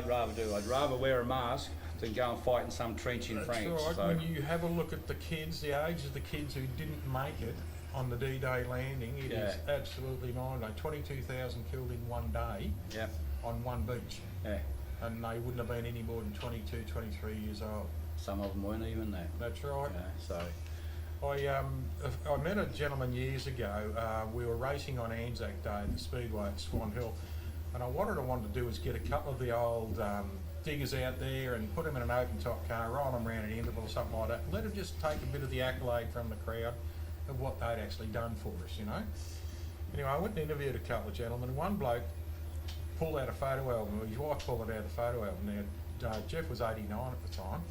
I'd rather do. I'd rather wear a mask than go and fight in some trench in That's France. right. So, When you have a look at the kids, the age of the kids who didn't make it on the D-Day landing, it is absolutely mind-blowing. 22,000 killed in one day yeah, on one beach. yeah. And they wouldn't have been any more than 22, 23 years old. Some of them weren't even that. That's right. Yeah, so, I met a gentleman years ago. We were racing on Anzac Day at the Speedway at Swan Hill, and what I wanted to do was get a couple of the old diggers out there and put them in an open top car, roll them around an interval or something like that, and let them just take a bit of the accolade from the crowd of what they'd actually done for us, you know. Anyway, I went and interviewed a couple of gentlemen, and one bloke pulled out a photo album. His wife pulled it out of the photo album. Now, Jeff was 89 at the time,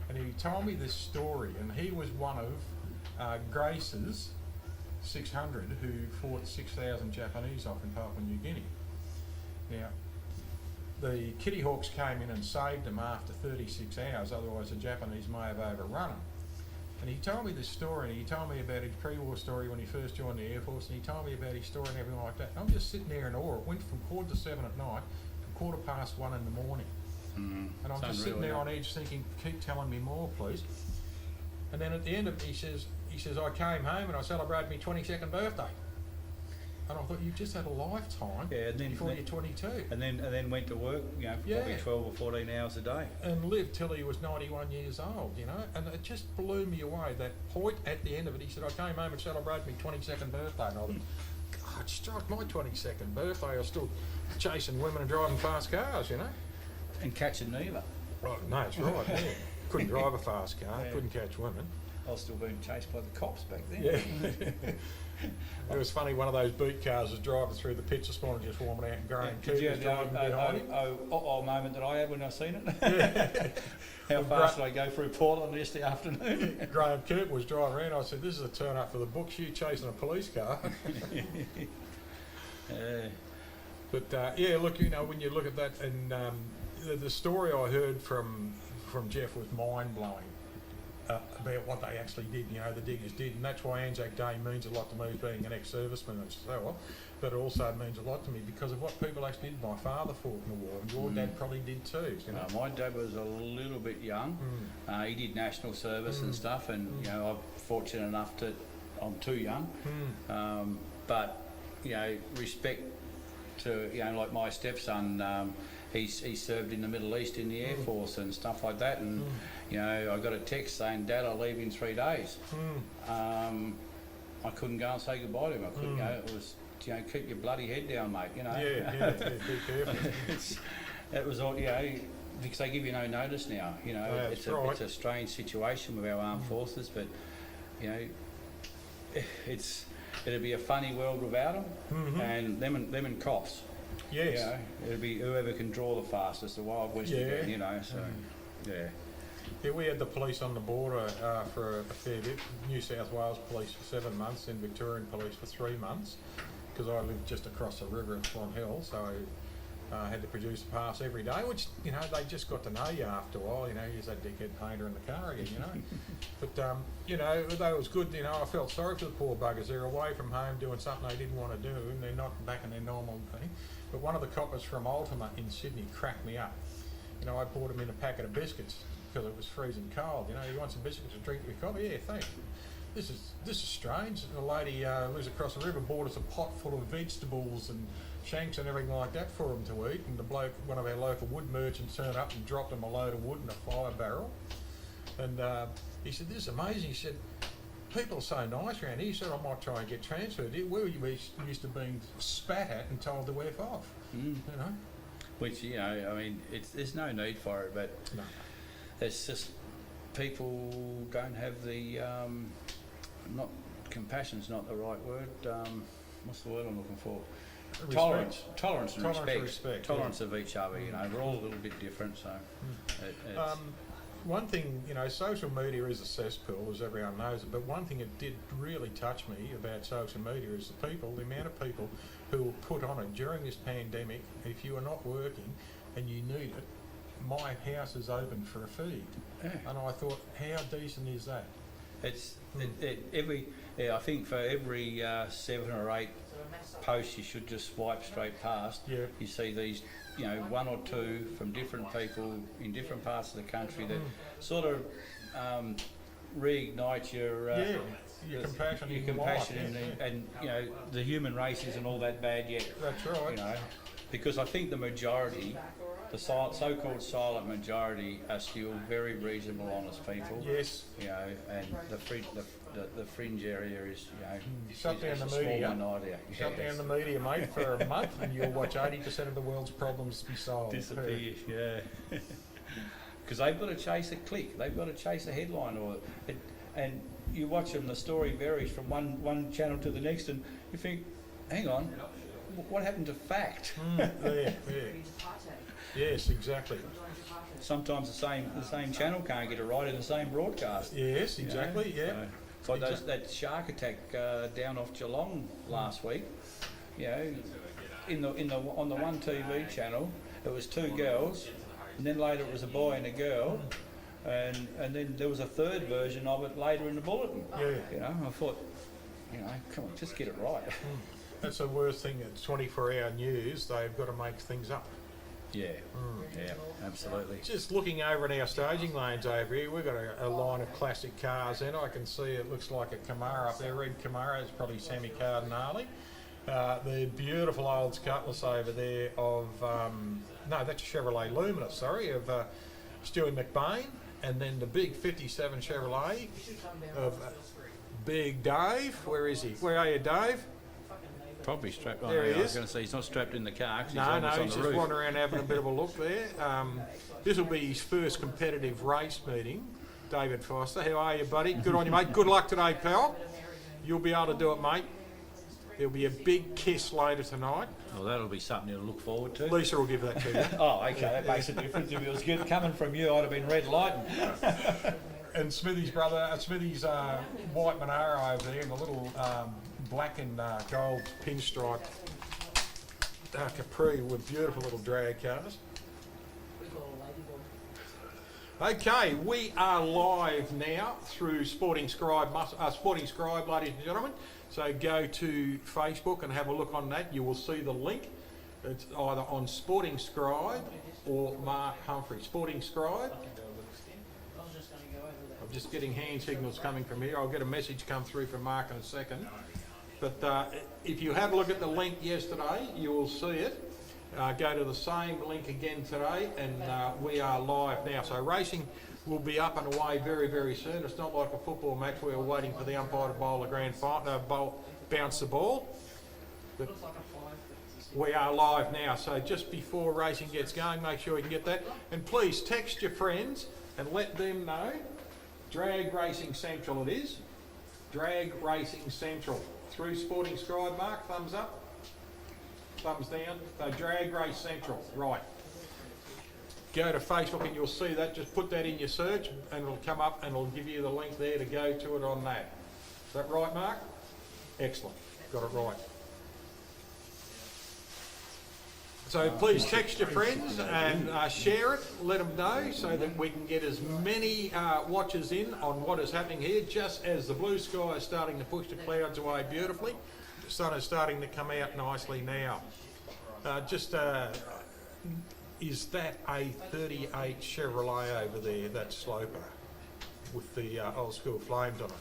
and he told me this story, and he was one of Grace's 600 who fought 6,000 Japanese off in Papua New Guinea. Now, the Kitty Hawks came in and saved them after 36 hours, otherwise the Japanese may have overrun them. And he told me this story, and he told me about his pre-war story when he first joined the Air Force, and he told me about his story and everything like that. And I'm just sitting there in awe. It went from 7:15 at night to 1:15 in the morning. And I'm just sitting there on edge thinking, keep telling me more, please. And then at the end of it, he says, I came home and I celebrated my 22nd birthday. And I thought, you've just had a lifetime before you're 22. and then went to work, you know, probably 12 or 14 hours a day. And lived till he was 91 years old, you know. And it just blew me away, that point at the end of it. He said, I came home and celebrated my 22nd birthday. And I thought, God, strike my 22nd birthday. I was still chasing women and driving fast cars, you know. And catching neither. Right, no, it's right. Yeah. Couldn't drive a fast car, couldn't catch women. I was still being chased by the cops back then. Yeah. It was funny, one of those boot cars was driving through the pits this morning, just warming out, and Graham Cooper was driving behind him. Moment that I had when I seen it. How fast did I go through Portland yesterday afternoon? Graham Cooper was driving around. I said, this is a turn up for the books, you chasing a police car. But yeah, look, you know, when you look at that, and the story I heard from Jeff was mind-blowing. About what they actually did, you know, the diggers did, and that's why Anzac Day means a lot to me, being an ex-serviceman and so on, but it also means a lot to me because of what people actually did. My father fought in the war, and your dad probably did too, you know. My dad was a little bit young. He did national service and stuff, and you know, I'm fortunate enough that I'm too young. But you know, respect to, you know, like my stepson, he served in the Middle East in the Air Force and stuff like that, and you know, I got a text saying, Dad, I'll leave in 3 days. I couldn't go and say goodbye to him. I couldn't go. It was, you know, keep your bloody head down, mate, you know. Yeah, be careful. It was all, you know, because they give you no notice now, you know. It's a strange situation with our armed forces, but you know, it'd be a funny world without them, and them and cops. Yes. You know, it'd be whoever can draw the fastest, the Wild West again, you know, so, yeah. Yeah, we had the police on the border for a fair bit. New South Wales police for 7 months, and Victorian police for 3 months, because I lived just across the river in Swan Hill, so I had to produce a pass every day, which, you know, they just got to know you after a while, you know, here's that dickhead painter in the car again, you know. But, you know, although it was good, you know, I felt sorry for the poor buggers. They're away from home doing something they didn't want to do, and they're not back in their normal thing. But one of the coppers from Ultima in Sydney cracked me up. You know, I bought him in a packet of biscuits because it was freezing cold. You know, you want some biscuits to drink with coffee? Yeah, thanks. This is strange. The lady lives across the river, bought us a pot full of vegetables and shanks and everything like that for him to eat. And the bloke, one of our local wood merchants, turned up and dropped him a load of wood in a fire barrel. And he said, this is amazing. He said, people are so nice around here. He said, I might try and get transferred here. We were used to being spat at and told to F off, you know. Which, you know, I mean, there's no need for it, but No. it's just people don't have the, not compassion's not the right word, what's the word I'm looking for? Respect. Tolerance and respect. Tolerance of each other, you know, we're all a little bit different, so it's, one thing, you know, social media is a cesspool, as everyone knows it, but one thing that did really touch me about social media is the amount of people who were put on it during this pandemic. If you are not working and you need it, my house is open for a feed. Yeah. And I thought, how decent is that? It's I think for every 7 or 8 posts you should just swipe straight past. Yeah. You see these, you know, 1 or 2 from different people in different parts of the country that sort of reignite your your compassion, your in compassion, life, and you know the human race isn't all that bad yet. That's right. You know, because I think the majority, the so-called silent majority, are still very reasonable, honest people. Yes. You know, and the fringe area is, you know, Shut down is the a small media. minority. Shut down the media, mate, for a month, and you'll watch 80% of the world's problems be solved. Disappear, yeah. Because they've got to chase a click, they've got to chase a headline, and you watch them. The story varies from one channel to the next, and you think, hang on, what happened to fact? Yeah. Yes, exactly. Sometimes the same channel can't get it right in the same broadcast. Yes, exactly. You know? Yeah. So, like that shark attack down off Geelong last week, you know, on the one TV channel, it was 2 girls, and then later it was a boy and a girl, and then there was a third version of it later in the bulletin. Yeah. You know, I thought, you know, come on, just get it right. That's the worst thing. It's 24-hour news. They've got to make things up. Yeah, yeah, absolutely. Just looking over at our staging lanes over here, we've got a line of classic cars in. I can see it looks like a Camaro up there. Red Camaro is probably Sammy Cardinale. The beautiful old Cutlass over there of, no, that's a Chevrolet Luminous, sorry, of Stewie McBain. And then the big 57 Chevrolet of Big Dave. Where is he? Where are you, Dave? Probably strapped on. There he I was is. going to say he's not strapped in the car. 'Cause No, on he's the just roof. wandering around having a bit of a look there. This will be his first competitive race meeting. David Foster, how are you, buddy? Good on you, mate. Good luck today, pal. You'll be able to do it, mate. There'll be a big kiss later tonight. Well, that'll be something to look forward to. Lisa will give that to you. Oh, okay, that makes a difference. If it was good coming from you, I'd have been red lighting. And Smithy's brother, Smithy's white Monaro over there, and the little black and gold pinstripe Capri with beautiful little drag cars. Okay, we are live now through Sporting Scribe, ladies and gentlemen. So go to Facebook and have a look on that. You will see the link. It's either on Sporting Scribe or Mark Humphrey. Sporting Scribe. I'm just getting hand signals coming from here. I'll get a message come through from Mark in a second. But if you had a look at the link yesterday, you will see it. Go to the same link again today, and we are live now. So racing will be up and away very, very soon. It's not like a football match where we're waiting for the umpire to bowl a grand final, bounce the ball. But we are live now. So just before racing gets going, make sure you can get that. And please text your friends and let them know. Drag Racing Central it is. Drag Racing Central. Through Sporting Scribe, Mark, thumbs up. Thumbs down. So Drag Race Central, right. Go to Facebook and you'll see that. Just put that in your search and it'll come up and it'll give you the link there to go to it on that. Is that right, Mark? Excellent. Got it right. So please text your friends and share it, let them know so that we can get as many watchers in on what is happening here, just as the blue sky is starting to push the clouds away beautifully. The sun is starting to come out nicely now. Is that a 38 Chevrolet over there, that Sloper, with the old school flames on it?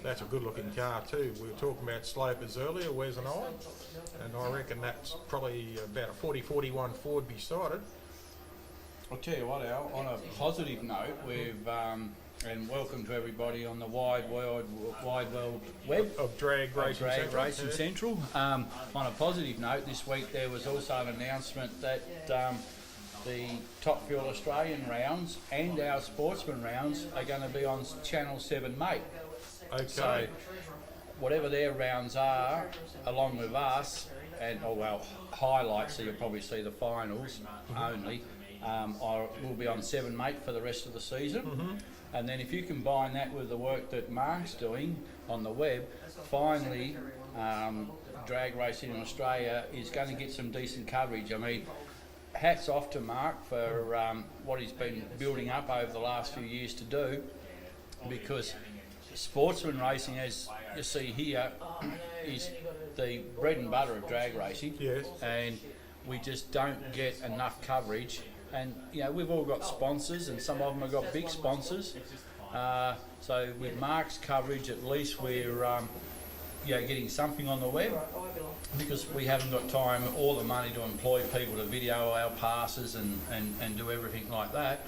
That's a good looking car too. We were talking about Slopers earlier, Wes and I, and I reckon that's probably about a 40-41 Ford beside it. I'll tell you what, Al, on a positive note, we've, and welcome to everybody on the wide world web Of Drag Racing Drag Central. Racing Yeah. Central. On a positive note, this week there was also an announcement that the Top Fuel Australian rounds and our sportsman rounds are going to be on Channel 7 Mate. Okay. So whatever their rounds are, along with us, and highlights, so you'll probably see the finals only, will be on 7 Mate for the rest of the season. And then if you combine that with the work that Mark's doing on the web, finally drag racing in Australia is going to get some decent coverage. I mean, hats off to Mark for what he's been building up over the last few years to do, because sportsman racing, as you see here, is the bread and butter of drag racing. Yes. And we just don't get enough coverage. And you know, we've all got sponsors, and some of them have got big sponsors. So with Mark's coverage, at least we're getting something on the web, because we haven't got time or the money to employ people to video our passes and do everything like that.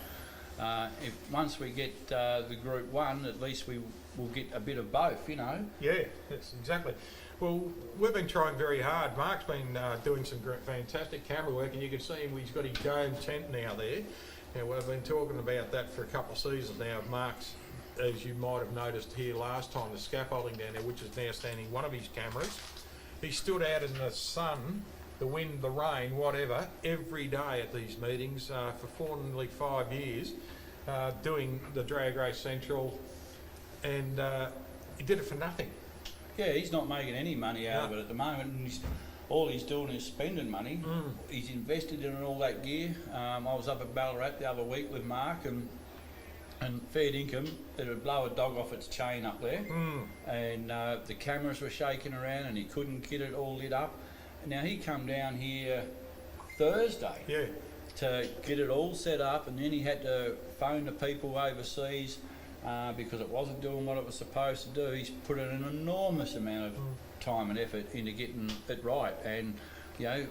If once we get the Group 1, at least we will get a bit of both, you know. Yeah, yes, exactly. Well, we've been trying very hard. Mark's been doing some fantastic camera work, and you can see him, he's got his dome tent now there. And we've been talking about that for a couple of seasons now. Mark's, as you might have noticed here last time, the scaffolding down there, which is now standing one of his cameras. He stood out in the sun, the wind, the rain, whatever, every day at these meetings for nearly 5 years, doing the Drag Race Central, and he did it for nothing. Yeah, he's not making any money out of it at the moment, and all he's doing is spending money. He's invested in all that gear. I was up at Ballarat the other week with Mark, and fair income, it would blow a dog off its chain up there, and the cameras were shaking around, and he couldn't get it all lit up. Now he come down here Thursday to get it all set up, and then he had to phone the people overseas because it wasn't doing what it was supposed to do. He's put in an enormous amount of time and effort into getting it right, and you know,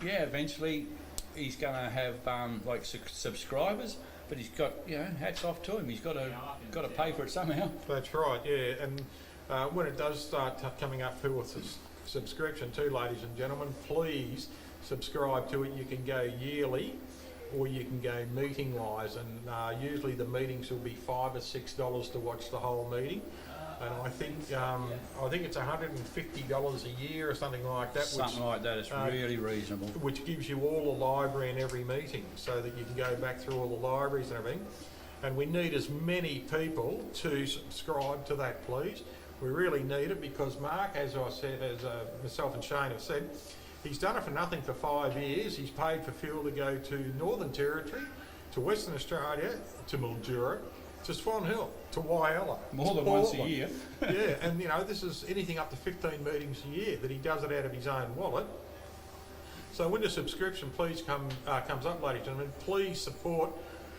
eventually he's going to have subscribers. But he's got, hats off to him. He's got to pay for it somehow. That's right, yeah. And when it does start coming up for subscription too, ladies and gentlemen, please subscribe to it. You can go yearly, or you can go meeting-wise. And usually the meetings will be $5 or $6 to watch the whole meeting. And I think it's $150 a year or something like that. Something like that. It's really reasonable. Which gives you all the library in every meeting, so that you can go back through all the libraries and everything. And we need as many people to subscribe to that, please. We really need it, because Mark, as I said, as myself and Shane have said, he's done it for nothing for 5 years. He's paid for fuel to go to Northern Territory, to Western Australia, to Mildura, to Swan Hill, to Wyalla. More than once a year. Yeah, and you know, this is anything up to 15 meetings a year that he does it out of his own wallet. So when the subscription comes up, ladies and gentlemen, please support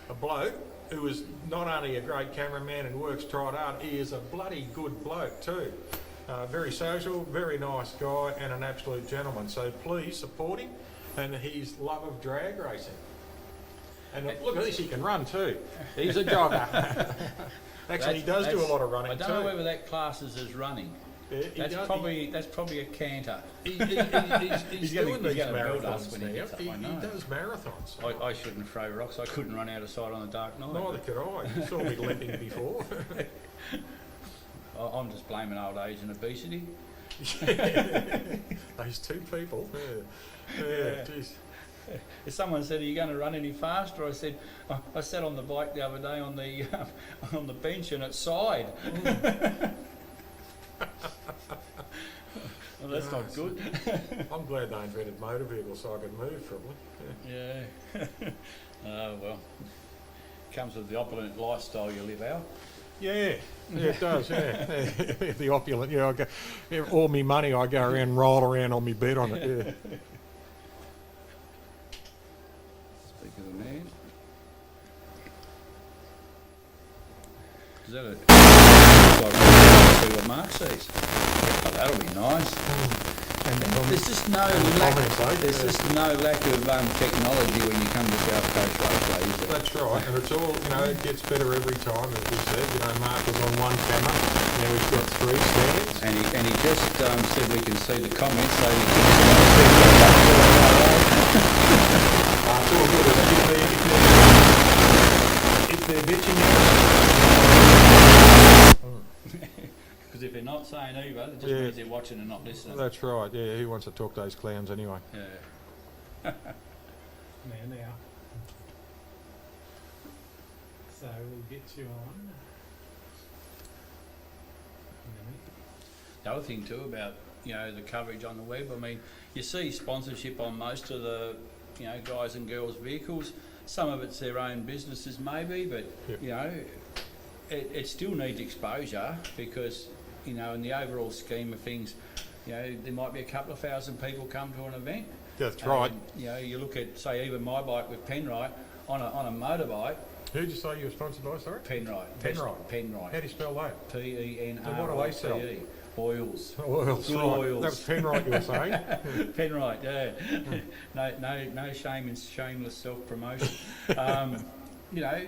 a bloke who is not only a great cameraman and works tried hard, he is a bloody good bloke too. Very social, very nice guy, and an absolute gentleman. So please support him and his love of drag racing. And look at this, he can run too. He's a jogger. Actually, he does do a lot of running too. I don't know whether that classes as running. Yeah, that's probably a canter. He's doing these marathons now. He does marathons. I shouldn't throw rocks. I couldn't run out of sight on a dark night. Neither could I. You saw me limping before. I'm just blaming old age and obesity. Those two people. Yeah. Geez. If someone said, "Are you going to run any faster?" I said, "I sat on the bike the other day on the bench and it sighed." Well, that's not good. I'm glad they invented motor vehicles so I could move probably. Yeah. Well, comes with the opulent lifestyle you live out. Yeah, it does. Yeah, the opulent. Yeah, all my money I go around and roll around on my bed on it. Yeah. Speak of the man. Is that a? See what Mark sees. Oh, that'll be nice. There's just no lack of technology when you come to South Coast Raceway. That's right, and it's all, it gets better every time, as we said. Mark was on one camera, now he's got 3 stands. And he just said we can see the comments, so you can It's all good. If they're bitching because if they're not saying either, it just means they're watching and not listening. That's right, yeah, who wants to talk to those clowns anyway? Yeah. Now. So we'll get you on. The other thing too about the coverage on the web, I mean, you see sponsorship on most of the guys and girls vehicles. Some of it's their own businesses maybe, but it still needs exposure because, you know, in the overall scheme of things, you know, there might be a couple of thousand people come to an event. That's right. And, you know, you look at, say, even my bike with Penrite, on a motorbike, Who'd you say you were sponsored by, sorry? Penrite. Penrite. Penrite. How do you spell that? P-E-N-R-I-T-E. And what do they sell? Oils. Oils, Good right. oils. That was Penrite you were saying? Penrite, yeah. No shame in shameless self-promotion. You know,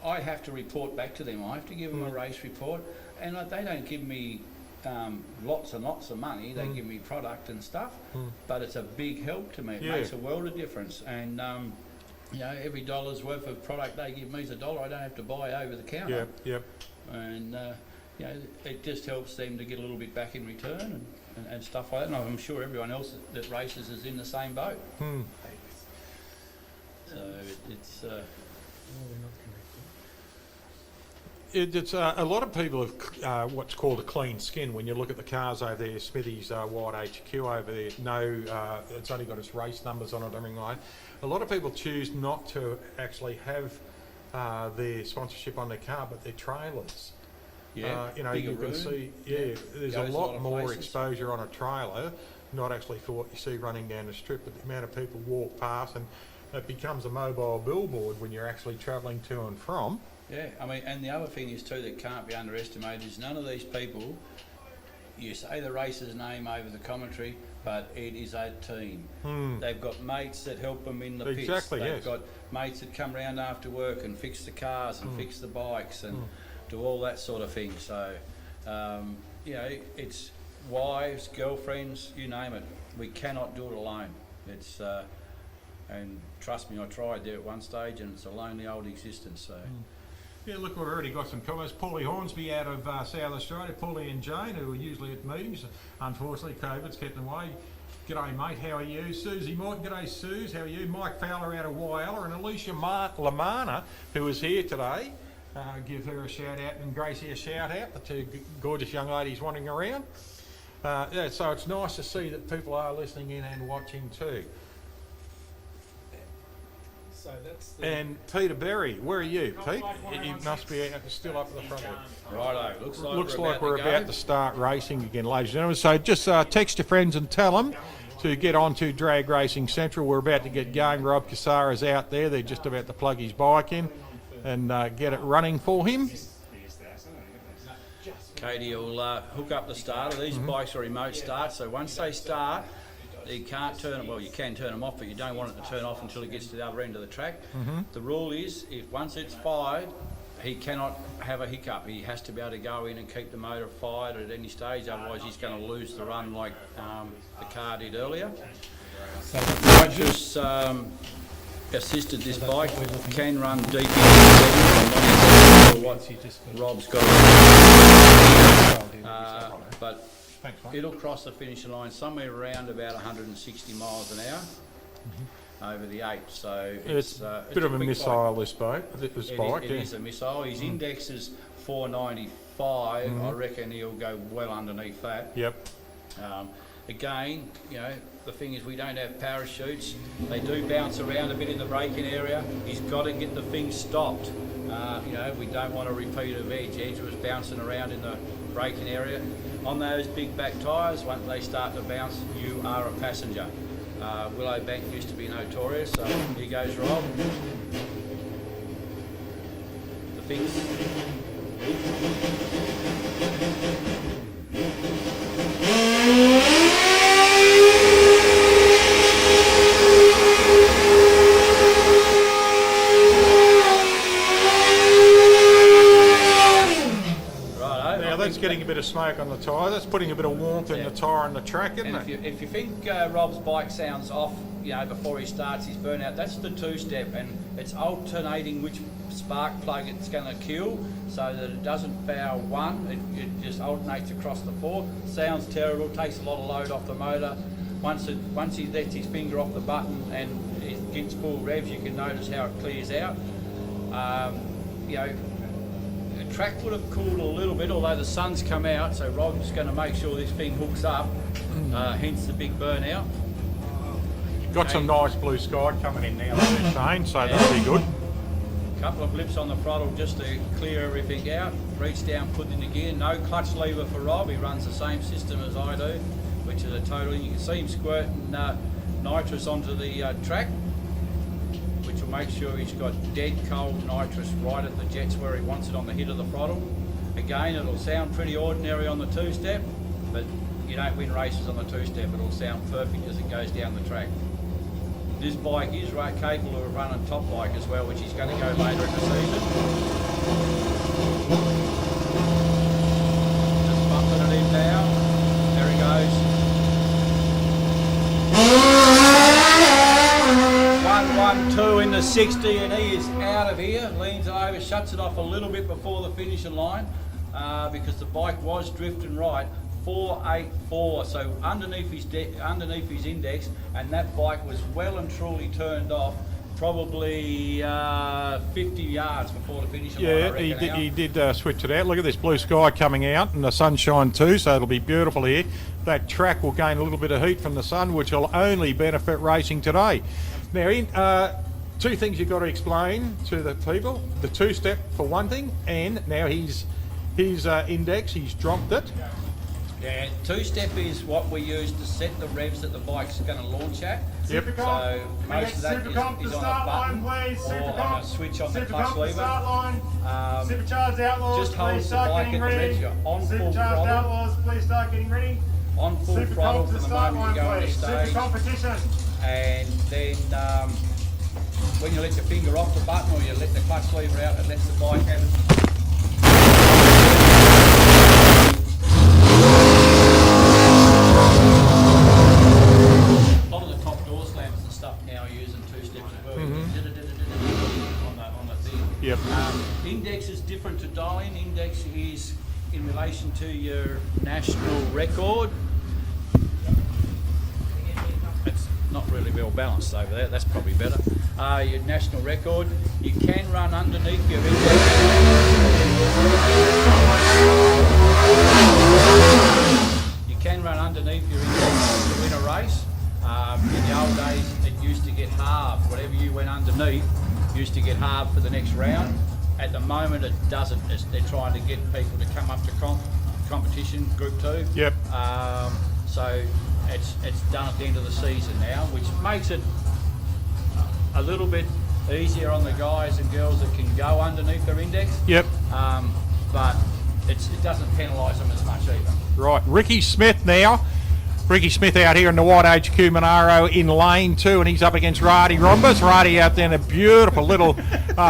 I have to report back to them. I have to give them a race report, and they don't give me lots and lots of money. They give me product and stuff, but it's a big help to me. It Yeah. makes a world of difference. And you know, every dollar's worth of product they give me is $1. I don't have to buy over the counter. Yep. And you know, it just helps them to get a little bit back in return and stuff like that. And I'm sure everyone else that races is in the same boat. So it's Oh, we're not connected. It's a lot of people have what's called a clean skin. When you look at the cars over there, Smithy's White HQ over there, it's only got its race numbers on it, everything like that. A lot of people choose not to actually have their sponsorship on their car, but their trailers. yeah, You know, bigger you can room. see, there's a Goes a lot lot of more places. exposure on a trailer, not actually for what you see running down the strip, but the amount of people walk past, and it becomes a mobile billboard when you're actually travelling to and from. Yeah, I mean, and the other thing is too that can't be underestimated is none of these people, you say the racer's name over the commentary, but it is a team. They've got mates that help them in the pits. Exactly, They've yes. got mates that come round after work and fix the cars and fix the bikes and do all that sort of thing. So, you know, it's wives, girlfriends, you name it. We cannot do it alone. It's and trust me, I tried there at one stage, and it's a lonely old existence. So. Yeah, look, we've already got some comments. Paulie Hornsby out of South Australia, Paulie and Jane, who are usually at meetings. Unfortunately, COVID's kept them away. G'day, mate, how are you? Susie Morton, g'day, Suze, how are you? Mike Fowler out of Wyala, and Alicia Lamana, who is here today. Give her a shout out, and Gracie a shout out, the two gorgeous young ladies wandering around. Yeah, so it's nice to see that people are listening in and watching too. So that's the... And Peter Berry, where are you, Pete? You must be still up at the front of it. Righto, Looks like we're to about go. to start racing again, ladies and gentlemen. So just text your friends and tell them to get on to Drag Racing Central. We're about to get going. Rob Cassara's out there. They're just about to plug his bike in and get it running for him. Katie will hook up the starter. These bikes are remote start, so once they start, you can't turn them. Well, you can turn them off, but you don't want it to turn off until it gets to the other end of the track. The rule is, if once it's fired, he cannot have a hiccup. He has to be able to go in and keep the motor fired at any stage, otherwise he's going to lose the run like the car did earlier. Just assisted this bike, can run deep into the settings. I'm not exactly sure what Rob's got, but Thanks, mate. it'll cross the finishing line somewhere around about 160 miles an hour over the 8. So It's a bit of a quick missile, this bike. It is a missile. His index is 495. I reckon he'll go well underneath that. Yep. Again, you know, the thing is we don't have parachutes. They do bounce around a bit in the braking area. He's got to get the thing stopped. You know, we don't want a repeat of Edge. Edge was bouncing around in the braking area. On those big back tyres, once they start to bounce, you are a passenger. Willow Bank used to be notorious, so here goes Rob. The thing's Now that's getting a bit of smoke on the tyre. That's putting a bit of warmth in the tyre and the track, isn't And it? if you think Rob's bike sounds off, you know, before he starts his burnout, that's the two-step, and it's alternating which spark plug it's going to kill, so that it doesn't foul one. It just alternates across the four. Sounds terrible, takes a lot of load off the motor. Once he lets his finger off the button and it gets full revs, you can notice how it clears out. You know, the track would have cooled a little bit, although the sun's come out, so Rob's going to make sure this thing hooks up, hence the big burnout. Got some nice blue sky coming in now, they're saying, so that'll be good. Couple of blips on the throttle just to clear everything out. Reach down, put in the gear. No clutch lever for Rob. He runs the same system as I do, which is a total. You can see him squirting nitrous onto the track, which will make sure he's got dead cold nitrous right at the jets where he wants it on the hit of the throttle. Again, it'll sound pretty ordinary on the two-step, but you don't win races on the two-step. It'll sound perfect as it goes down the track. This bike is capable of running top bike as well, which he's going to go later in the season. Just bumping it in now. There he goes. 1-1-2 in the 60, and he is out of here. Leans over, shuts it off a little bit before the finishing line because the bike was drifting right. 484, so underneath his index, and that bike was well and truly turned off probably 50 yards before the finish line. Yeah, he did switch it out. Look at this blue sky coming out and the sunshine too, so it'll be beautiful here. That track will gain a little bit of heat from the sun, which will only benefit racing today. Now, two things you've got to explain to the people. The two-step for one thing, and now his index, he's dropped it. Yeah, two-step is what we use to set the revs that the bike's going to launch at. Yep. So most of that is on a button or on a switch on the clutch lever. Supercharged Outlaws, just holds please the start bike getting at the ready. revs. You're on full Supercharged throttle. Outlaws, please start getting ready. On full throttle from the moment you go on the Super stage. competition. And then when you let your finger off the button or you let the clutch lever out, it lets the bike have it. A lot of the top door slams and stuff now are using two steps as well. On the thing. Yep. Index is different to dial-in. Index is in relation to your national record. It's not really well balanced over there. That's probably better. Your national record. You can run underneath your index. You can run underneath your index to win a race. In the old days, it used to get halved. Whatever you went underneath used to get halved for the next round. At the moment, it doesn't. They're trying to get people to come up to competition, Group 2. Yep. So it's done at the end of the season now, which makes it a little bit easier on the guys and girls that can go underneath their index. Yep. But it doesn't penalise them as much either. Right, Ricky Smith now. Ricky Smith out here in the White HQ Monaro in lane 2, and he's up against Radi Rhombus. Radi out there in a beautiful little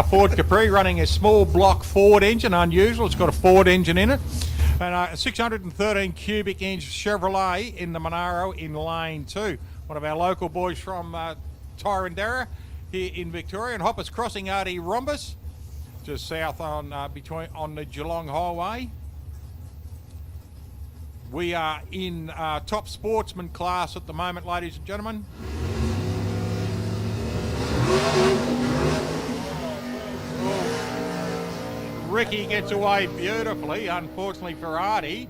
Ford Capri running a small block Ford engine, unusual. It's got a Ford engine in it. And a 613 cubic inch Chevrolet in the Monaro in lane 2. One of our local boys from Tyrandera here in Victoria. And Hoppers crossing Radi Rhombus, just south on the Geelong Highway. We are in top sportsman class at the moment, ladies and gentlemen. Ricky gets away beautifully. Unfortunately for Artie,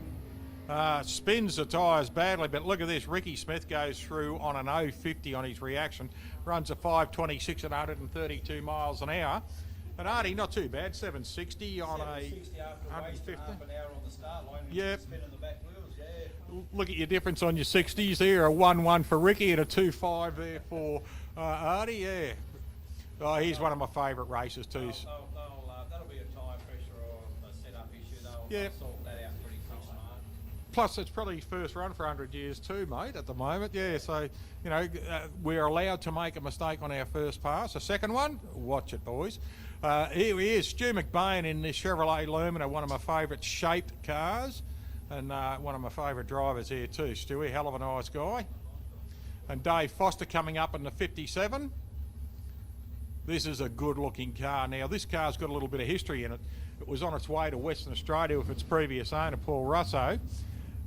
spins the tyres badly, but look at this. Ricky Smith goes through on an 050 on his reaction, runs a 526 at 132 miles an hour. And Artie, not too bad, 760 on 760 after 150. half an hour on the start line. Yep. Spinning the back wheels, yeah. Look at your difference on your 60s there, a 1-1 for Ricky and a 2-5 there for Artie, yeah. Oh, he's one of my favourite races too. That'll be a tyre pressure or a setup issue. Yeah. They'll sort that out pretty quick, smart. Plus, it's probably his first run for 100 years too, mate, at the moment. Yeah, so, you know, we're allowed to make a mistake on our first pass. A second one, watch it, boys. Here he is, Stu McBain in this Chevrolet Lumina, one of my favourite shaped cars, and one of my favourite drivers here too. Stewie, hell of a nice guy. And Dave Foster coming up in the 57. This is a good looking car. Now, this car's got a little bit of history in it. It was on its way to Western Australia with its previous owner, Paul Russo,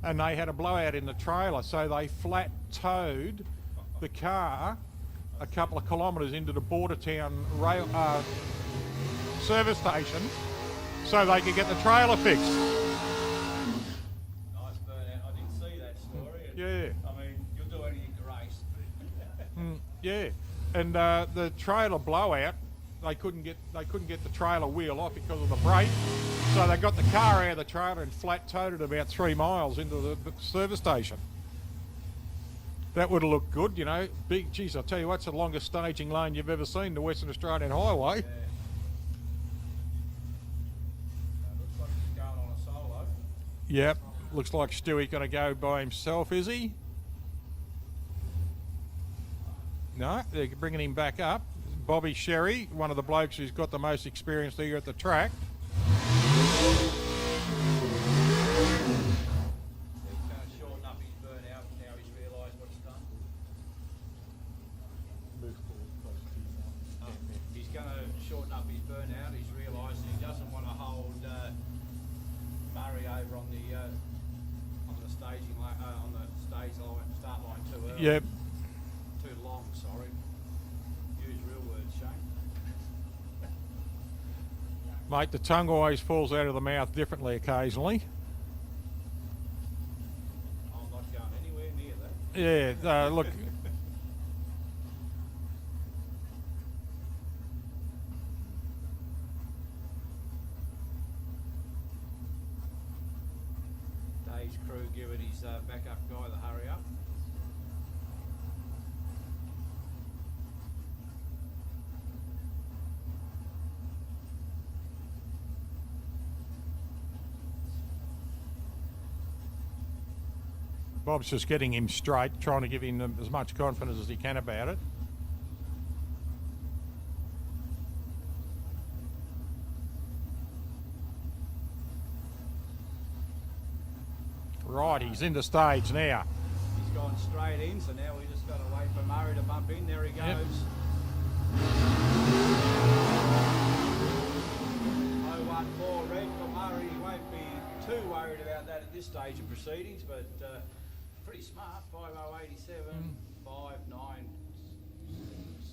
and they had a blowout in the trailer, so they flat towed the car a couple of kilometres into the Bordertown rail service station so they could get the trailer fixed. Nice burnout. I didn't see that story. Yeah. I mean, you'll do anything to race. Yeah. And the trailer blowout they couldn't get the trailer wheel off because of the brake. So they got the car out of the trailer and flat towed it about 3 miles into the service station. That would have looked good, you know. Big, geez, I'll tell you what's the longest staging lane you've ever seen, the Western Australian Highway. Looks like he's going on a solo. Yep, looks like Stewie's going to go by himself, is he? No, they're bringing him back up. Bobby Sherry, one of the blokes who's got the most experience here at the track. He's going to shorten up his burnout now he's realised what he's done. He's going to shorten up his burnout. He's realised he doesn't want to hold Murray over on the staging line, on the stage line, start line too early. Yep. Too long, sorry. Use real words, Shane. Mate, the tongue always falls out of the mouth differently occasionally. I'm not going anywhere near that. Yeah, look. Dave's crew giving his backup guy the hurry up. Bob's just getting him straight, trying to give him as much confidence as he can about it. Right, he's into stage now. He's gone straight in, so now we just got to wait for Murray to bump in. There he goes. Yep. 014 red for Murray. He won't be too worried about that at this stage of proceedings, but pretty smart. 5087, 59.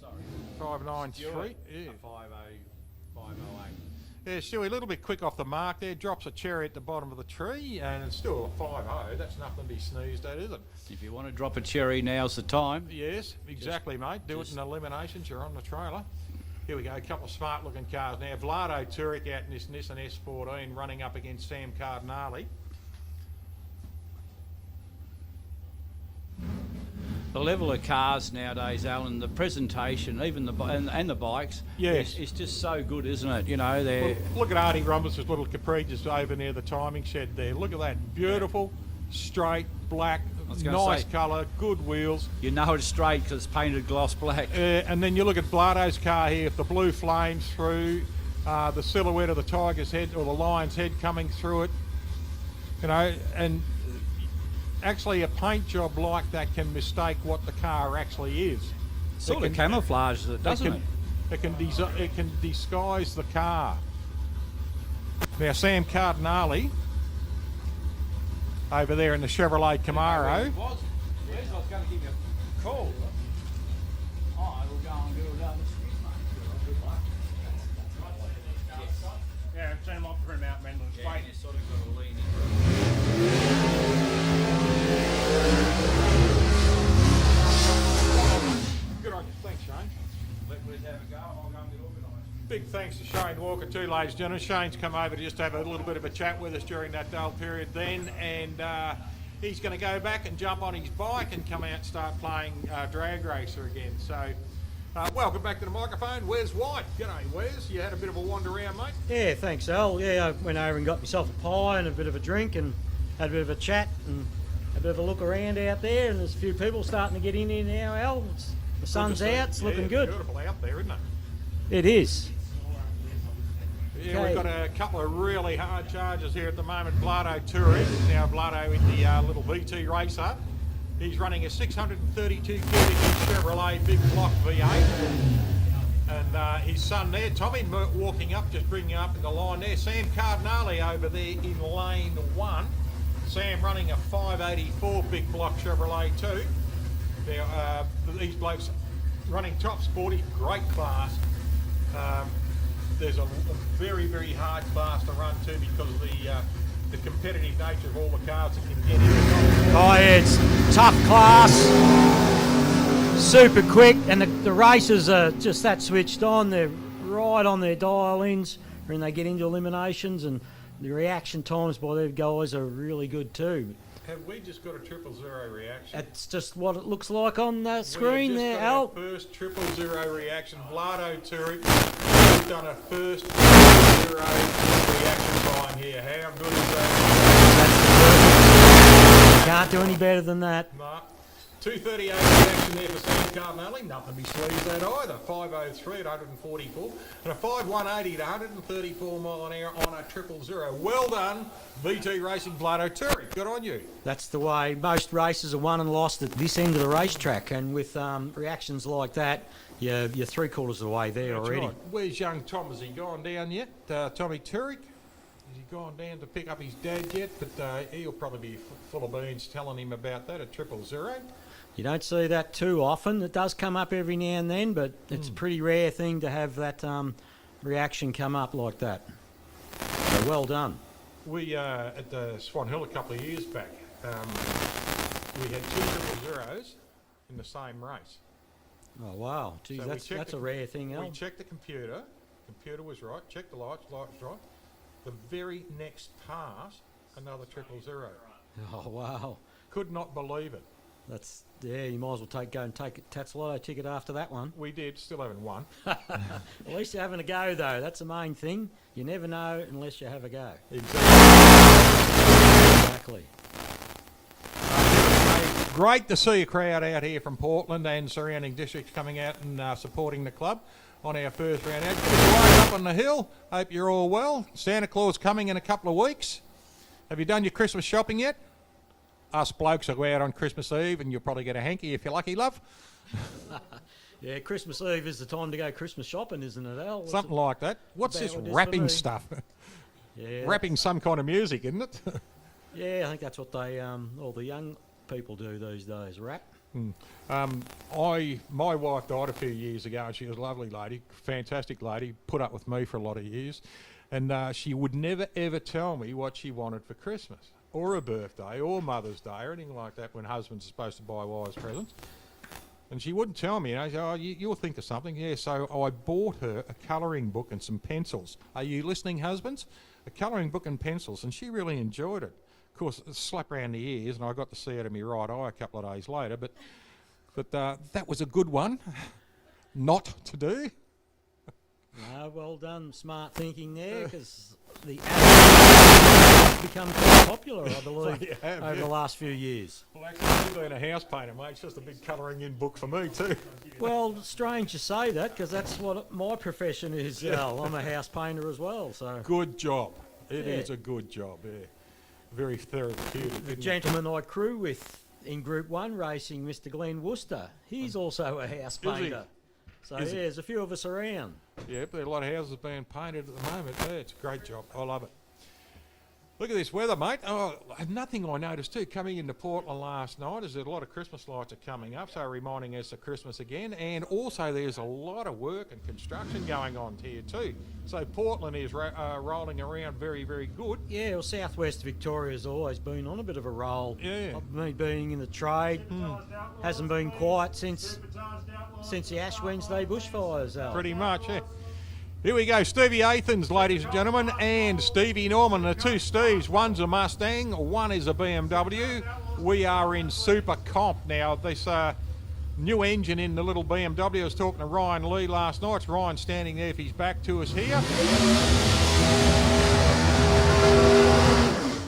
Sorry. 593. Yeah. 508. Yeah, Stewie, a little bit quick off the mark there. Drops a cherry at the bottom of the tree, and it's still a 5-0. That's nothing to be sneezed at, is it? If you want to drop a cherry, now's the time. Yes, exactly, mate. Do it in eliminations. You're on the trailer. Here we go. A couple of smart-looking cars now. Vlado Turek out in this Nissan S14, running up against Sam Cardinale. The level of cars nowadays, Alan, the presentation, even and the bikes, Yes. it's just so good, isn't it? You know, they're Look at Artie Roberts' little Capri just over near the timing shed there. Look at that. Beautiful, straight, black, was gonna nice say- colour, good wheels. you know it's straight because it's painted gloss black. And then you look at Vlado's car here, the blue flames through, the silhouette of the tiger's head or the lion's head coming through it. You know, and actually a paint job like that can mistake what the car actually is. Sort It of can- camouflages it, doesn't it? It can disguise the car. Now Sam Cardinale over there in the Chevrolet Camaro. I was going to give you a call. Oh, we'll go and do another excuse, mate. Good luck. Yeah, turn them off for him out, man. Yeah, you sort of got to lean in. Good on you. Thanks, Shane. Let us have a go. I'll go and get organised. Big thanks to Shane Walker too, ladies and gentlemen. Shane's come over to just have a little bit of a chat with us during that dull period then, and he's going to go back and jump on his bike and come out and start playing drag racer again. So welcome back to the microphone, Wes White. G'day, Wes. You had a bit of a wander around, mate? Yeah, thanks, Al. Yeah, I went over and got myself a pie and a bit of a drink and had a bit of a chat and a bit of a look around out there. And there's a few people starting to get in here now, Al. The sun's out. It's looking good. Beautiful out there, isn't it? It is. Yeah, Okay. we've got a couple of really hard charges here at the moment. Vlado Touring, now Vlado in the little VT racer. He's running a 632 cubic inch Chevrolet big block V8. And his son there, Tommy, walking up, just bringing up in the line there. Sam Cardinale over there in lane 1. Sam running a 584 big block Chevrolet too. Now, these blokes running top sporty, great class. There's a very, very hard class to run too because of the competitive nature of all the cars that can get in. Oh, yeah, it's tough class, super quick, and the racers are just that switched on. They're right on their dial-ins when they get into eliminations, and the reaction times by their guys are really good too. Have we just got a 000 reaction? That's just what it looks like on the screen We there, have Al. just got our first 000 reaction. Vlado Turic, we've done a first 000 reaction time here. How good is that? Can't do any better than that. No. 238 reaction there for Sam Cardinelli. Nothing to be sleeved at either. 503 at 144. And a 5180 at 134 mile an hour on a 000. Well done, VT Racing Vlado Turic. Good on you. That's the way most races are won and lost at this end of the racetrack, and with reactions like that, you're 3/4 of the way there That's already. right. Where's young Tom? Has he gone down yet? Tommy Turic? Has he gone down to pick up his dad yet? But he'll probably be full of beans telling him about that at 000. You don't see that too often. It does come up every now and then, but it's a pretty rare thing to have that reaction come up like that. So well done. We, at the Swan Hill a couple of years back, we had 2 000s in the same race. Oh wow, geez, So we that's checked a rare thing, We Al. checked the computer was right, checked the lights was right. The very next pass, another 000. Oh wow, Could not believe it. that's you might as well go and take a Tats Lotto ticket after that one. We did, still haven't won. At least you're having a go though. That's the main thing. You never know unless you have a go. Exactly. Great to see a crowd out here from Portland and surrounding districts coming out and supporting the club on our first round out. Good up on the hill. Hope you're all well. Santa Claus coming in a couple of weeks. Have you done your Christmas shopping yet? Us blokes will go out on Christmas Eve and you'll probably get a hanky if you're lucky, love. Yeah, Christmas Eve is the time to go Christmas shopping, isn't it, Al? What's Something like that. What's about this what it is for rapping me? stuff? Yeah, Rapping some kind of music, isn't it? yeah, I think that's what they all the young people do these days. Rap. My wife died a few years ago and she was a lovely lady, fantastic lady, put up with me for a lot of years. And she would never ever tell me what she wanted for Christmas or a birthday or Mother's Day or anything like that when husbands are supposed to buy wives presents. And she wouldn't tell me, I said, oh, you'll think of something. Yeah, so I bought her a colouring book and some pencils. Are you listening, husbands? A colouring book and pencils, and she really enjoyed it. Of course, a slap around the ears, and I got to see it in my right eye a couple of days later, but that was a good one not to do. No, well done, smart thinking there, because the has become quite popular, I believe, They have, over yeah. the last few years. Well, actually, I've been a house painter, mate. It's just a big colouring in book for me too. Well, strange you say that, because that's what my profession is, Al. I'm a house painter as well, so... Good job. It Yeah. is a good job, yeah. Very therapeutic. The isn't it? gentleman I crew with in Group 1 racing, Mr Glenn Worcester, he's also a house Is he? painter. So Is he? there's a few of us around. Yeah, but there are a lot of houses being painted at the moment. Yeah, it's a great job. I love it. Look at this weather, mate. Oh, nothing I noticed too coming into Portland last night is that a lot of Christmas lights are coming up, so reminding us of Christmas again. And also there's a lot of work and construction going on here too. So Portland is rolling around very, very good. Yeah, well, southwest Victoria's always been on a bit of a roll. Yeah. Me being in the trade hasn't been quiet since the Ash Wednesday bushfires, Al. Pretty much, yeah. Here we go, Stevie Athens, ladies and gentlemen, and Stevie Norman, the two Steves. One's a Mustang, one is a BMW. We are in Super Comp now. This new engine in the little BMW. I was talking to Ryan Lee last night. It's Ryan standing there with his back to us here.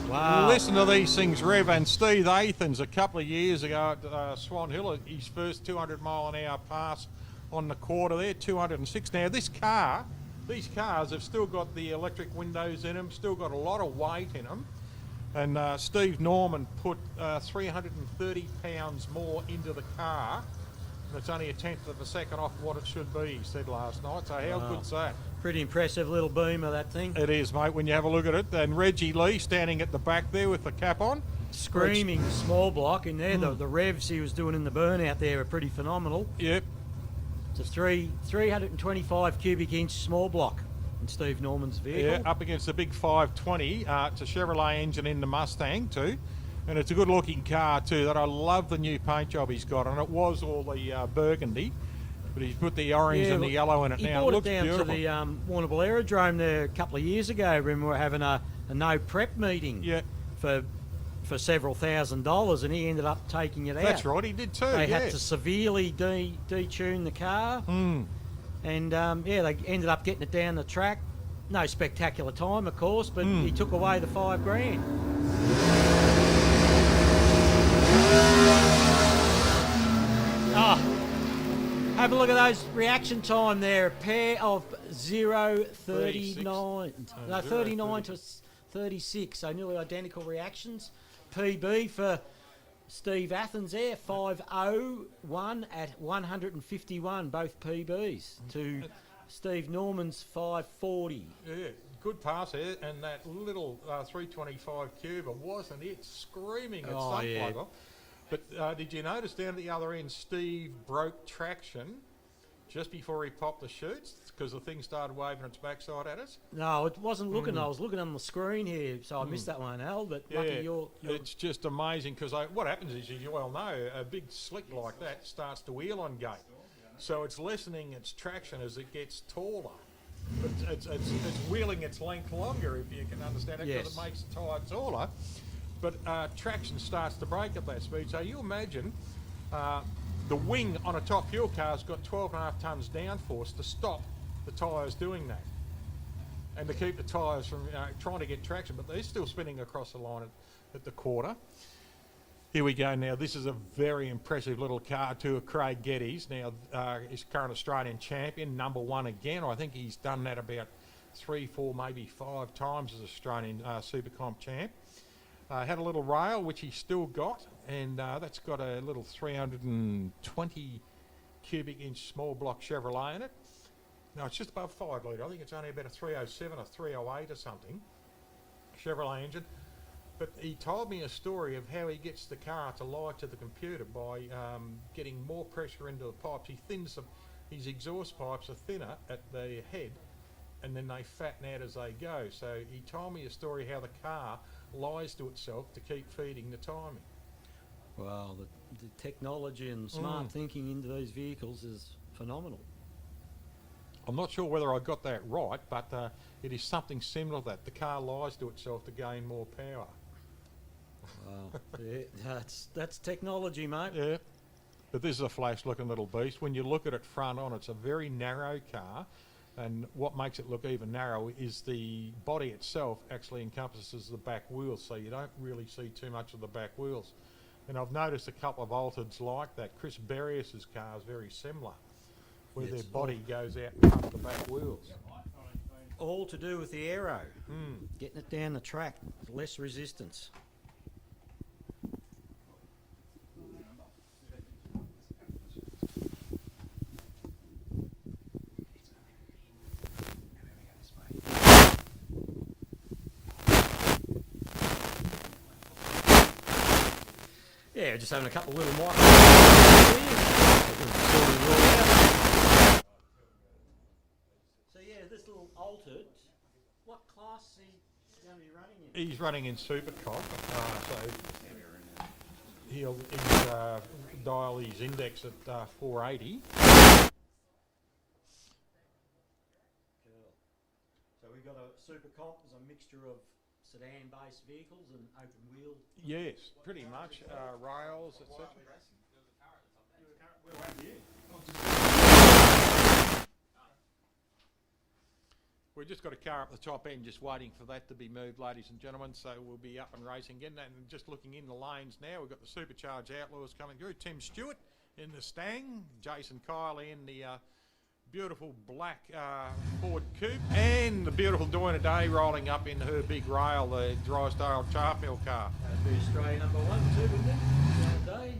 Wow. Listen to these things rev. And Steve Athens, a couple of years ago at Swan Hill, his first 200 mile an hour pass on the quarter there, 206. Now these cars have still got the electric windows in them, still got a lot of weight in them. And Steve Norman put 330 pounds more into the car. And it's only a tenth of a second off what it should be, he said last night. So how good's that? Pretty impressive little beamer, that thing. It is, mate, when you have a look at it. And Reggie Lee standing at the back there with the cap on. Screaming small block in there. The revs he was doing in the burnout there are pretty phenomenal. Yep. It's a 325 cubic inch small block in Steve Norman's vehicle. Yeah, up against the big 520. It's a Chevrolet engine in the Mustang too. And it's a good looking car too. That I love the new paint job he's got on it. Was all the burgundy. But he's put the orange and the well, yellow in it he now. It brought looks it down beautiful. to the Warrnambool Aerodrome there a couple of years ago when we were having a no prep meeting Yeah, for several $1,000s, and he ended up taking it out. that's right. He did too. They yeah. had to severely detune the car, Mm. and they ended up getting it down the track. No spectacular time, of course, but he took away the $5,000. Have a look at those reaction time there. A pair of 0.39. No, 39 to 36. So nearly identical reactions. PB for Steve Athens there. 5:01 at 151. Both PBs to Steve Norman's 5:40. Yeah, good pass there, and that little 325 Cuba, wasn't it screaming at Oh, yeah. Sunflower? But did you notice down at the other end, Steve broke traction just before he popped the chutes because the thing started waving its backside at us? No, it wasn't looking. I was looking on the screen here, so I missed that one, Al. But lucky you're It's just amazing because what happens is, as you well know, a big slick like that starts to wheel on gate. So it's lessening its traction as it gets taller. But it's wheeling its length longer, if you can understand it, because Yes. it makes the tyre taller. But traction starts to break at that speed. So you imagine the wing on a top fuel car's got 12.5 tonnes downforce to stop the tyres doing that. And to keep the tyres from trying to get traction, but they're still spinning across the line at the quarter. Here we go now. This is a very impressive little car too, of Craig Geddes. Now, he's current Australian champion, #1 again. I think he's done that about 3, 4, maybe 5 times as Australian Supercomp champ. Had a little rail, which he's still got, and that's got a little 320 cubic inch small block Chevrolet in it. No, it's just above 5 litre. I think it's only about a 307 or 308 or something. Chevrolet engine. But he told me a story of how he gets the car to lie to the computer by getting more pressure into the pipes. He thins his exhaust pipes are thinner at the head, and then they fatten out as they go. So he told me a story how the car lies to itself to keep feeding the timing. well, the technology and smart thinking into these vehicles is phenomenal. I'm not sure whether I got that right, but it is something similar to that. The car lies to itself to gain more power. Wow, yeah, that's technology, mate. Yeah. But this is a flash-looking little beast. When you look at it front on, it's a very narrow car. And what makes it look even narrower is the body itself actually encompasses the back wheels, so you don't really see too much of the back wheels. And I've noticed a couple of Altereds like that. Chris Berrius's car is very similar, where Yes. their body goes out in front of the back wheels. All to do with the aero, getting it down the track, less resistance. Yeah, just having a couple of little So yeah, this little altered, what class is he going to be running in? He's running in Supercomp, so he'll dial his index at 480. Cool. So we got a Supercomp as a mixture of sedan-based vehicles and open wheel. Yes, pretty much. Rails, etc. We've just got a car up the top end just waiting for that to be moved, ladies and gentlemen, so we'll be up and racing again. And just looking in the lanes now, we've got the Supercharged Outlaws coming through. Tim Stewart in the Stang, Jason Kiley in the beautiful black Ford Coupe, and the beautiful Doina Day rolling up in her big rail, the Drysdale Chartmill car. That'd be Australia #1 too, wouldn't it? The other day.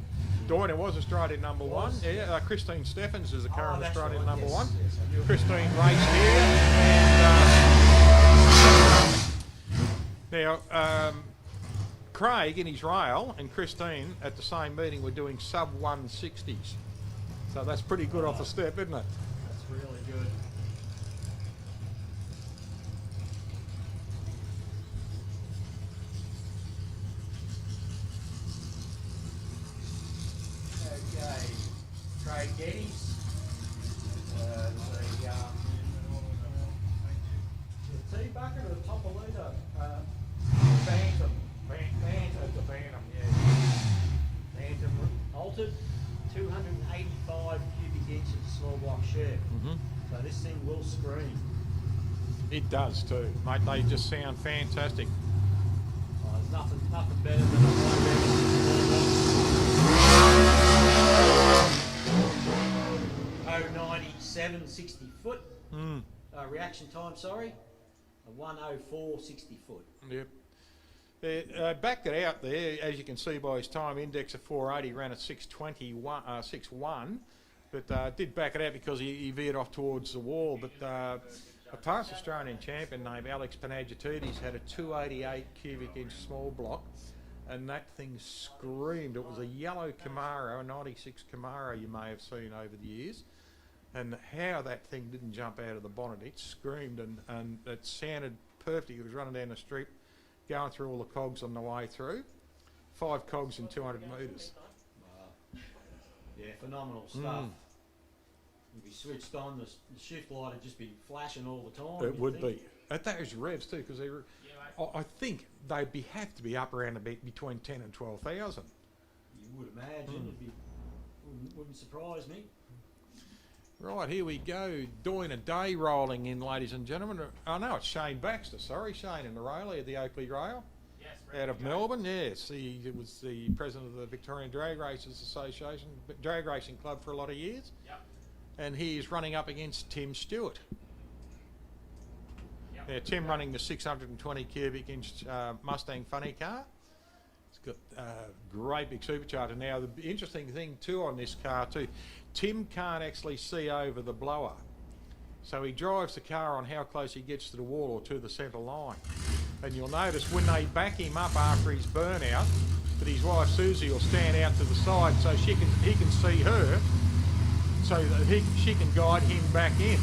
Doina was Australian #1. Yeah, Christine Steffens is the current that's Australian right, #1. yes, I knew it. Christine raced here, and now Craig in his rail and Christine at the same meeting were doing sub 160s. So that's pretty good off the step, isn't it? That's really good. Okay, Craig Geddes. 285 cubic inches small block share. So this thing will scream. It does too, mate. They just sound fantastic. Oh, there's nothing better than a high 097 60 foot reaction time. Sorry, a 104 60 foot. Yep. Backed it out there, as you can see by his time index of 480, ran at 6:1, but did back it out because he veered off towards the wall. But a past Australian champion named Alex Panagiotis had a 288 cubic inch small block, and that thing screamed. It was a yellow Camaro, a 96 Camaro you may have seen over the years. And how that thing didn't jump out of the bonnet, it screamed and it sounded perfect. It was running down the street, going through all the cogs on the way through. 5 cogs in 200 metres. Yeah, phenomenal stuff. If you switched on, the shift light would just be flashing all the time. It would be. At those revs too, because I think they'd have to be up around between 10 and 12,000. You would imagine. Wouldn't surprise me. Right, here we go. Doing a day rolling in, ladies and gentlemen. Oh no, it's Shane Baxter. Sorry, Shane in the rail at the Oakley Rail. Yes, Out of Melbourne, yes. He was the president of the Victorian Drag Racers Association, Drag Racing Club for a lot of years. Yep. And he is running up against Tim Stewart. Yep. Yeah, Tim running the 620 cubic inch Mustang funny car. It's got great big supercharger. Now, the interesting thing too on this car too, Tim can't actually see over the blower. So he drives the car on how close he gets to the wall or to the centre line. And you'll notice when they back him up after his burnout, that his wife Susie will stand out to the side so he can see her, so that she can guide him back in.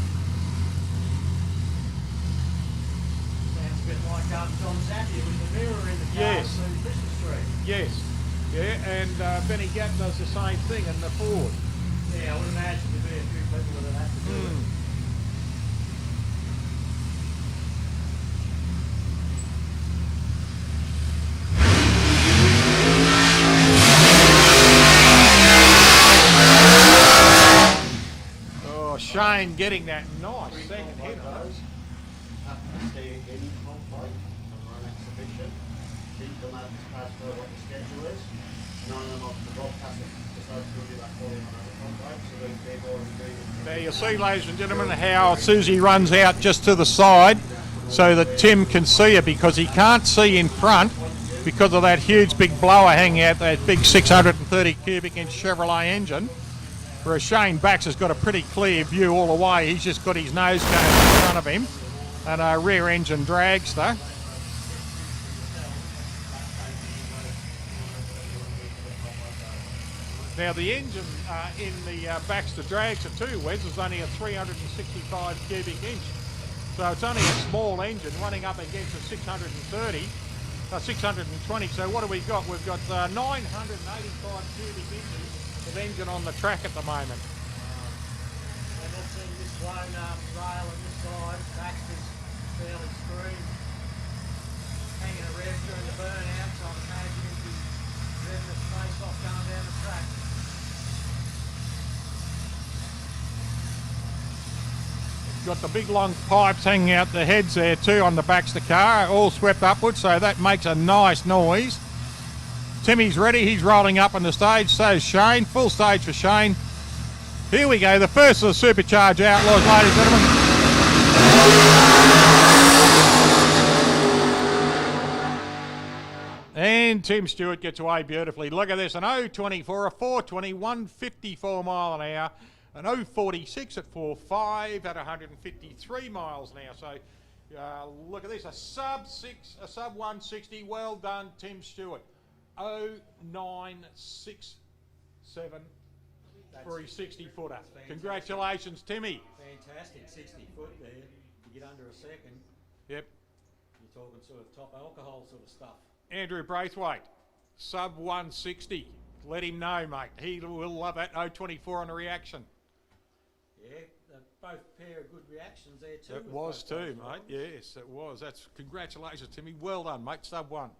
Sounds a bit like John Zappia with the mirror in the car Yes. through the Christmas tree. Yes, yeah, and Benny Gatt does the same thing in the Ford. Yeah, I would imagine there'd be a few people that have to do it. Oh, Shane getting that nice second hit on those. There you see, ladies and gentlemen, how Susie runs out just to the side so that Tim can see it, because he can't see in front because of that huge big blower hanging out that big 630 cubic inch Chevrolet engine. Whereas Shane Baxter's got a pretty clear view all the way. He's just got his nose cone in front of him and a rear engine dragster. Now the engine in the Baxter Dragster too, Wes, is only a 365 cubic inch. So it's only a small engine running up against a 620. So what have we got? We've got 985 cubic inches of engine on the track at the moment. And that's in this blown rail on this side. Baxter's fairly screwed. Hanging a rev during the burnout, so I'm imagining he'd be revving the space off going down the track. Got the big long pipes hanging out the heads there too on the Baxter car, all swept upwards, so that makes a nice noise. Timmy's ready, he's rolling up on the stage, so's Shane, full stage for Shane. Here we go, the first of the Supercharge Outlaws, ladies and gentlemen. And Tim Stewart gets away beautifully. Look at this, an 024, a 420, 154 mile an hour. An 046 at 4.5 at 153 miles an hour. So look at this, a sub 160. Well done, Tim Stewart. 0967 for his 60 footer. Congratulations, Timmy. Fantastic, 60 foot there. You get under a second, Yep. you're talking sort of top alcohol sort of stuff. Andrew Braithwaite, sub 160. Let him know, mate. He will love that 024 on the reaction. Yeah, both pair of good reactions there too. It with was both too, those mate. riders. Yes, it was. That's congratulations, Timmy. Well done, mate. Sub 1.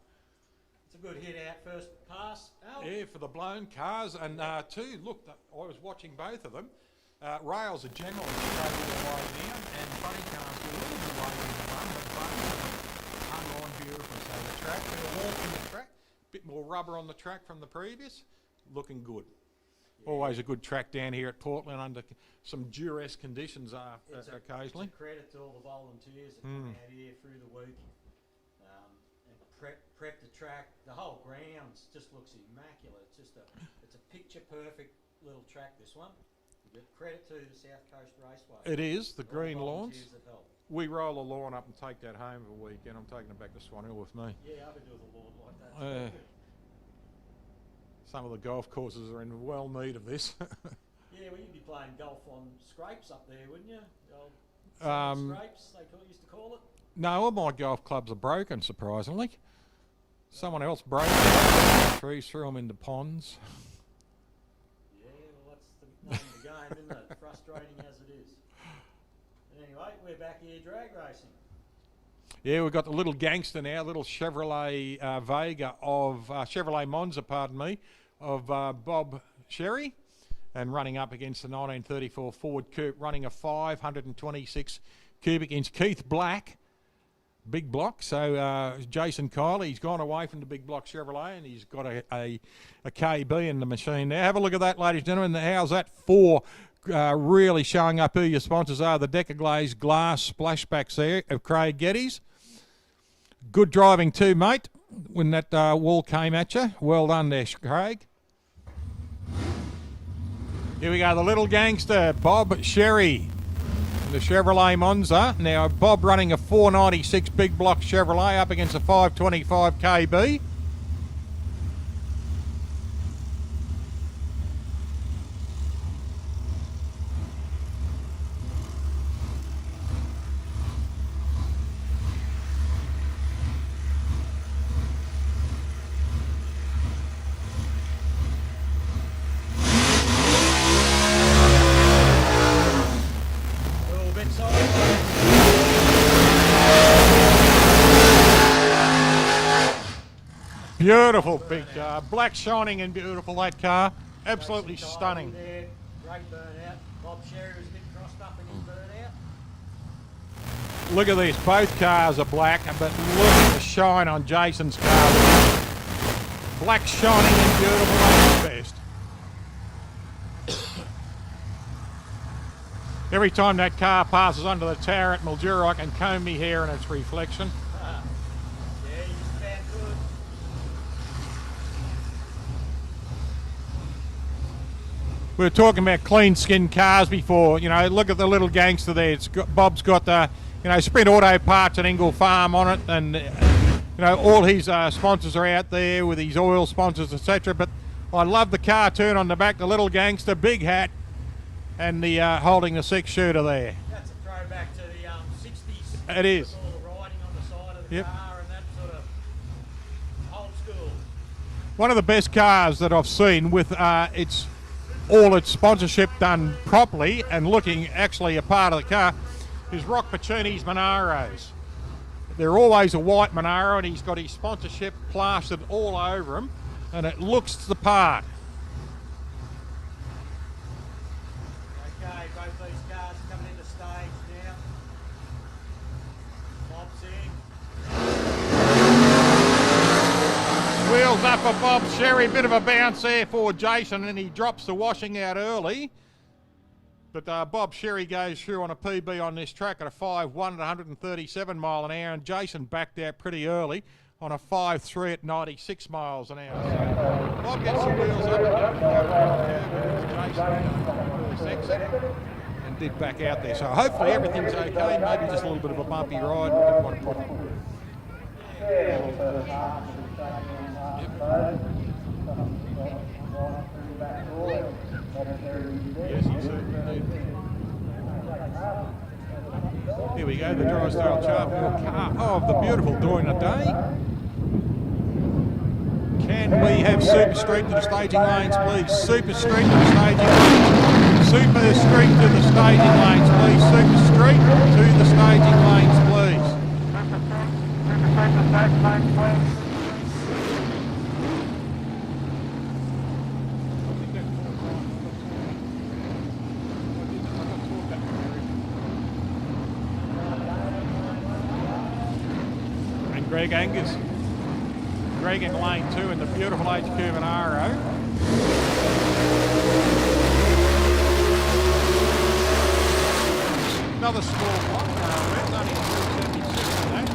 It's a good hit out first pass, Al. Yeah, for the blown cars. And too, look, I was watching both of them. Rails are generally straight all the way down, and funny cars were a little bit later in the run, but both hung on beautifully. So the track, they're walking the track, bit more rubber on the track from the previous, looking good. Yeah. Always a good track down here at Portland under some duress conditions occasionally. It's a credit to all the volunteers that come out here through the week and prep the track. The whole grounds just looks immaculate. It's a picture perfect little track, this one. But credit to the South Coast Raceway. It is, the All green the lawns. volunteers that help. We roll a lawn up and take that home for a weekend. I'm taking it back to Swan Hill with me. Yeah, I could do with a lawn like that. Some of the golf courses are in well need of this. Yeah, well, you'd be playing golf on scrapes up there, wouldn't you? The old scrapes, used to call it. No, all my golf clubs are broken, surprisingly. Someone else broke them, trees, threw them into ponds. Yeah, well, that's the name of the game, isn't it? Frustrating as it is. Anyway, we're back here drag racing. Yeah, we've got the little gangster now, little Chevrolet Vega of Chevrolet Monza, pardon me, of Bob Sherry, and running up against the 1934 Ford Coupe, running a 526 cubic inch. Keith Black, big block. So Jason Kyle, he's gone away from the big block Chevrolet, and he's got a KB in the machine now. Have a look at that, ladies and gentlemen. How's that for? Really showing up who your sponsors are. The Decker Glaze glass splashbacks there of Craig Geddes. Good driving too, mate, when that wall came at you. Well done there, Craig. Here we go, the little gangster, Bob Sherry, the Chevrolet Monza. Now, Bob running a 496 big block Chevrolet up against a 525 KB. Beautiful big car, black shining and beautiful, that car, absolutely stunning. There. Great burnout. Bob Sherry was a bit crossed up in his burnout. Look at this, both cars are black, but look at the shine on Jason's car. Black shining and beautiful, that's the best. Every time that car passes under the tower at Mildura, I can comb my hair in its reflection. Yeah, he's about good. We were talking about clean skin cars before. You know, look at the little gangster there. Bob's got the, Sprint Auto Parts at Ingle Farm on it, and all his sponsors are out there with his oil sponsors, etc. But I love the cartoon on the back, the little gangster, big hat, and the holding the 6-shooter there. That's a throwback to the 60s. It is. With all the writing on the side of the car and that sort of old school. One of the best cars that I've seen with all its sponsorship done properly and looking actually a part of the car is Rock Puccini's Monaros. They're always a white Monaro, and he's got his sponsorship plastered all over him, and it looks the part. Okay, both these cars coming into stage now. Bob's in. Wheels up for Bob Sherry, bit of a bounce there for Jason, and he drops the washing out early. But Bob Sherry goes through on a PB on this track at a 5.1 at 137 mile an hour, and Jason backed out pretty early on a 5.3 at 96 miles an hour. So Bob gets the wheels up and Jason and did back out there. So hopefully everything's okay, maybe just a little bit of a bumpy ride. Didn't want to put Yes, he certainly did. Here we go, the Drysdale Chartwell car of the beautiful Doina Day. Can we have Super Street to the staging lanes, please? Super Street to the staging lanes. Super Street to the staging lanes, please. Super Street to the staging lanes, please. Greg Angus. Greg in lane 2 in the beautiful HQ Monaro. Another small block, Red's only 376 on that.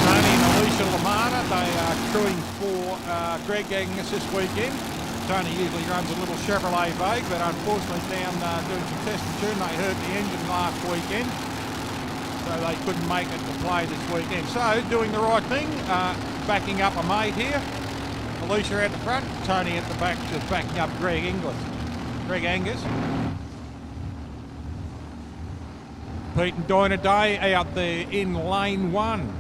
Tony and Alicia Lamana, they are crewing for Greg Angus this weekend. Tony usually runs a little Chevrolet Vogue, but unfortunately down doing some test and tune, they hurt the engine last weekend, so they couldn't make it to play this weekend. So, doing the right thing, backing up a mate here. Alicia at the front, Tony at the back, just backing up Greg Angus. Pete and Dinah Day out there in lane 1.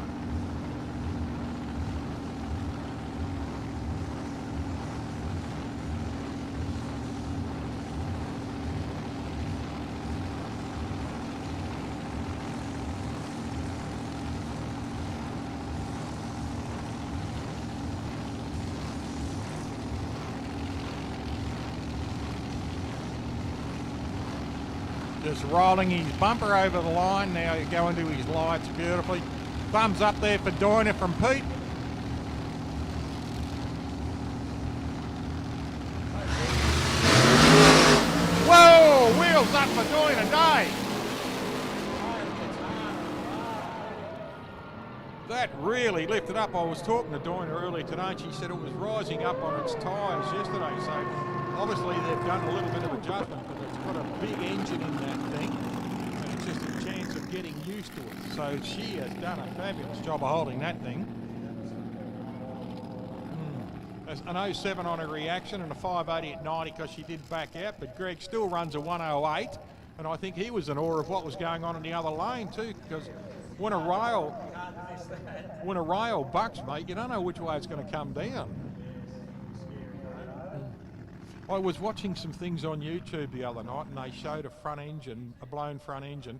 Just rolling his bumper over the line. Now you go into his lights beautifully. Thumbs up there for Dinah from Pete. Whoa! Wheels up for Dinah Day. That really lifted up. I was talking to Dinah earlier today and she said it was rising up on its tyres yesterday. So obviously they've done a little bit of adjustment because it's got a big engine in that thing and it's just a chance of getting used to it. So she has done a fabulous job of holding that thing. There's an 07 on a reaction and a 580 at 90 because she did back out, but Greg still runs a 108 and I think he was in awe of what was going on in the other lane too, because when a rail bucks, mate, you don't know which way it's going to come down. I was watching some things on YouTube the other night and they showed a blown front engine,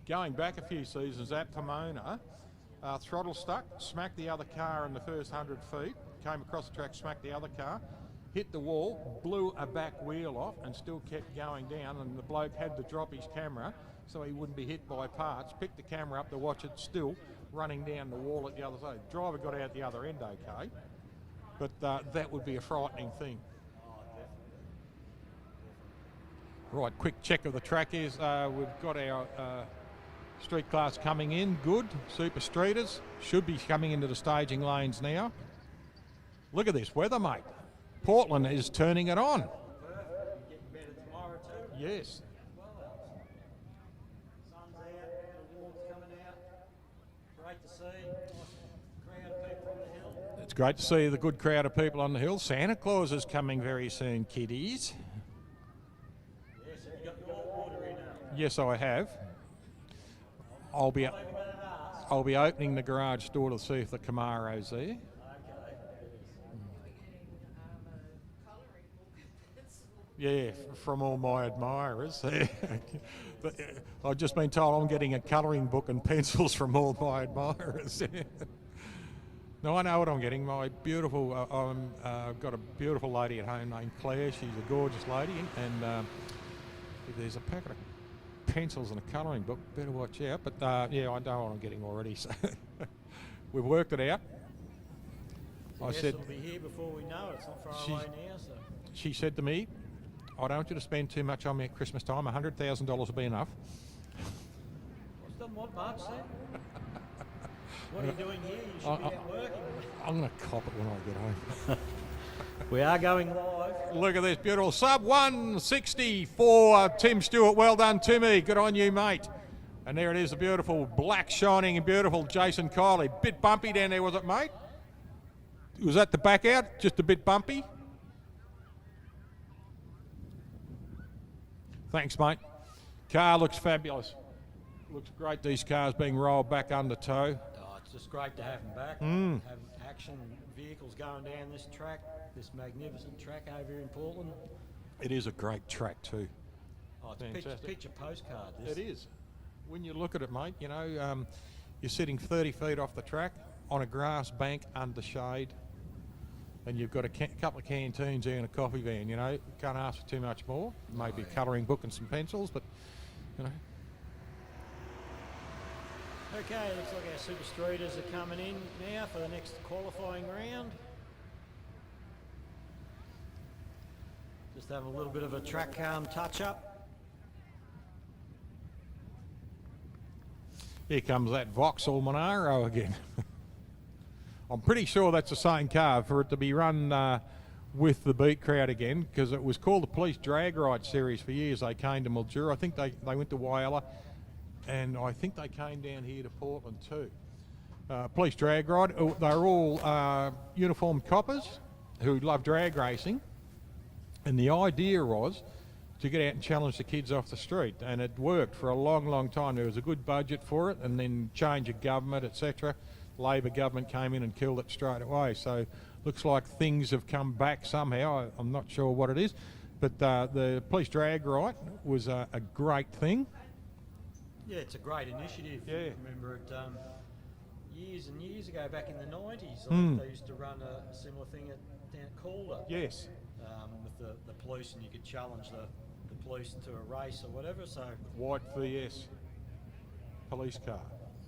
going back a few seasons at Pomona, throttle stuck, smacked the other car in the first 100 feet, came across the track, smacked the other car, hit the wall, blew a back wheel off and still kept going down, and the bloke had to drop his camera so he wouldn't be hit by parts, picked the camera up to watch it still running down the wall at the other side. Driver got out the other end okay, but that would be a frightening thing. Right, quick check of the track is we've got our street class coming in, good. Super streeters should be coming into the staging lanes now. Look at this weather, mate. Portland is turning it on. Getting better tomorrow too. Yes. Sun's out, the warm's coming out. Great to see. Nice crowd of people on the hill. It's great to see the good crowd of people on the hill. Santa Claus is coming very soon, kiddies. Yes, have you got your order in now? Yes, I have. I'll be opening the garage door to see if the Camaro's there. Yeah, from all my admirers. I've just been told I'm getting a colouring book and pencils from all my admirers. No, I know what I'm getting. My beautiful, I've got a beautiful lady at home named Claire. She's a gorgeous lady, and if there's a packet of pencils and a colouring book, better watch out. But yeah, I know what I'm getting already. So we've worked it out. I Yes, said it'll be here before we know it. It's not far away now, so. she said to me, I don't want you to spend too much on me at Christmas time. $100,000 will be enough. What's done what Mark said? What are you doing here? You should be out working. I'm going to cop it when I get home. We are going live. Look at this beautiful sub 160 for Tim Stewart. Well done, Timmy. Good on you, mate. And there it is, the beautiful black shining and beautiful Jason Kiley. Bit bumpy down there, was it, mate? Was that the back out? Just a bit bumpy? Thanks, mate. Car looks fabulous. Looks great, these cars being rolled back under tow. Oh, it's just great to have them back. Have action vehicles going down this track, this magnificent track over here in Portland. It is a great track too. Oh, it's Fantastic. picture postcard. This. It is. When you look at it, mate, you know, you're sitting 30 feet off the track on a grass bank under shade. and you've got a couple of canteens there and a coffee van, you know, can't ask for too much more. Maybe a colouring book and some pencils, but, you know. Okay, looks like our super streeters are coming in now for the next qualifying round. Just having a little bit of a track touch up. Here comes that Vauxhall Monaro again. I'm pretty sure that's the same car for it to be run with the beat crowd again, because it was called the Police Drag Ride Series for years. They came to Mildura. I think they went to Whyalla, and I think they came down here to Portland too. Police Drag Ride, they're all uniformed coppers who love drag racing, and the idea was to get out and challenge the kids off the street, and it worked for a long, long time. There was a good budget for it, and then change of government, etc. Labor government came in and killed it straight away. So looks like things have come back somehow. I'm not sure what it is, but the Police Drag Ride was a great thing. Yeah, it's a great initiative. Yeah. I remember it years and years ago, back in the 90s. They used to run a similar thing down at Calder. Yes. With the police, and you could challenge the police to a race or whatever. So White VS police car.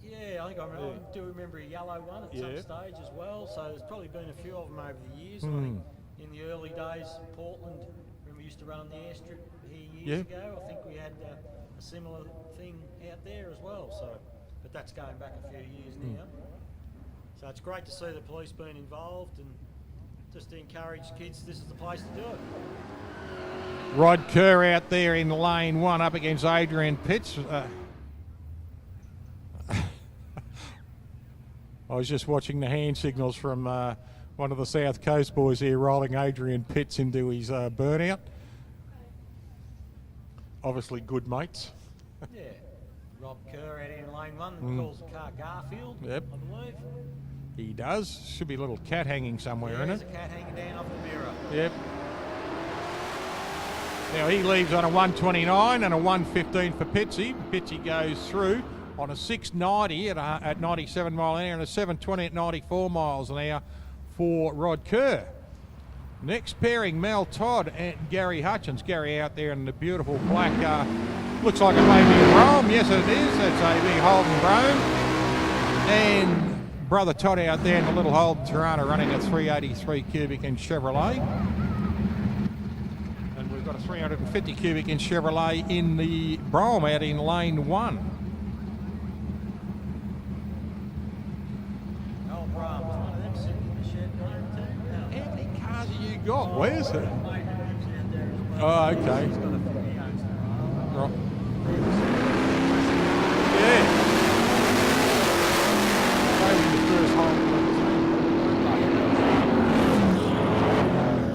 yeah, I think I do remember a yellow one at some stage as well. So there's probably been a few of them over the years. I think in the early days, Portland, when we used to run on the airstrip here years ago, I think we had a similar thing out there as well. So, but that's going back a few years now. So it's great to see the police being involved, and just to encourage kids, this is the place to do it. Rod Kerr out there in lane 1 up against Adrian Pitts. I was just watching the hand signals from one of the South Coast boys here rolling Adrian Pitts into his burnout. Obviously good mates. Yeah. Rob Kerr out in lane 1 calls the car Garfield, Yep. I believe. He does. Should be a little cat hanging somewhere in There's it. a cat hanging down off the mirror. Yep. Now he leaves on a 129 and a 115 for Pitsy. Pitsy goes through on a 690 at 97 mile an hour and a 720 at 94 miles an hour for Rod Kerr. Next pairing, Mel Todd and Gary Hutchins. Gary out there in the beautiful black, looks like it may be a Brougham. Yes, it is. It's a big Holden Brougham. And Brother Todd out there in the little Holden Tirana running a 383 cubic inch Chevrolet. And we've got a 350 cubic inch Chevrolet in the Brougham out in lane 1. Oh, Brahms, one of them sitting in the shed behind too. How many cars have you got? Where's it? Mate lives out there as well. Oh, okay. He's got a few, he owns them. Right. Yeah. Maybe the first hole.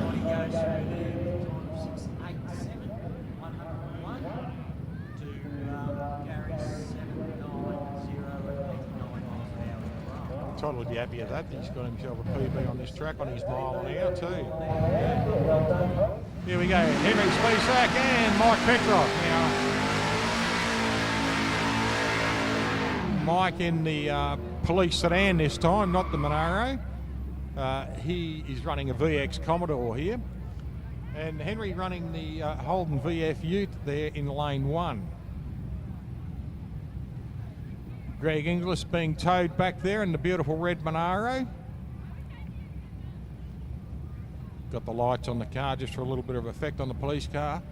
He goes through there with a time of 687, 101 to Gary's 790 at 89 miles an hour in the Brahms. Todd would be happy with that. He's got himself a PB on this track on his mile an hour too. Here we go. Henry Spisak and Mike Petrov. Now, Mike in the police sedan this time, not the Monaro. He is running a VX Commodore here. And Henry running the Holden VF Ute there in lane 1. Greg Inglis being towed back there in the beautiful red Monaro. Got the lights on the car just for a little bit of effect on the police car.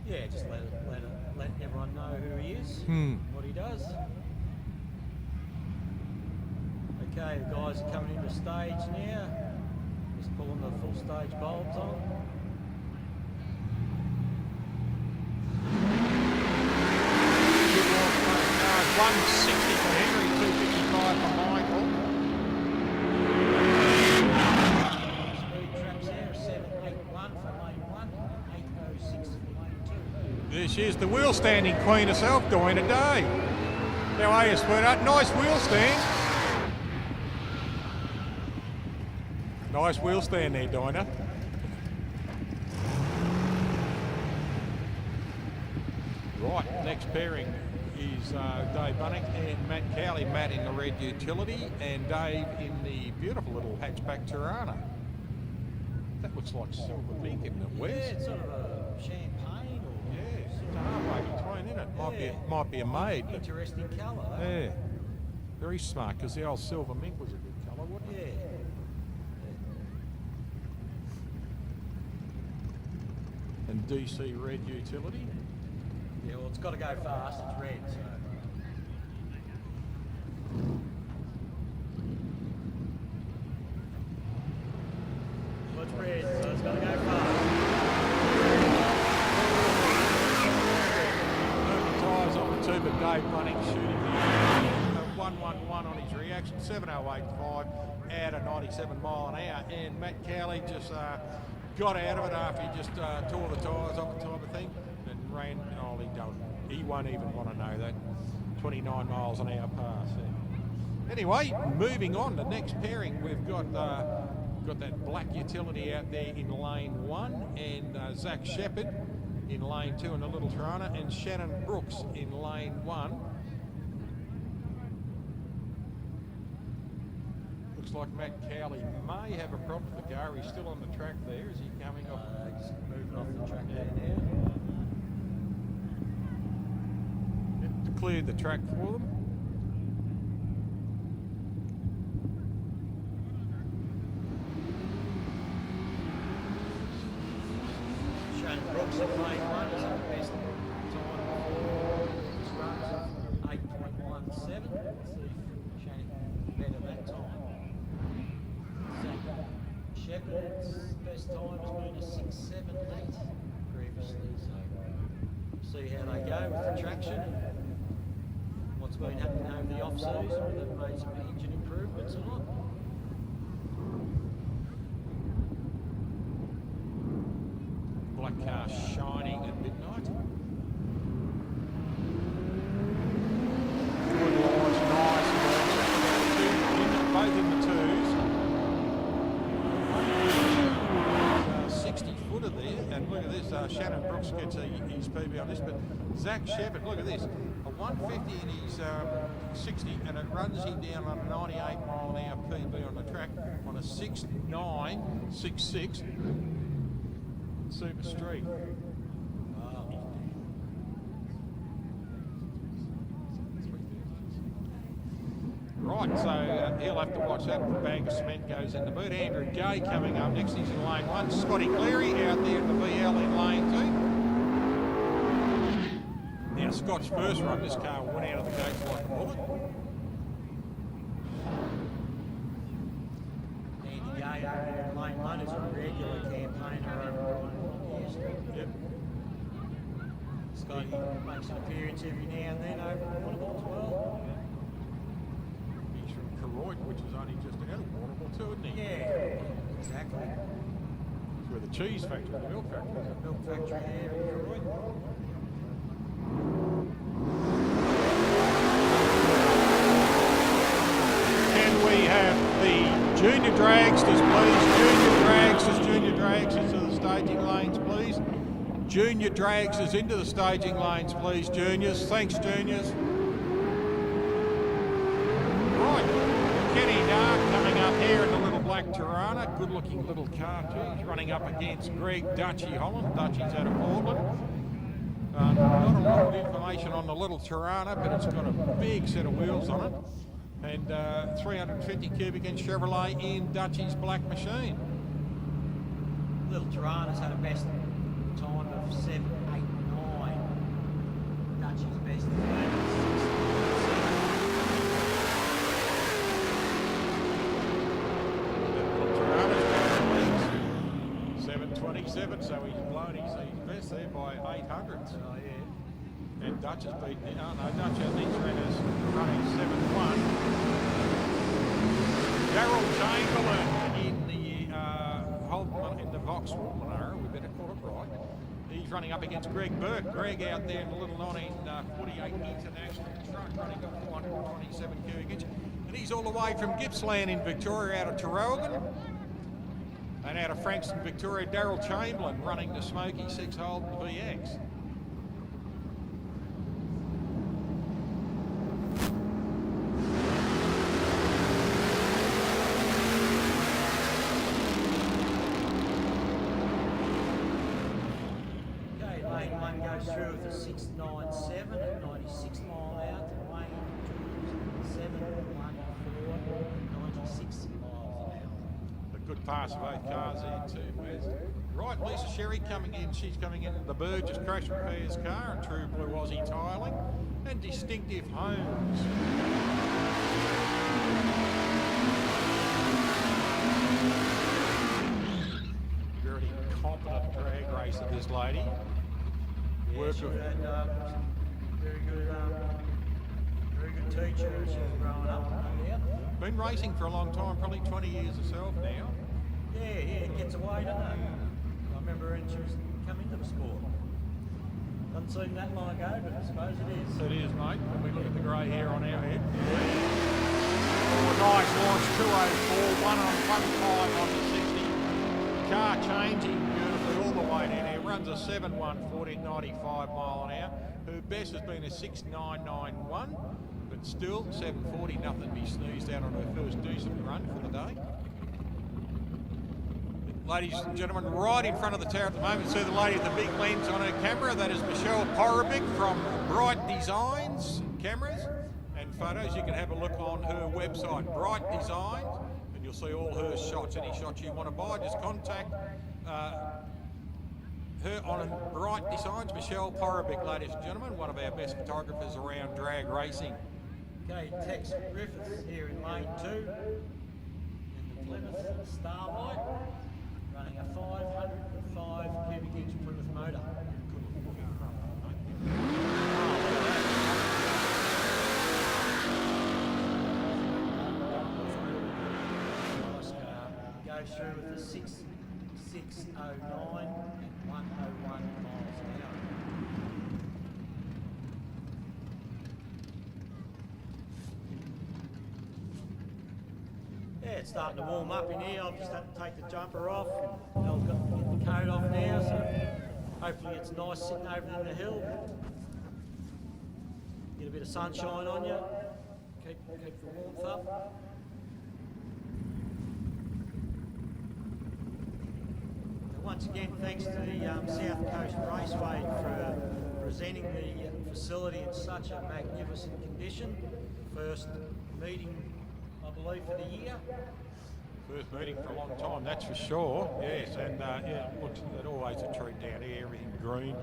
Yeah, just let everyone know who he is, what he does. Okay, the guys are coming into stage now. Just pulling the full stage bulbs on. 160 for Henry, 255 for Michael. Speed traps there, 781 for lane 1, 806 for lane 2. There she is, the wheel standing queen herself, Dinah Day. How are you, sweetheart? Nice wheel stand. Nice wheel stand there, Dinah. Right, next pairing is Dave Bunnick and Matt Cowley. Matt in the red utility and Dave in the beautiful little hatchback Tirana. That looks like silver mink, isn't it, Wes? Yeah, it's sort of a champagne or Yeah, it's a halfway between, isn't it? Might be a maid. But interesting colour. yeah, very smart because the old silver mink was a good colour, wasn't it? Yeah. And DC red utility. Yeah, well, it's got to go fast. It's red, so. Well, it's red, so it's got to go fast. Moving tyres on the two, but Dave Bunning shooting a 111 on his reaction, 7:08.5 at a 97 mile an hour. And Matt Cowley just got out of it after he just tore the tyres off the type of thing and ran. Oh, he won't even want to know that. 29 miles an hour pass. Yeah. Anyway, moving on, the next pairing, we've got that black utility out there in lane 1 and Zach Shepherd in lane 2 in the Little Tirana and Shannon Brooks in lane 1. Looks like Matt Cowley may have a problem with the car. He's still on the track there. Is he coming off? Just moving off the track there now. Cleared the track for them. Shane Brooks in lane 1 is the best time for his runs of 8.17. Let's see if Shane better that time. Zach Shepherd's best time has been a 6.78 previously, so see how they go with the traction. What's been happening over the off-season, whether they've made some engine improvements or not. Black car shining at midnight. Good lines, nice. Both in the twos. 60 footer there, and look at this. Shannon Brooks gets his PB on this, but Zach Shepherd, look at this. A 150 in his 60, and it runs him down on a 98 mile an hour PB on the track on a 6.966 Super Street. Right, so he'll have to watch that. The bag of cement goes in the boot. Andrew Gay coming up next. He's in lane 1. Scotty Cleary out there in the VL in lane 2. Now, Scott's first run, this car went out of the gates like a bullet. Andy Gay over there in lane 1 is a regular campaigner over on Year Street. Yep. Scotty makes an appearance every now and then over at Warrnambool as well. He's from Koroit, which is only just ahead of Warrnambool too, isn't he? Yeah, exactly. It's where the cheese factory, the milk factory is. Milk factory there in Koroit. Can we have the junior dragsters, please? Junior dragsters into the staging lanes, please. Junior dragsters into the staging lanes, please, juniors. Thanks, juniors. Right, Kenny Dark coming up here in the little black Tirana. Good-looking little car too. He's running up against Greg Dutchy Holland. Dutchy's out of Portland. Not a lot of information on the little Tirana, but it's got a big set of wheels on it. And 350 cubic inch Chevrolet in Dutchy's black machine. Little Tirana's had a best time of 7.89. Dutchy's best is 7.27, so he's blown his best there by 800s. Oh yeah. And Dutch has beaten it. Oh no, Dutch has these runners running 7.1. Daryl Chamberlain in the Vauxhall Monaro, we better call it right. He's running up against Greg Burke. Greg out there in the little 1948 International truck running a 427 cubic inch. And he's all the way from Gippsland in Victoria out of Terrelgan. And out of Frankston, Victoria, Daryl Chamberlain running the Smoky 6 Holden VX. goes through with a 697 at 96 mile an hour to Wayne 714 at 96 miles an hour. A good pass of both cars there too, Wes. Right, Lisa Sherry coming in. She's coming in. The Burgess Crash Repairs car and True Blue Aussie Tiling and Distinctive Homes. Very competent drag racer, this lady. Yeah, Work she of- had very good teacher as she was growing up, no doubt. Been racing for a long time, probably 20 years herself now. Yeah, it gets away, doesn't it? I remember when she was come into the sport. Doesn't seem that long ago, but I suppose it is. It is, mate. When we look at the grey hair on our head. Oh, nice launch, 204, 1 on 1.5 on the 60. Car changing beautifully all the way down here. Runs a 7.140 at 95 mile an hour. Her best has been a 6.991, but still 7.40, nothing to be sneezed out on her first decent run for the day. Ladies and gentlemen, right in front of the tower at the moment, see the lady with the big lens on her camera. That is Michelle Porobic from Bright Designs Cameras and Photos. You can have a look on her website, Bright Designs, and you'll see all her shots. Any shots you want to buy, just contact her on Bright Designs, Michelle Porobic, ladies and gentlemen, one of our best photographers around drag racing. Okay, Tex Griffiths here in lane 2 in the Plymouth Starlight, running a 505 cubic inch Plymouth motor. Nice car. Goes through with a 6.609 and 101 miles an hour. Yeah, it's starting to warm up in here. I've just had to take the jumper off. And I've got to get the coat off now, so hopefully it's nice sitting over in the hill. Get a bit of sunshine on you. Keep the warmth up. And once again, thanks to the South Coast Raceway for presenting the facility in such a magnificent condition. First meeting, I believe, for the year. First meeting for a long time, that's for sure. Yes, and yeah, looks always a treat down here. Everything green.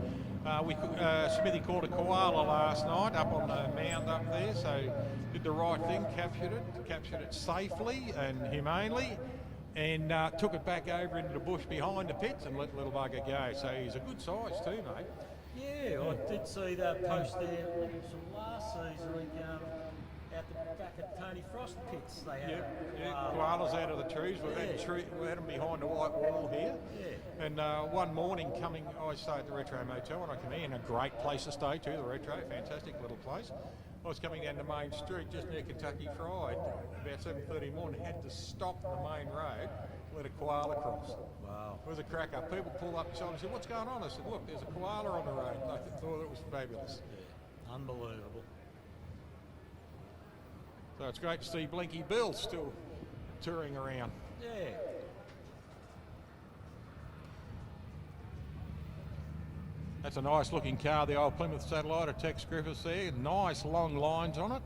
Smithy caught a koala last night up on the mound up there, so did the right thing, captured it safely and humanely, and took it back over into the bush behind the pits and let the little bugger go. So he's a good size too, mate. Yeah, I did see that post there. I think it was from last season, like, out the back at Tony Frost pits. They had Koalas out of the trees. We had them behind the white wall here. Yeah. And one morning I stay at the Retro Motel when I come in, a great place to stay too, the Retro, fantastic little place. I was coming down the main street just near Kentucky Fried, about 7:30 in the morning, had to stop the main road, let a koala cross. Wow. It was a cracker. People pulled up beside me and said, "What's going on?" I said, "Look, there's a koala on the road." I thought it was fabulous. Yeah. Unbelievable. So it's great to see Blinky Bill still touring around. Yeah. That's a nice looking car, the old Plymouth Satellite of Tex Griffiths there. Nice long lines on it.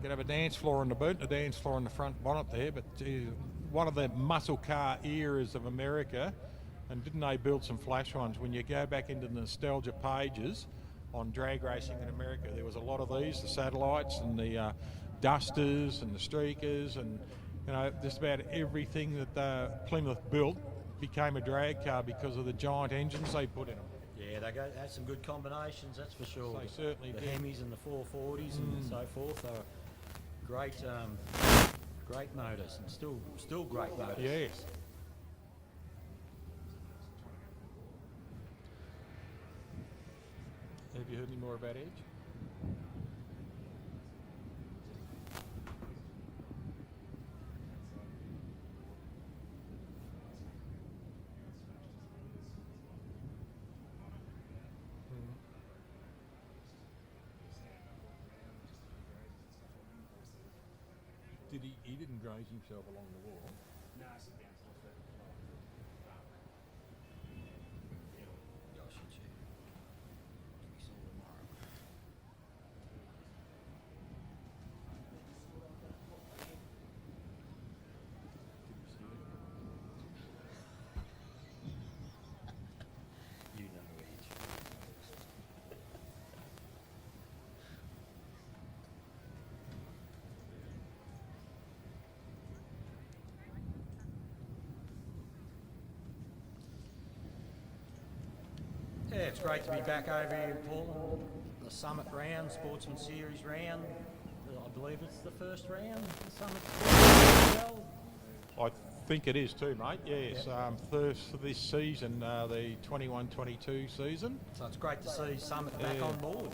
Could have a dance floor in the boot, a dance floor in the front bonnet there, but one of the muscle car eras of America. And didn't they build some flash ones? When you go back into the nostalgia pages on drag racing in America, there was a lot of these, the Satellites and the Dusters and the Streakers, and just about everything that Plymouth built became a drag car because of the giant engines they put in them. Yeah, they had some good combinations, that's for sure. They certainly the did. Hemis and the 440s and so forth. They were great, great motors, and still great motors. Yes. Have you heard any more about Edge? He didn't graze himself along the wall. No, sit down. It's not fair. Josh and Chief. Yeah, it's great to be back over here in Portland. The Summit round, Sportsman Series round. I believe it's the first round, the Summit Sportsman. I think it is too, mate. Yes, first for this season, the 21-22 season. So it's great to see Summit back on board.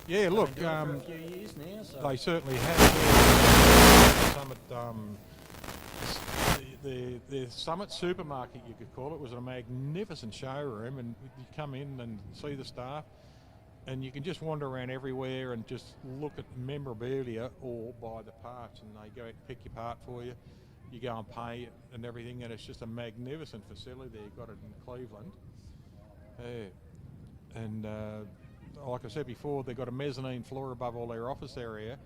Yeah, look, Been doing it for a few years now. So. they certainly have. Summit, the Summit supermarket, you could call it, was a magnificent showroom, and you come in and see the staff, and you can just wander around everywhere and just look at memorabilia or buy the parts, and they go out and pick your part for you. You go and pay it and everything, and it's just a magnificent facility there. You've got it in Cleveland. And like I said before, they've got a mezzanine floor above all their office area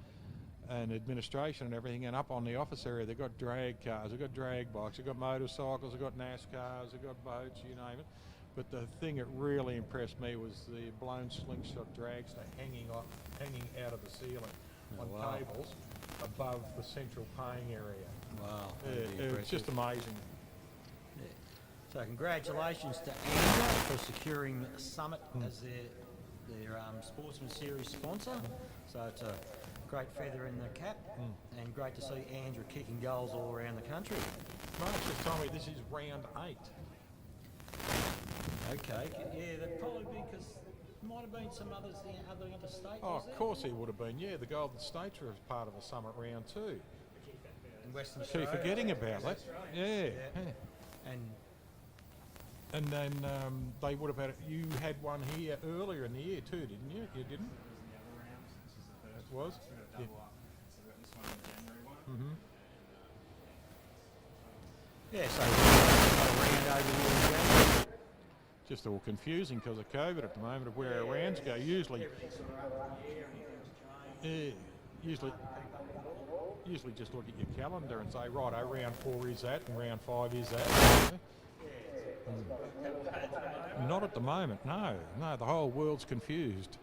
and administration and everything, and up on the office area they've got drag cars, they've got drag bikes, they've got motorcycles, they've got NASCARs, they've got boats, you name it. But the thing that really impressed me was the blown slingshot dragster hanging out of the ceiling on cables above the central paying area. Wow. It's just amazing. Yeah. So congratulations to Andrew for securing Summit as their Sportsman Series sponsor. So it's a great feather in the cap, and great to see Andrew kicking goals all around the country. Mark just told me this is round 8. Okay, yeah, that'd probably be because there might have been some others in other interstate. Oh, of course he would have been. Yeah, the Golden States were part of the Summit round too. In Western Keep Australia. forgetting about that. Yeah. And And then they would have had you had one here earlier in the year too, didn't you? You didn't? It was. Yeah. yeah, so around over here in January. Just all confusing because of COVID at the moment of where our rounds go. Usually just look at your calendar and say, right, round 4 is that and round 5 is that. Not at the moment, no. No, the whole world's confused.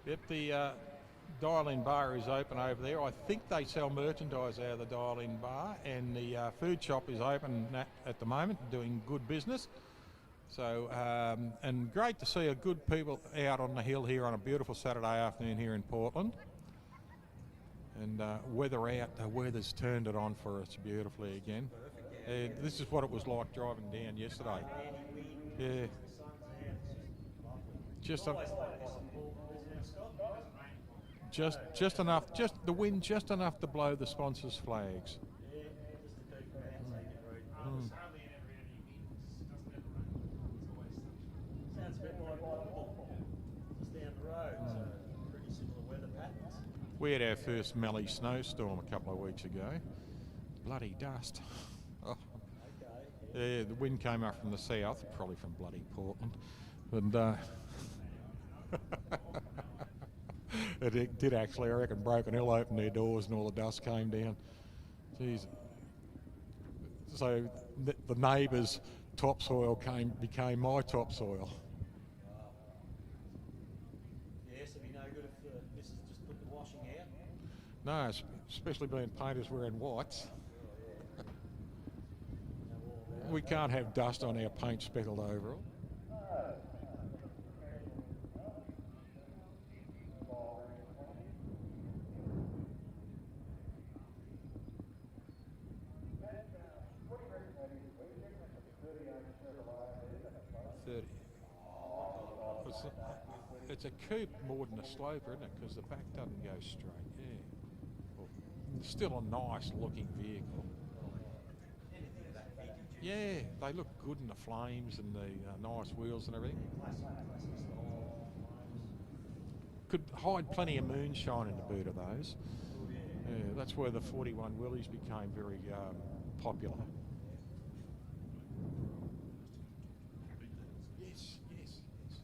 Yep, the Dial-In Bar is open over there. I think they sell merchandise out of the Dial-In Bar, and the food shop is open at the moment, doing good business. So, and great to see a good people out on the hill here on a beautiful Saturday afternoon here in Portland. And weather out, the weather's turned it on for us beautifully again. This is what it was like driving down yesterday. Yeah. Just enough, just the wind just enough to blow the sponsors' flags. Sounds a bit like Liverpool, just down the road, so pretty similar weather patterns. We had our first Mallee snowstorm a couple of weeks ago. Bloody dust. Oh. Yeah, the wind came up from the south, probably from bloody Portland. And it did actually, I reckon, Broken Hill opened their doors and all the dust came down. Jeez. So the neighbours' topsoil became my topsoil. Yes, it'd be no good if the missus just put the washing out. No, especially being painters wearing whites. We can't have dust on our paint speckled overall. It's a coupe more than a sloper, isn't it? Because the back doesn't go straight. Yeah. Well, still a nice looking vehicle. Yeah, they look good in the flames and the nice wheels and everything. Could hide plenty of moonshine in the boot of those. Yeah, that's where the 41 Willies became very popular. Yes, yes, yes.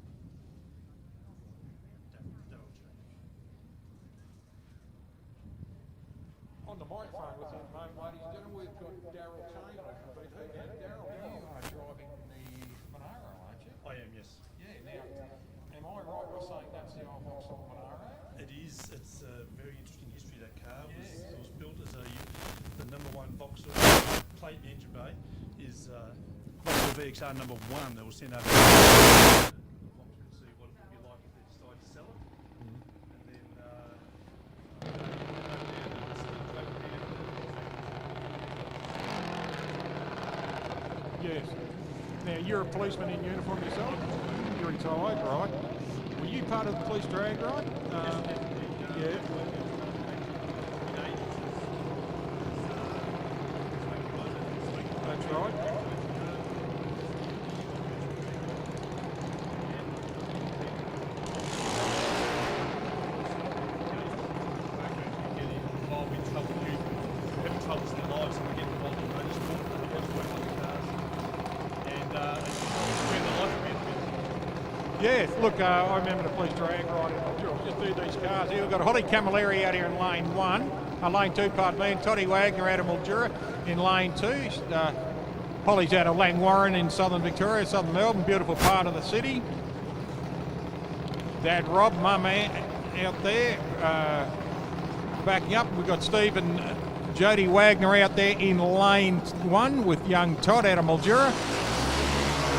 On the microphone with you, mate, ladies and gentlemen, we've got Daryl Kane. Daryl, you are driving the Monaro, aren't you? I am, yes. Yeah, now, am I right by saying that's the old Vauxhall Monaro? It is. It's a very interesting history car was built as the number one Vauxhall plate in the engine bay is Vauxhall VXR number 1 that was sent over. Vauxhall can see what it would be like if they decide to sell it. And then Yes. Now, you're a policeman in uniform yourself? You're retired, right? Were you part of the police drag ride? Yeah. That's right. involved in trouble youth, having troubles in their lives, and we get involved in motorsport, and we get to work on the cars. And it's been the life of me. Yeah, look, I remember the police drag ride. Just do these cars here. We've got Holly Camilleri out here in lane 1. Lane 2, pardon me, and Toddy Wagner out of Mildura in lane 2. Holly's out of Langwarrin in southern Victoria, southern Melbourne, beautiful part of the city. Dad Rob, mum out there, backing up. We've got Steve and Jody Wagner out there in lane 1 with young Todd out of Mildura.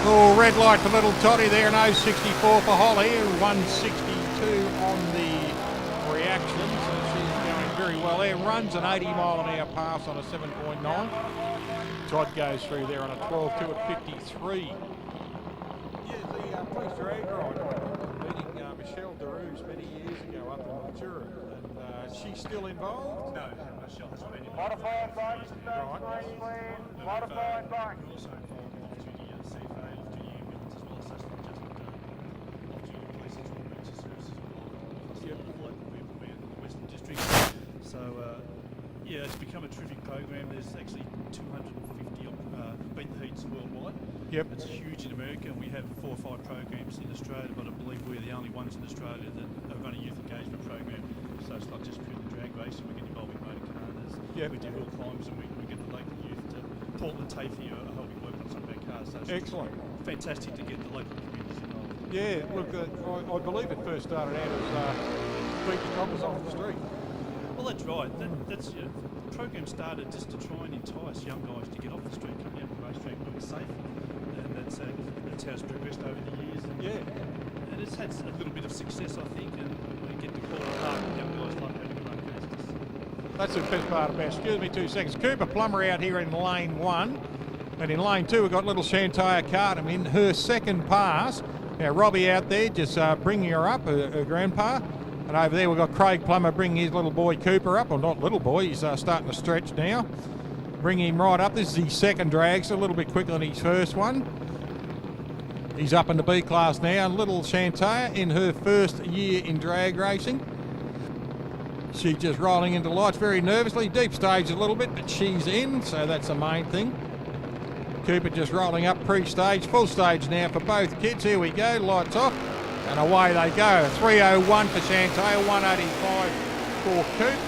Oh, red light for little Toddy there, no 64 for Holly, 162 on the reaction, so she's going very well there. Runs an 80-mile-an-hour pass on a 7.9. Todd goes through there on a 12.2 at 53. Yeah, the police drag ride. Meeting Michelle Deroux many years ago up in Mildura, and she's still involved? No, Michelle has been involved. Modified bike, Right. please. Modified bike. We're also involved in off-duty CFA, off-duty ambulance, as well as just off-duty police and emergency services. Yep. We're in the Western District. So, yeah, it's become a terrific program. There's actually 250 beat the heats worldwide. Yep. It's huge in America, and we have 4 or 5 programs in Australia, but I believe we're the only ones in Australia that run a youth engagement program. So it's not just purely drag racing, we get involved in motor cars, Yep. we do hill climbs, and we get the local youth to Portland Tafey are helping work on some of our cars. So it's Excellent. fantastic to get the local communities involved. Yeah, look, I believe it first started out as beating coppers off the street. Well, that's right. That's the program started just to try and entice young guys to get off the street, come down to the racetrack, do it safe, and that's how it's progressed over the years. And, Yeah. and it's had a little bit of success, I think, and we get to call it hard. Young guys love having a run against us. That's the best part about it. Excuse me 2 seconds. Cooper Plummer out here in lane 1. And in lane 2, we've got little Shantaya Cardham in her second pass. Now, Robbie out there just bringing her up, her grandpa. And over there, we've got Craig Plummer bringing his little boy Cooper up. Well, not little boy, he's starting to stretch now. Bringing him right up. This is his second drag, so a little bit quicker than his first one. He's up in the B class now. And little Shantaya in her first year in drag racing. She's just rolling into lights very nervously. Deep stage a little bit, but she's in, so that's the main thing. Cooper just rolling up pre-stage. Full stage now for both kids. Here we go, lights off, and away they go. 3:01 for Shantaya, 1:85 for Coop.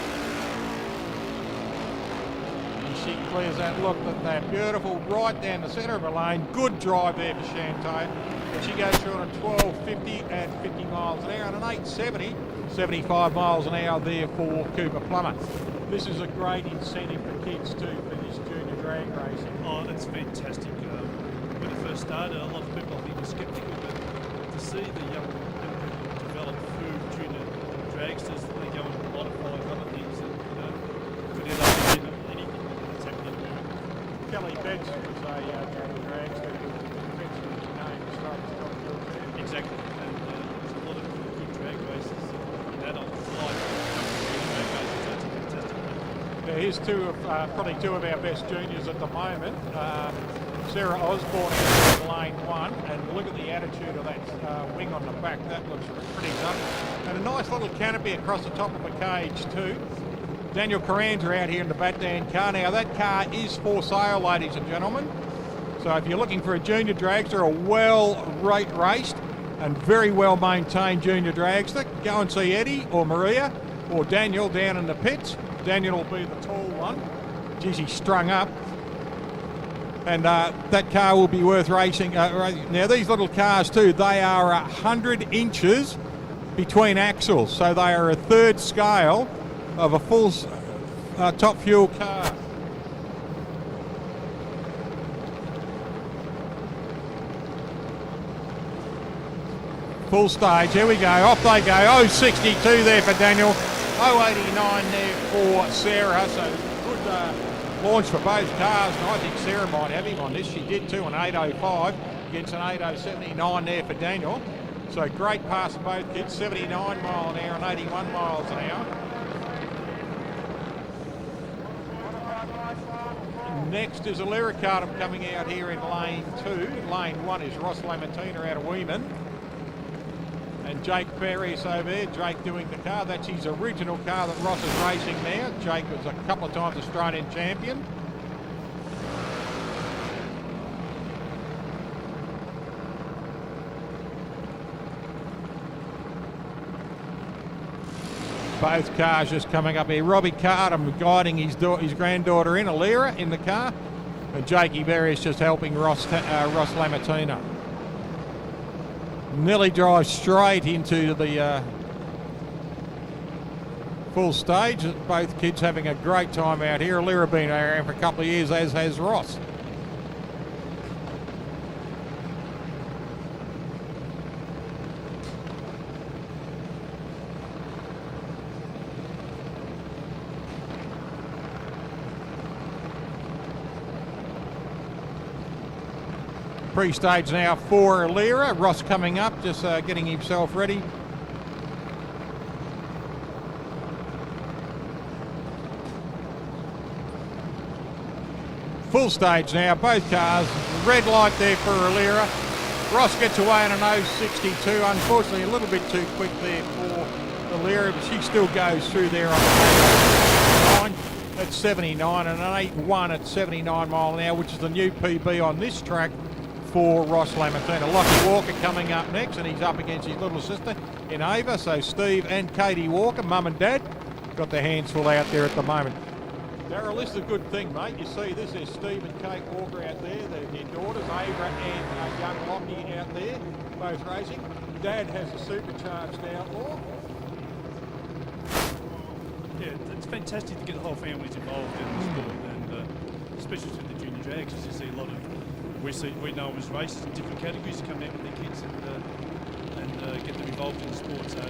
And she clears that look at that beautiful right down the centre of her lane. Good drive there for Shantaya. And she goes through on a 12.50 at 50 miles an hour and an 8.70. 75 miles an hour there for Cooper Plummer. This is a great incentive for kids too for this junior drag racing. Oh, that's fantastic. When it first started, a lot of people I think were sceptical, but to see the young people develop through junior dragsters, they go and modify other things that could end up in anything that's happening in America. Kelly Benson was a junior dragster who eventually became Australia's top field champion. Exactly, and there's a lot of good drag races in adult life. Drag races, that's a fantastic thing. Now here's probably two of our best juniors at the moment. Sarah Osborne in lane 1, and look at the attitude of that wing on the back. That looks pretty tough. And a nice little canopy across the top of a cage too. Daniel Carandra out here in the Batdan car. Now that car is for sale, ladies and gentlemen. So if you're looking for a junior dragster, a well-raced and very well-maintained junior dragster, go and see Eddie or Maria or Daniel down in the pits. Daniel will be the tall one. Geez, he's strung up. And that car will be worth racing. Now these little cars too, they are 100 inches between axles. So they are a third scale of a full top fuel car. Full stage, here we go, off they go. 0.62 there for Daniel, 0.89 there for Sarah. So good launch for both cars, and I think Sarah might have him on this. She did too, an 8.05 against an 8.079 there for Daniel. So great pass of both kids, 79 mile an hour and 81 miles an hour. Next is a Lyricardum coming out here in lane 2. Lane 1 is Ross Lamartina out of Weeman. And Jake Perez over there, Jake doing the car. That's his original car that Ross is racing now. Jake was a couple of times Australian champion. Both cars just coming up here. Robbie Cardam guiding his granddaughter in, Alira, in the car. And Jakey Berry is just helping Ross Lamartina. Nearly drives straight into the full stage. Both kids having a great time out here. Alira been around for a couple of years, as has Ross. Pre-stage now for Alira. Ross coming up, just getting himself ready. Full stage now, both cars. Red light there for Alira. Ross gets away in an 0.62. Unfortunately, a little bit too quick there for Alira, but she still goes through there on the 8.9 at 79 and an 8.1 at 79 mile an hour, which is the new PB on this track for Ross Lamartina. Lockie Walker coming up next, and he's up against his little sister in Ava. So Steve and Katie Walker, mum and dad, got their hands full out there at the moment. Darryl, this is a good thing, mate. You see this, there's Steve and Kate Walker out there, their daughters, Ava and young Lockie out there, both racing. Dad has a supercharged Outlaw. Yeah, it's fantastic to get the whole families involved in the sport, and especially through the junior drags, as you see a lot of. We know them as races in different categories, come out with their kids and get them involved in the sport. So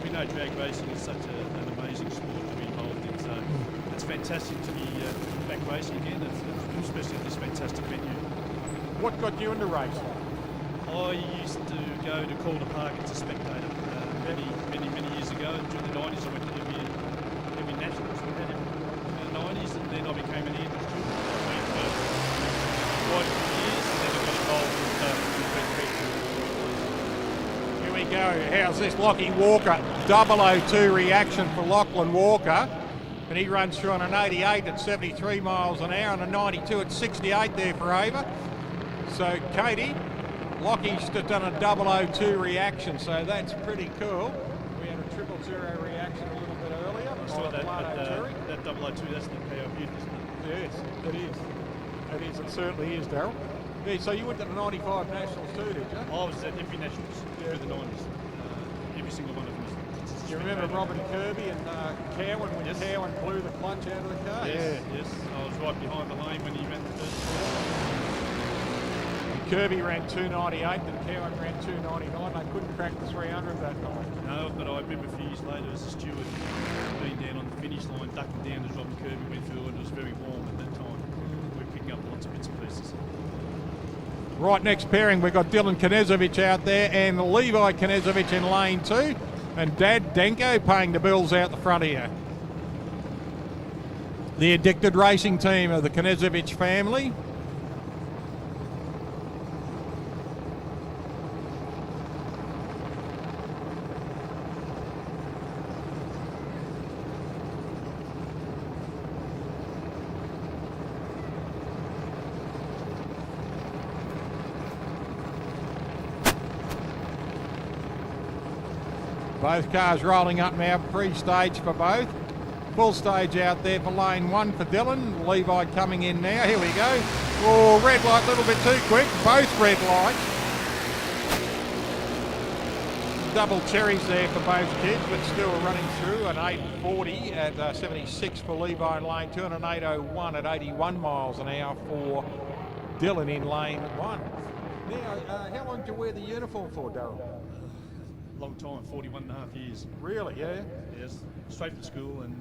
we know drag racing is such an amazing sport to be involved in. So it's fantastic to be back racing again, especially at this fantastic venue. What got you into racing? I used to go to Calder Park as a spectator many years ago. During the 90s, I went to every nationals we had in the 90s, and then I became an Andrews student. Quite a few years, and then I got involved with Here we go. How's this? Lockie Walker, 002 reaction for Lachlan Walker. And he runs through on an 88 at 73 miles an hour and a 92 at 68 there for Ava. So Katie, Lockie's just done a 002 reaction, so that's pretty cool. We had a 000 reaction a little bit earlier. I saw that 002, that's the PO Beauty, isn't it? Yes, it is. It is, it certainly is, Darryl. Yeah, so you went to the 95 Nationals too, did you? I was at every nationals through the 90s. Every single one of them. Do you remember Robin Kirby and Cowan when Cowan blew the clutch out of the car? Yes. I was right behind the lane when he ran the first ball. Kirby ran 298 and Cowan ran 299. They couldn't crack the 300 that night. No, but I remember a few years later as a steward being down on the finish line, ducking down as Robin Kirby went through, and it was very warm at that time. We were picking up lots of bits and pieces. Right, next pairing, we've got Dylan Knezovic out there and Levi Knezovic in lane 2. And Dad Denko paying the bills out the front here. The Addicted Racing team of the Knezovic family. Both cars rolling up now, pre-stage for both. Full stage out there for lane 1 for Dylan. Levi coming in now, here we go. Oh, red light a little bit too quick, both red lights. double cherries there for both kids, but still running through an 8:40 at 76 for Levi in lane 2 and an 8:01 at 81 miles an hour for Dylan in lane 1. Now, how long did you wear the uniform for, Darryl? Long time, 41 and a half years. Really, yeah? Yes, straight from school and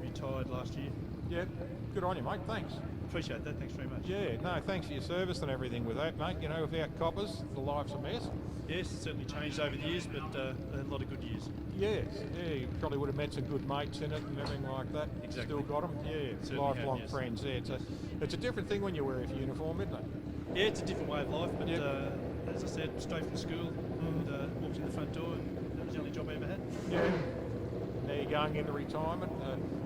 retired last year. Yeah, good on you, mate, thanks. Appreciate that, thanks very much. Yeah, no, thanks for your service and everything with that, mate. You know, without coppers, the life's a mess. Yes, it's certainly changed over the years, but a lot of good years. Yes, yeah, you probably would have met some good mates in it and everything like that. Exactly. Still got them, yeah, Certainly lifelong have, yes. friends there. It's a different thing when you wear a uniform, isn't it? Yeah, it's a different way of life, but Yep. as I said, straight from school and walked in the front door, and that was the only job I ever had. Yeah. Now you're going into retirement,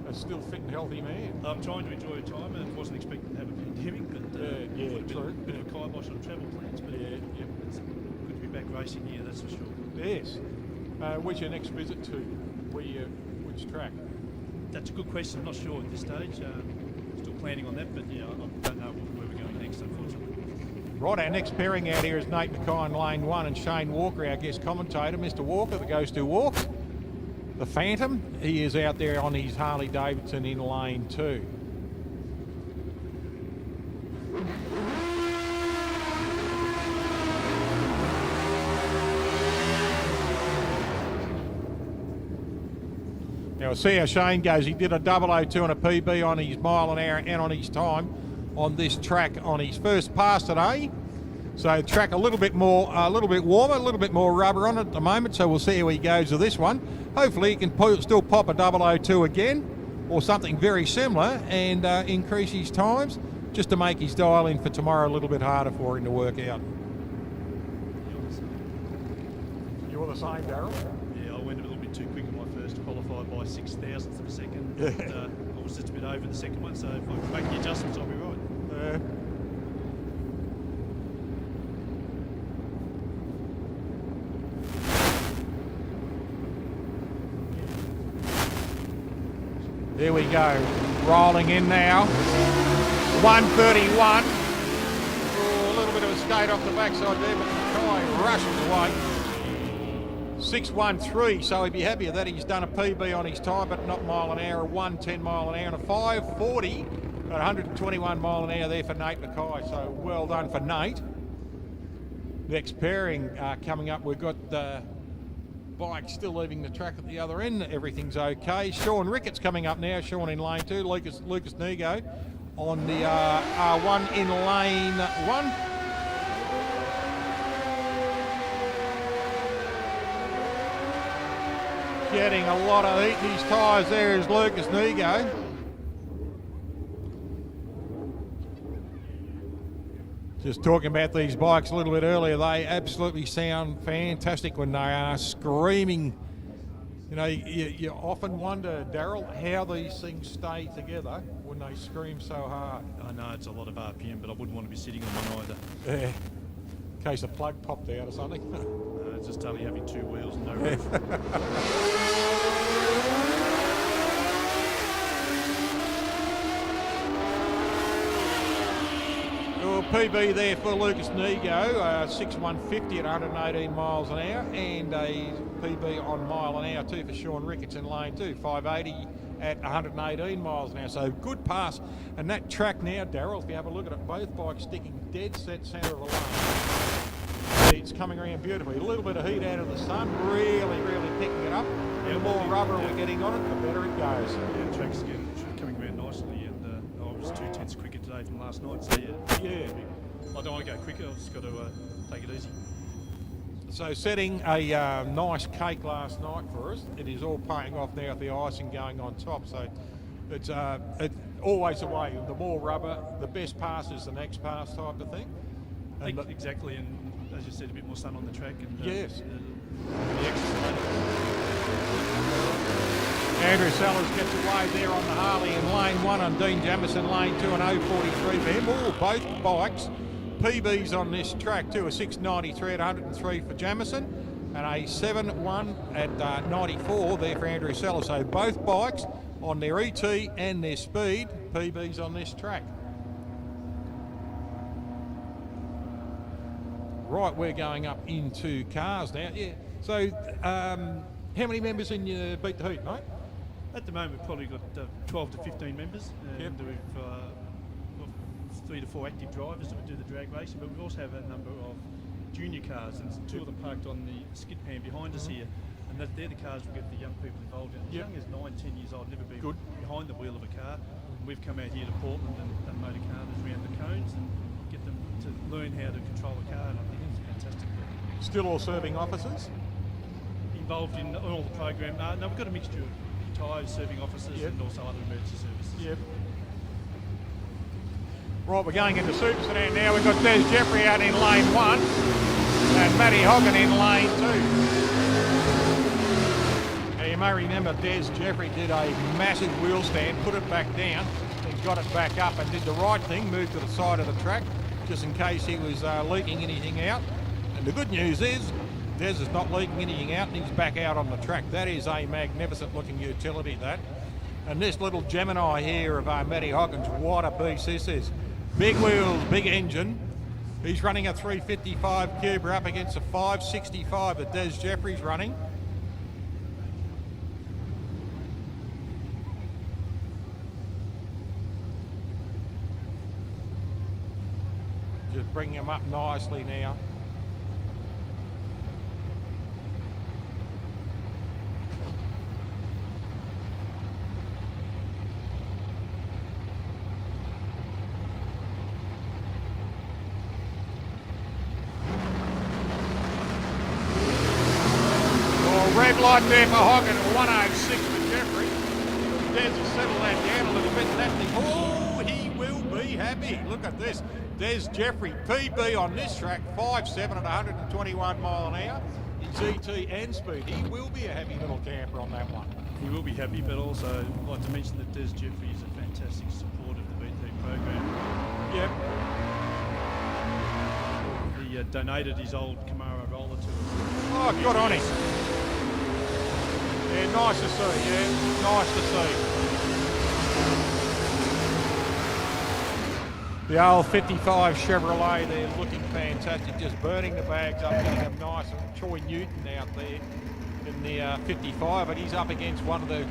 a still fit and healthy man. I'm trying to enjoy retirement and wasn't expecting to have a pandemic, but Yeah, put a true. bit of a kibosh on travel plans, but Yeah, yeah. it's good to be back racing here, that's for sure. Yes. Where's your next visit to? Which track? That's a good question, I'm not sure at this stage. Still planning on that, but yeah, I don't know where we're going next, unfortunately. Right, our next pairing out here is Nate Mackay in lane 1 and Shane Walker, our guest commentator. Mr. Walker, that goes to Walk. The Phantom, he is out there on his Harley Davidson in lane 2. Now we'll see how Shane goes. He did a 002 and a PB on his mile an hour and on his time on this track on his first pass today. So the track a little bit warmer, a little bit more rubber on it at the moment. So we'll see how he goes with this one. Hopefully he can still pop a 002 again or something very similar and increase his times just to make his dial in for tomorrow a little bit harder for him to work out. You're the same, Darryl? Yeah, I went a little bit too quick in my first, qualified by 0.006 of a second. Yeah. And, I was just a bit over the second one, so if I can make the adjustments, I'll be right. There we go, rolling in now. 131. Oh, a little bit of a skate off the backside there, but Mackay rushes away. 6:13, so he'd be happier that he's done a PB on his time, but not mile an hour, 110 mile an hour, and a 5:40 at 121 mile an hour there for Nate Mackay. So well done for Nate. Next pairing coming up, we've got bike still leaving the track at the other end. Everything's okay. Sean Ricketts coming up now. Sean in lane 2. Lucas Nigo on the R1 in lane 1. Getting a lot of heat in his tyres there is Lucas Nigo. Just talking about these bikes a little bit earlier, they absolutely sound fantastic when they are screaming. You know, you often wonder, Darryl, how these things stay together when they scream so hard. I know it's a lot of RPM, but I wouldn't want to be sitting on one either. Yeah. In case the plug popped out or something. It's just only having two wheels and no roof. PB there for Lucas Nigo, 6:150 at 118 miles an hour, and a PB on mile an hour too for Sean Ricketts in lane 2, 580 at 118 miles an hour. So good pass. And that track now, Darryl, if you have a look at it, both bikes sticking dead set centre of the lane. It's coming around beautifully. A little bit of heat out of the sun, really picking it up. And the more rubber we're getting on it, the better it goes. Yeah, the track's coming around nicely, and I was 2 tenths quicker today from last night. So yeah. I don't want to go quicker. I've just got to take it easy. So setting a nice cake last night for us. It is all paying off now with the icing going on top. So it's always the way. The more rubber, the best pass is the next pass type of thing. And Exactly, and as you said, a bit more sun on the track. And, yes. The extra Andrew Sellers gets away there on the Harley in lane 1 and Dean Jamison lane 2 and 043 for him. Both bikes PBs on this track too, a 6:93 at 103 for Jamison and a 7:1 at 94 there for Andrew Sellers. So both bikes on their ET and their speed PBs on this track. Right, we're going up into cars now. Yeah. So, how many members in your Beat the Hoot, mate? At the moment, we've probably got 12 to 15 members, and Yep. we've got 3 to 4 active drivers that do the drag racing, but we also have a number of junior cars, and two of them parked on the skid pan behind us here, and they're the cars we get the young people involved in. As Yep. young as 9, 10 years old, never been Good. behind the wheel of a car. And we've come out here to Portland and done motor carners around the cones and get them to learn how to control a car, and I think it's fantastic. Still all serving officers? Involved in all the program. No, we've got a mixture of retired serving officers Yep. and also other emergency services. Yep. Right, we're going into Super Sedan now. We've got Des Jeffrey out in lane 1 and Matty Hogan in lane 2. Now you may remember Des Jeffrey did a massive wheel stand, put it back down, then got it back up and did the right thing, moved to the side of the track just in case he was leaking anything out. And the good news is Des is not leaking anything out and he's back out on the track. That is a magnificent looking utility, that. And this little Gemini here of Matty Hoggins, what a beast this is. Big wheels, big engine. He's running a 355 Cubra up against a 565 that Des Jeffrey's running. Just bringing him up nicely now. Red light there for Hogan, 106 for Jeffrey. Des has settled that down a little bit. That thing, oh, he will be happy. Look at this. Des Jeffrey, PB on this track, 5.7 at 121 mile an hour in GT and speed. He will be a happy little camper on that one. He will be happy, but also I'd like to mention that Des Jeffrey is a fantastic supporter of the BT program. Yep. He donated his old Camaro roller to us. Oh, good on him. Yeah, nice to see. Yeah, nice to see. The old 55 Chevrolet there looking fantastic, just burning the bags up, getting them nice. And Troy Newton out there in the 55, but he's up against one of the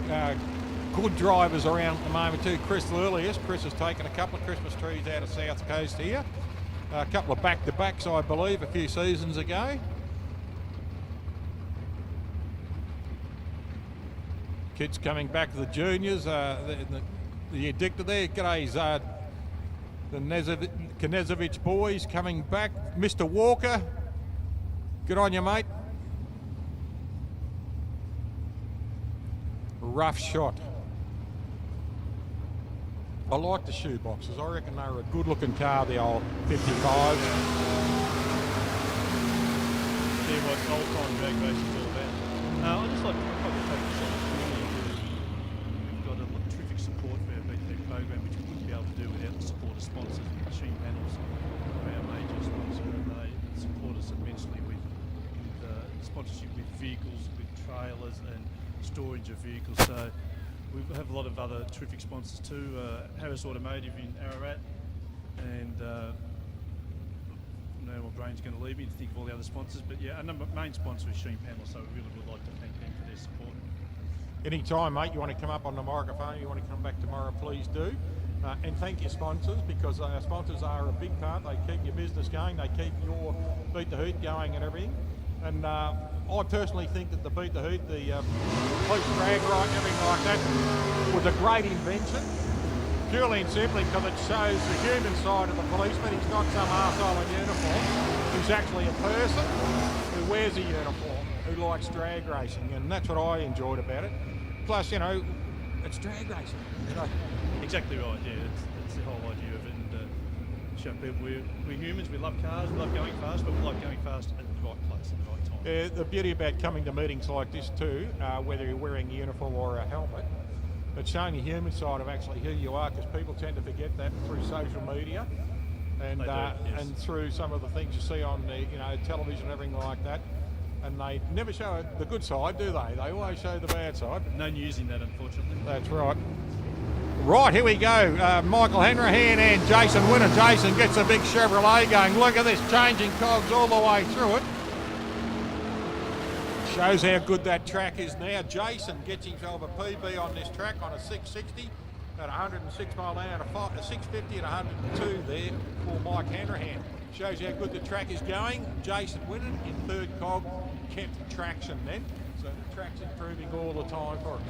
good drivers around at the moment too, Chris Lurlius. Chris has taken a couple of Christmas trees out of South Coast here. A couple of back-to-backs, I believe, a few seasons ago. Kids coming back to the juniors. The addicted there. G'day, the Knezevich boys coming back. Mr. Walker, good on you, mate. Rough shot. I like the shoeboxes. I reckon they were a good-looking car, the old 55s. See what old-time drag racing is all about. I'd just like to probably take this opportunity to, we've got a terrific support for our BT program, which we wouldn't be able to do without the support of sponsors. Machine Panels are our major sponsor, and they support us immensely with sponsorship with vehicles, with trailers and storage of vehicles. So we have a lot of other terrific sponsors too. Harris Automotive in Ararat, and now my brain's going to leave me to think of all the other sponsors. But yeah, our main sponsor is Sheen Panel, so we really would like to thank them for their support. Anytime, mate, you want to come up on the microphone, you want to come back tomorrow, please do. And thank your sponsors, because our sponsors are a big part. They keep your business going, they keep your Beat the Hoot going and everything. And I personally think that the Beat the Hoot, the police drag ride and everything like that, was a great invention. Purely and simply because it shows the human side of the policeman. He's not some arsehole in uniform. He's actually a person who wears a uniform, who likes drag racing, and that's what I enjoyed about it. Plus, you know, it's drag racing. You know. Exactly right, yeah, that's the whole idea of it. And show people we're humans, we love cars, we love going fast, but we like going fast at the right place at the right time. The beauty about coming to meetings like this too, whether you're wearing a uniform or a helmet, it's showing the human side of actually who you are, because people tend to forget that through social media and Yes. and through some of the things you see on the television and everything like that. And they never show the good side, do they? They always show the bad side. No news in that, unfortunately. That's right. Right, here we go. Michael Hanrahan and Jason Winner. Jason gets a big Chevrolet going. Look at this, changing cogs all the way through it. Shows how good that track is now. Jason gets himself a PB on this track on a 660 at 106 mile an hour, a 650 and 102 there for Mike Hanrahan. Shows how good the track is going. Jason Winner in third cog, kept traction then. So the track's improving all the time for us.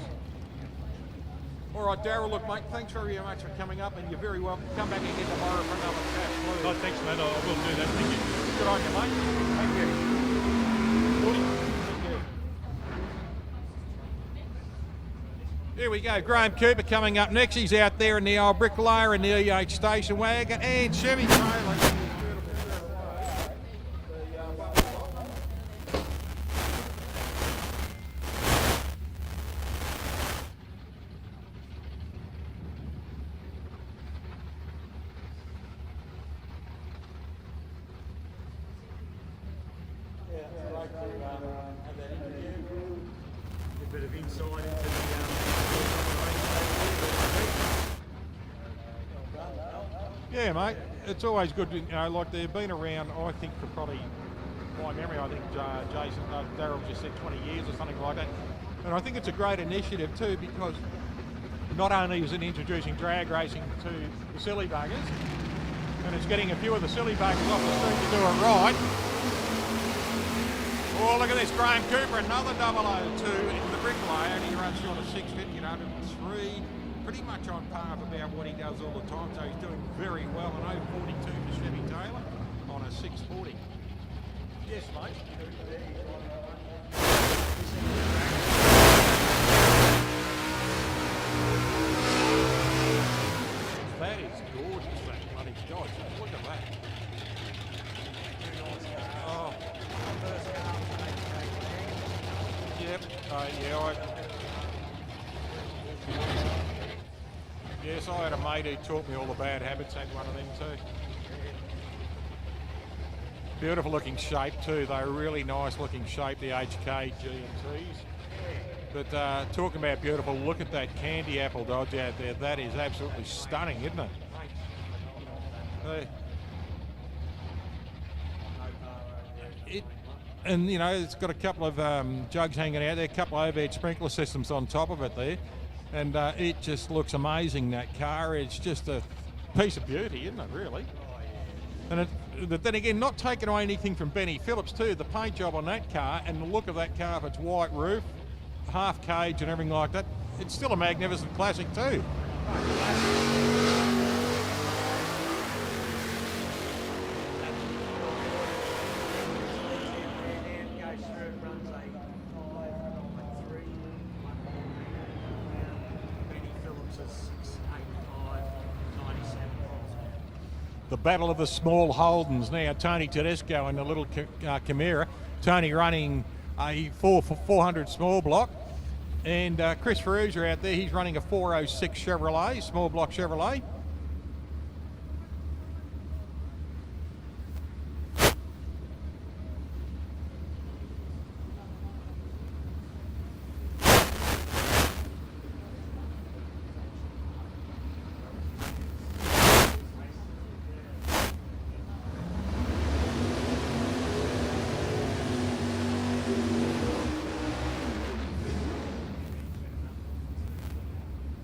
All right, Darryl, look, mate, thanks very much for coming up, and you're very welcome. Come back again tomorrow for another chat, please. Oh, thanks, mate. I will do that. Thank you. Good on you, mate. Thank you. Thank you. Here we go, Graham Cooper coming up next. He's out there in the old bricklayer in the EH station wagon, and Chevy trailer. A bit of insight into Yeah, mate. It's always good, you know, like they've been around, I think, for probably, my memory, I think Jason, Darryl just said 20 years or something like that. And I think it's a great initiative too, because not only is it introducing drag racing to the silly buggers, and it's getting a few of the silly buggers off the street to do it right. Oh, look at this, Graham Cooper, another 002 in the bricklayer, and he runs through on a 650 and 103. Pretty much on par of about what he does all the time, so he's doing very well. An 042 for Chevy Taylor on a 640. Yes, mate. That is gorgeous, that bloody Dodge. Look at that. Oh. Yep. Yes, I had a mate who taught me all the bad habits, had one of them too. Beautiful looking shape too, they're really nice looking shape, the HK GMTs. But talking about beautiful, look at that candy apple Dodge out there, that is absolutely stunning, isn't it? And you know, it's got a couple of jugs hanging out there, a couple of overhead sprinkler systems on top of it there. And it just looks amazing, that car. It's just a piece of beauty, isn't it, really? And but then again, not taking away anything from Benny Phillips too, the paint job on that car and the look of that car, if it's white roof, half cage and everything like that, it's still a magnificent classic too. The battle of the small Holdens now. Tony Tedesco in the little Chimera. Tony running a 400 small block. And Chris Ferrugia out there, he's running a 406 Chevrolet, small block Chevrolet.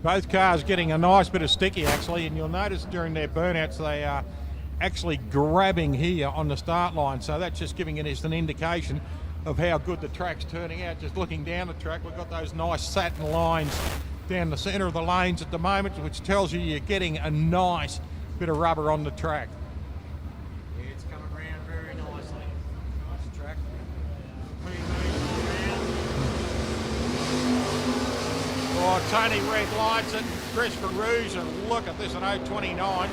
Both cars getting a nice bit of sticky actually, and you'll notice during their burnouts they are actually grabbing here on the start line, so that's just giving us an indication of how good the track's turning out. Just looking down the track, we've got those nice satin lines down the centre of the lanes at the moment, which tells you you're getting a nice bit of rubber on the track. Yeah, it's coming around very nicely. Nice track. Oh, Tony red lights it. Chris Ferrugia, and look at this, an 029.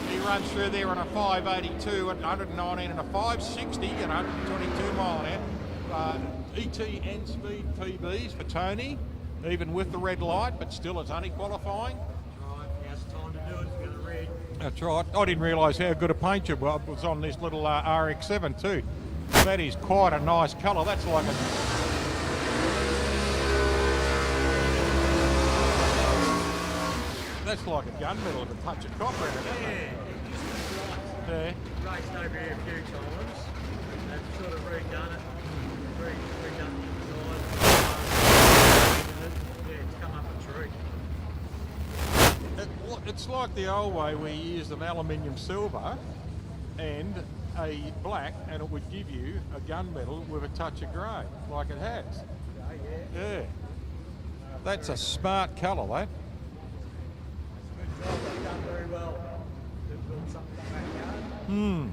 He runs through there on a 582 at 119 and a 560 at 122 mile an hour. ET and speed PBs for Tony, even with the red light, but still it's only qualifying. Right, now's the time to do it. We've got a red. That's right. I didn't realise how good a paint job was on this little RX-7 too. That is quite a nice colour. That's like a... that's like a gunmetal with a touch of copper in it. Yeah. Raced over here a few times. They've sort of redone it. Redone the inside. Yeah, it's come up a tree. It's like the old way where you used an aluminium silver and a black, and it would give you a gunmetal with a touch of grey, like it has. Yeah. That's a smart colour, that. Good job, they've done very well. They've built something in the backyard.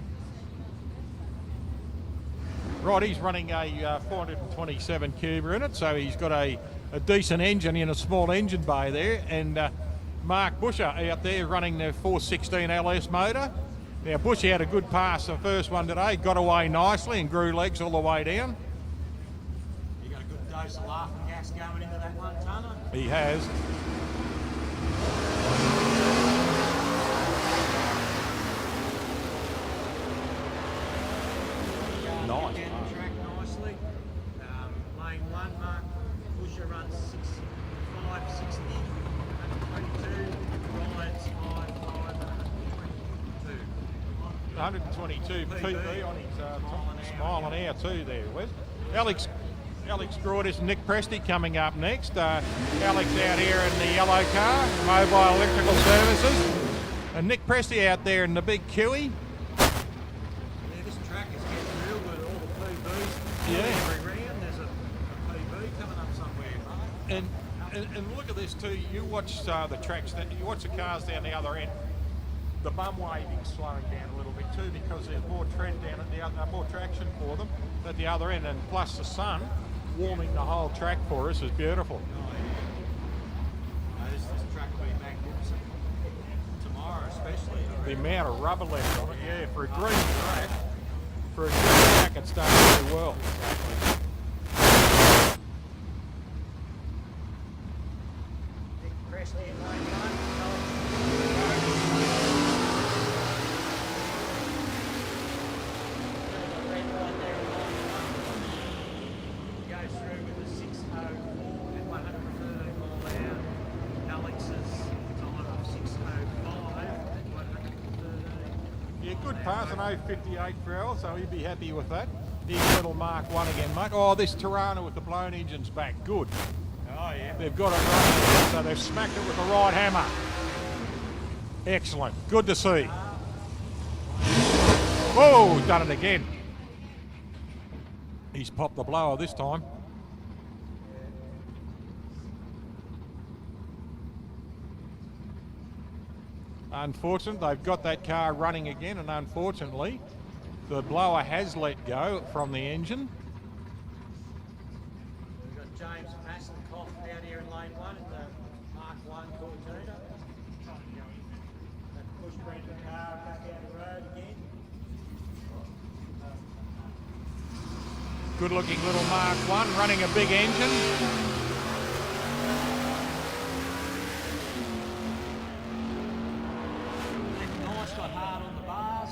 Right, he's running a 427 cuber in it, so he's got a decent engine in a small engine bay there, and Mark Busher out there running the 416 LS motor. Now Bushy had a good pass the first one today, got away nicely and grew legs all the way down. You got a good dose of laughing gas going into that 1 tonner. He has. Nice. Down the track nicely. Lane 1, Mark Busher runs 560, 122, rides 122 PB on his mile an hour too there, Wes. Alex Gordis and Nick Presty coming up next. Alex out here in the yellow car, Mobile Electrical Services. And Nick Presty out there in the big Kiwi. Yeah, this track is getting real good, all the PBs. Yeah. Every round there's a PB coming up somewhere, mate. And look at this too. You watch the tracks, you watch the cars down the other end. The bum waving's slowing down a little bit too because there's more tread down at the other, more traction for them at the other end, and plus the sun warming the whole track for us is beautiful. This track will be magnificent tomorrow, especially. The amount of rubber left on it, yeah, for a green track, for a green track, it's done very well. Nick Presley in lane 1. Goes through with a 604 and 113 mile an hour. Alex's time of 605 and 113. Yeah, good pass, an 058 for Al, so he'd be happy with that. Here's little Mark 1 again, mate. Oh, this Tirana with the blown engine's back. Good. Oh, yeah. They've got it running, so they've smacked it with the right hammer. Excellent. Good to see. Whoa, done it again. He's popped the blower this time. Unfortunate, they've got that car running again, and unfortunately, the blower has let go from the engine. We've got James Massenkoff out here in lane 1 in the Mark 1 Cortina. That push Brendan car back out the road again. Good looking little Mark 1 running a big engine. Nice, got hard on the bars.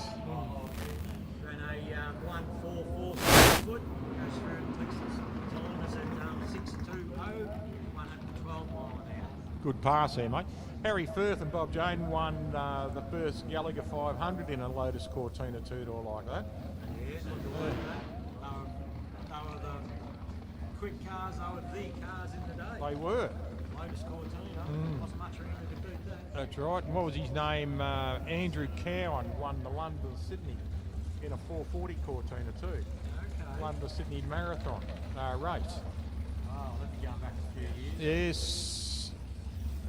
Ran a 144 foot. Goes through and takes his time is at 620, 112 mile an hour. Good pass there, mate. Harry Firth and Bob Jane won the first Gallagher 500 in a Lotus Cortina two-door like that. Yeah, not to worry about that. They were the quick cars, they were the cars in the day. They were. Lotus Cortina, wasn't much around that could beat that. That's right. And what was his name? Andrew Cowan won the London Sydney in a 440 Cortina too. Okay. London Sydney Marathon race. Oh, let me go back a few years. Yes.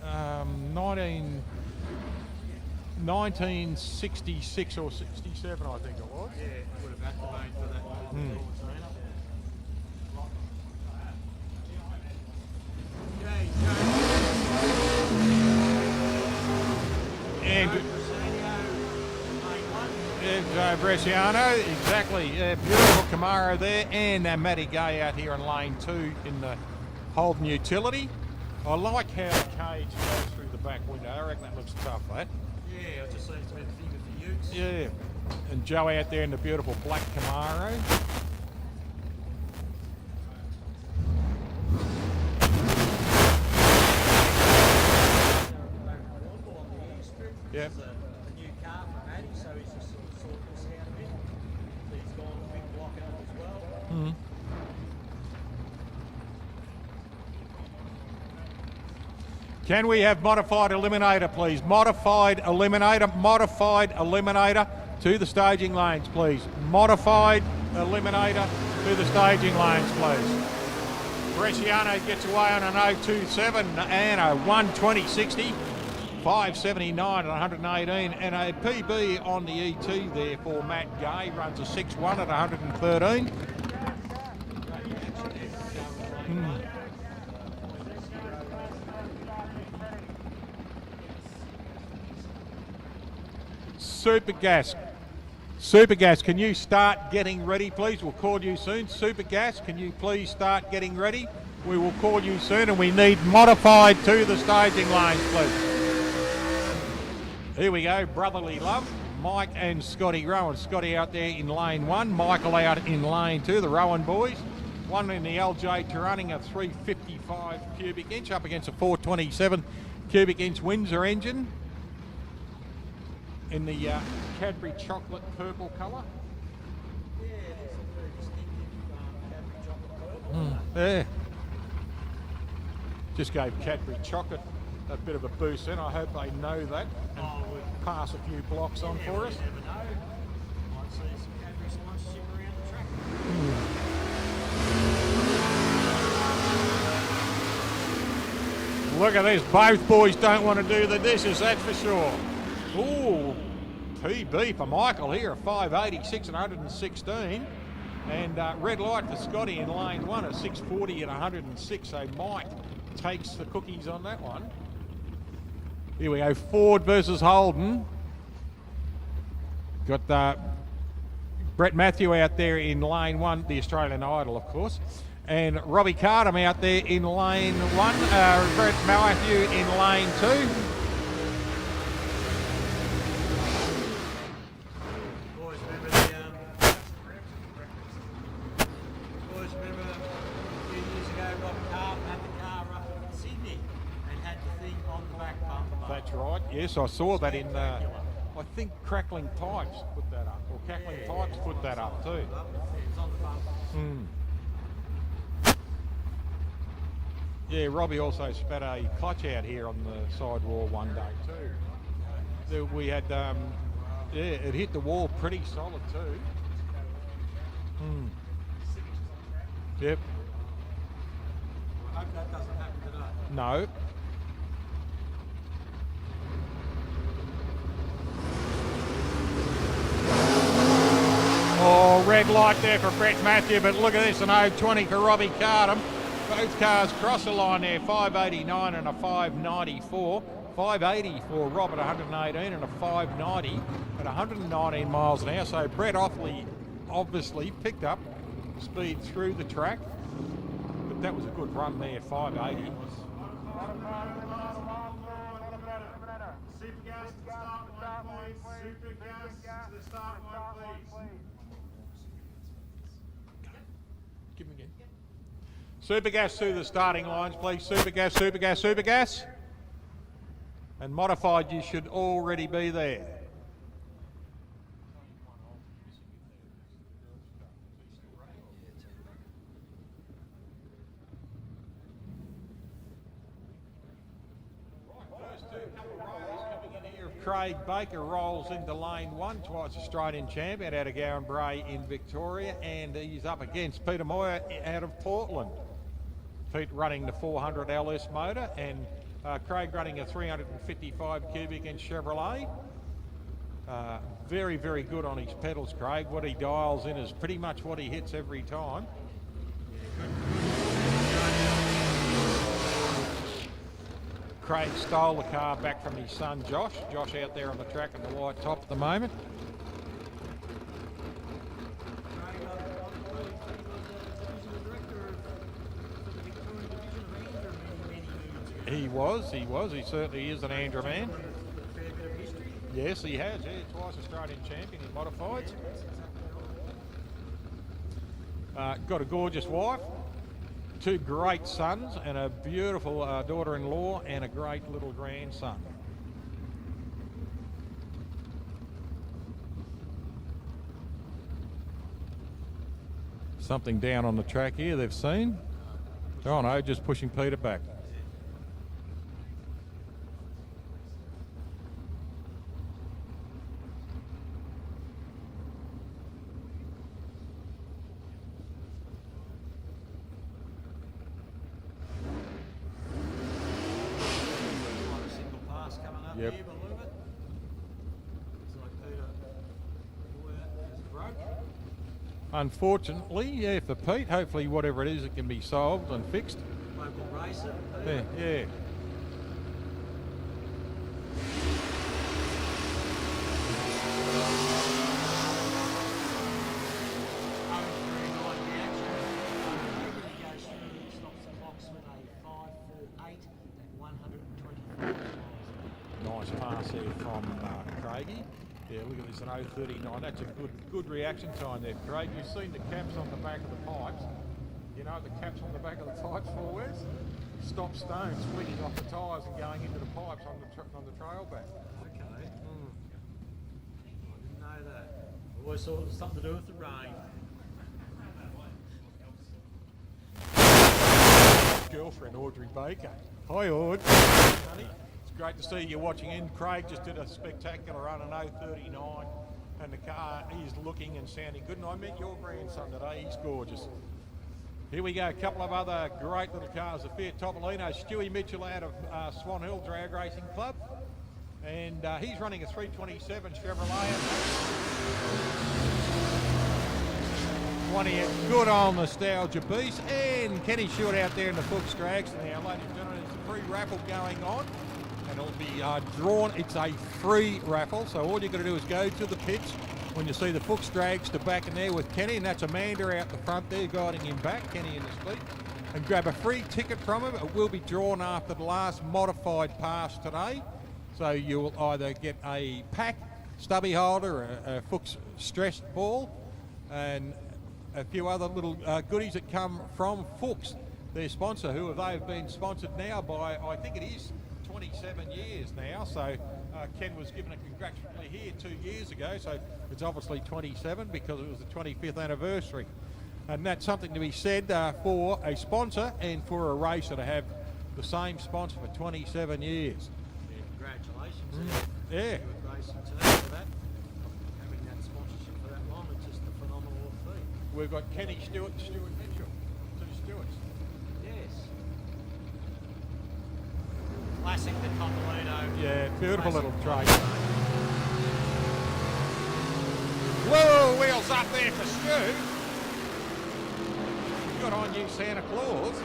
1966 or 67, I think it was. Yeah, would have activated for that Cortina. Okay, And Joe Bresciano, exactly. Beautiful Camaro there, and Matty Gay out here in lane 2 in the Holden Utility. I like how the cage goes through the back window. I reckon that looks tough, that. Yeah, I just seems to be the figure for Utes. Yeah. And Joe out there in the beautiful black Camaro. Yep. This is a new car for Matty, so he's just sort of sorting this out a bit. So he's gone a big block up as well. Can we have modified eliminator, please? Modified eliminator to the staging lanes, please. Modified eliminator to the staging lanes, please. Bresciano gets away on an 027 and a 120.60, 579 and 118, and a PB on the ET there for Matt Gay, runs a 6.1 at 113. Supergas, can you start getting ready, please? We'll call you soon. Supergas, can you please start getting ready? We will call you soon, and we need modified to the staging lanes, please. Here we go, Brotherly Love. Mike and Scotty Rowan. Scotty out there in lane 1, Michael out in lane 2, the Rowan boys. One in the LJ running a 355 cubic inch up against a 427 cubic inch Windsor engine in the Cadbury chocolate purple colour. Yeah, it is a very distinctive Cadbury chocolate purple. Yeah. Just gave Cadbury chocolate a bit of a boost in. I hope they know that and pass a few blocks on for us. You never know. Might see some Cadbury sponsorship around the track. Look at this. Both boys don't want to do the dishes, that's for sure. Ooh, PB for Michael here, a 586 and 116. And red light for Scotty in lane 1, a 640 and 106. So Mike takes the cookies on that one. Here we go, Ford versus Holden. Got Brett Matthew out there in lane 1, the Australian Idol, of course. And Robbie Cardham out there in lane 1. Brett Matthew in lane 2. Boys, remember a few years ago, Rob Carp had the car up in Sydney and had the thing on the back bumper. That's right. Yes, I saw that in, I think Crackling Pipes put that up, or Cackling Pipes put that up too. It was on the bumper. Yeah, Robbie also spat a clutch out here on the sidewall one day too. We had, yeah, it hit the wall pretty solid too. Yep. I hope that doesn't happen today. No. Oh, red light there for Brett Matthew, but look at this, an 020 for Robbie Cardham. Both cars cross the line there, 589 and a 594. 580 for Rob at 118 and a 590 at 119 miles an hour. So Brett obviously picked up speed through the track, but that was a good run there, 580. Supergas to the start line, please. Supergas to the start line, please. Give him again. Supergas to the starting lines, please. Supergas, Supergas, Supergas. And modified, you should already be there. Craig Baker rolls into lane 1, twice Australian champion out of Gowan Bray in Victoria, and he's up against Peter Moyer out of Portland. Pete running the 400 LS motor, and Craig running a 355 cubic inch Chevrolet. Very, very good on his pedals, Craig. What he dials in is pretty much what he hits every time. Craig stole the car back from his son Josh. Josh out there on the track in the white top at the moment. He certainly is an Andrew man. Yes, he has, yeah, twice Australian champion in modifieds. Got a gorgeous wife, 2 great sons, and a beautiful daughter-in-law, and a great little grandson. something down on the track here they've seen. Oh no, just pushing Peter back. Like a single pass coming up Yep. here by the look of it. Looks like Peter has broke. Unfortunately, yeah, for Pete, hopefully whatever it is, it can be solved and fixed. Local racer. Yeah, yeah. Nice pass there from Craigie. Yeah, look at this, an 0.39. That's a good reaction time there, Craig. You've seen the caps on the back of the pipes. You know what the caps on the back of the pipes for, Wes? Stop stones flicking off the tyres and going into the pipes on the trail back. Okay. I didn't know that. Always thought it was something to do with the rain. Girlfriend, Audrey Baker. Hi, Aud. Honey, it's great to see you watching in. Craig just did a spectacular run, an 0.39, and the car is looking and sounding good. And I met your grandson today. He's gorgeous. Here we go, a couple of other great little cars. The Fiat Topolino, Stewie Mitchell out of Swan Hill Drag Racing Club. And he's running a 327 Chevrolet. 20, good old nostalgia beast. And Kenny Stewart out there in the Fuchs Drags. Now, ladies and gentlemen, it's a free raffle going on. And it'll be drawn. It's a free raffle. So all you've got to do is go to the pits when you see the Fuchs Drags to back in there with Kenny, and that's Amanda out the front there guiding him back, Kenny in his feet, and grab a free ticket from him. It will be drawn after the last modified pass today. So you'll either get a pack, stubby holder, a Fuchs stressed ball, and a few other little goodies that come from Fuchs, their sponsor, who they've been sponsored now by, I think it is 27 years now. So Ken was given a congratulatory here 2 years ago, so it's obviously 27 because it was the 25th anniversary. And that's something to be said for a sponsor and for a racer to have the same sponsor for 27 years. Yeah, congratulations. Yeah. Good racing team for that. Having that sponsorship for that long, it's just a phenomenal feat. We've got Kenny Stewart and Stuart Mitchell, two Stewarts. Yes. Classic the Topolino. Yeah, beautiful Classic little train. Topolino. Whoa, wheels up there for Stu. Good on you, Santa Claus.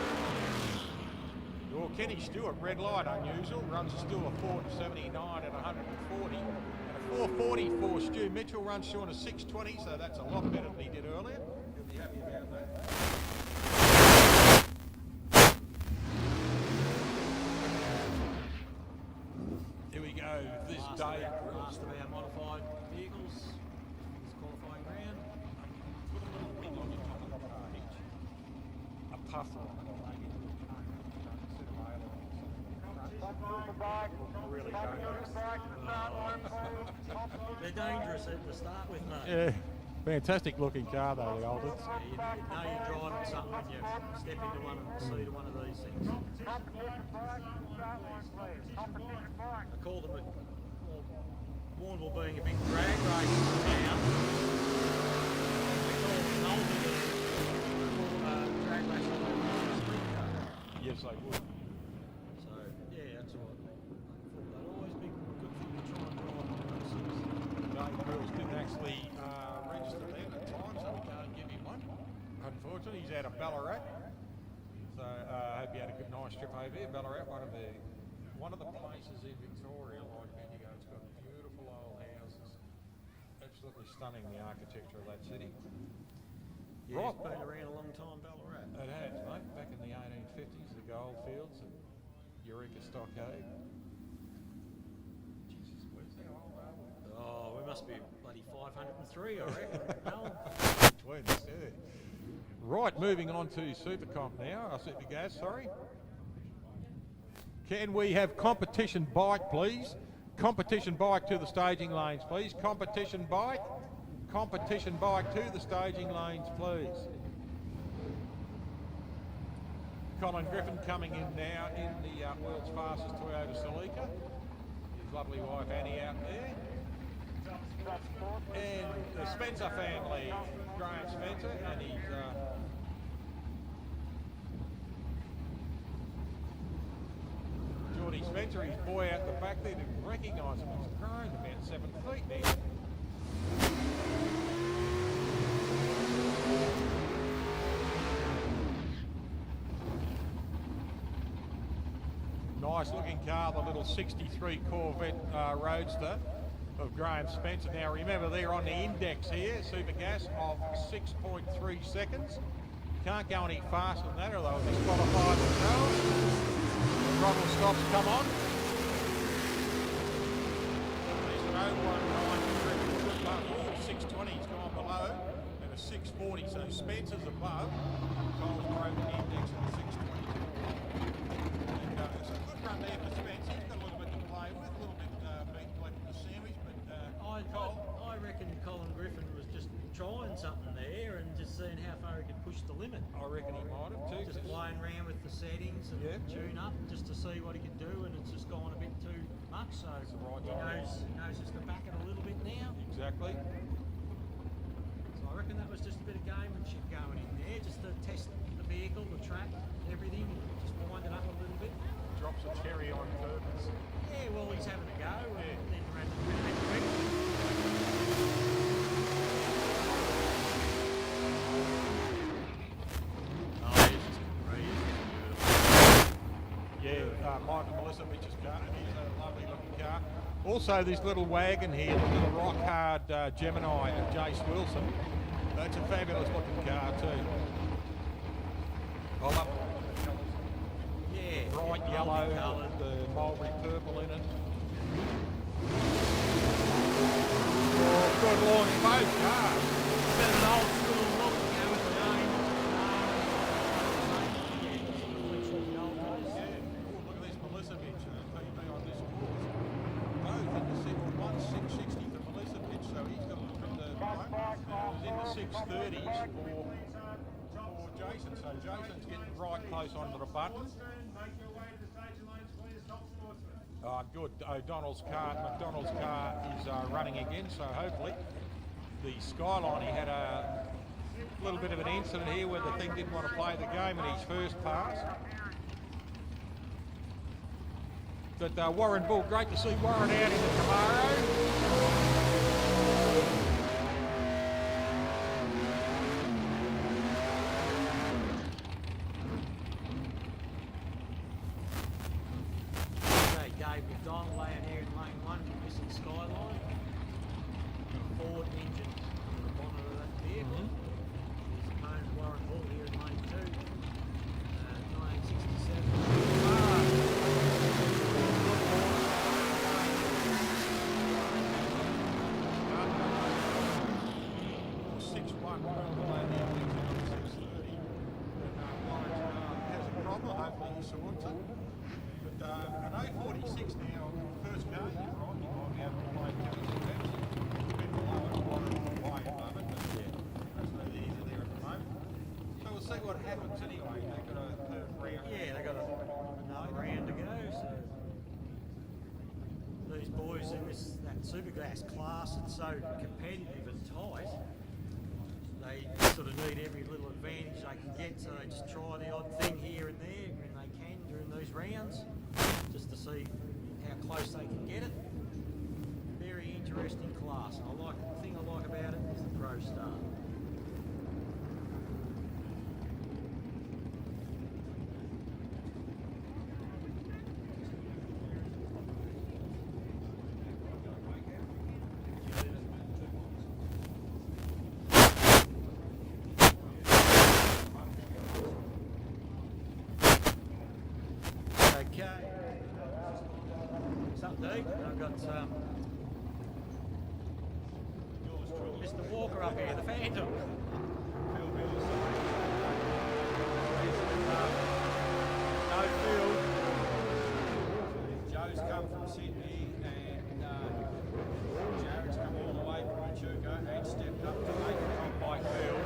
Well, Kenny Stewart, red light, unusual, runs still a 479 at 140. And a 440 for Stu Mitchell, runs Stu on a 620, so that's a lot better than he did earlier. He'll be happy about that. Here we go, this day. Last of our modified vehicles. This qualifying round. Put a little wing on your top of the page. A puffer on it. Really dangerous. They're dangerous at the start with, mate. Yeah, fantastic looking car though, the Aldens. Yeah, you know you're driving something when you step into one and seat of one of these things. I call them Warrnambool being a big drag racing town. We call them an ultimate drag racing speed car. Yes, they would. So, yeah, that's all. That'll always be a good thing to try and drive on those things. Dave Grills didn't actually register then at the time, so we can't give him one. Unfortunately, he's out of Ballarat. So I hope you had a good, nice trip over here. Ballarat, one of the places in Victoria, like Bendigo, it's got beautiful old houses. Absolutely stunning, the architecture of that city. Yeah, Right. it's been around a long time, Ballarat. It has, mate. Back in the 1850s, the goldfields and Eureka Stockade. Jesus, where's that old railway? Oh, we must be bloody 503, I reckon. No. Twins, yeah. Right, moving on to Supercomp now. Supergas, sorry. Can we have competition bike, please? Competition bike to the staging lanes, please. Competition bike to the staging lanes, please. Colin Griffin coming in now in the world's fastest Toyota Celica. His lovely wife Annie out there. And the Spencer family, Graham Spencer and his Geordie Spencer, his boy out the back there, didn't recognise him. He's grown about 7 feet now. Nice looking car, the little 63 Corvette Roadster of Graham Spencer. Now remember, they're on the index here, super gas of 6.3 seconds. Can't go any faster than that, or they'll disqualify themselves. Throttle stops come on. There's an 019, 620's gone below, and a 640, so Spencer's above. Cole's broken the index of 622. And it's a good run there for Spencer. He's got a little bit to play with, a little bit meat left in the sandwich, but I reckon Colin Griffin was just trying something there and just seeing how far he could push the limit. I reckon he might have too. Just playing around with the settings and tune up just to see what he could do, and it's just gone a bit too much. So he knows just to back it a little bit now. Exactly. So I reckon that was just a bit of gamemanship going in there, just to test the vehicle, the track, everything, just wind it up a little bit. Drops a cherry on purpose. Yeah, well, he's having a go, and Yeah. then ran quick. Yeah, Michael Milisevic's car, and he's a lovely looking car. Also, this little wagon here, the little rock hard Gemini of Jace Wilson. That's a fabulous looking car too. I love Yeah, bright yellow with the mulberry purple in it. Oh, good lord, both cars. bit of an old school look, you know, with the name. Yeah. Oh, look at this Milicevic, PB on this course. Both in the one 660 for Milicevic, so he's got a little bit of in the 630s for Jason. So Jason's getting right close onto the button. Make your way to the station lanes, please. Top sportsman. Good. McDonald's car is running again, so hopefully the Skyline, he had a little bit of an incident here where the thing didn't want to play the game in his first pass. But Warren Bull, great to see Warren out in the Camaro. Dave McDonald laying here in lane 1, missing Skyline. Ford engine under the bonnet of that vehicle. His opponent Warren Bull here in lane 2. 6-1, well below the index on 630. Warren has a problem, hopefully he sorts it. But an 046 now, first car here, right? You might be able to play the Jason Pepsi. A bit below it, Warren way above it, but that's no easy there at the moment. So we'll see what happens anyway. They've got a third round. Yeah, they got another round to go. So these boys in that Supergas class, it's so competitive and tight. They sort of need every little advantage they can get, so they just try the odd thing here and there when they can during those rounds, just to see how close they can get it. Very interesting class. And the thing I like about it is the Pro Star. Okay. What's up, Dave? I've got Mr. Walker up here, the Phantom. No field. Joe's come from Sydney and Jared's come all the way from Echuca and stepped up to make it on Mike Field.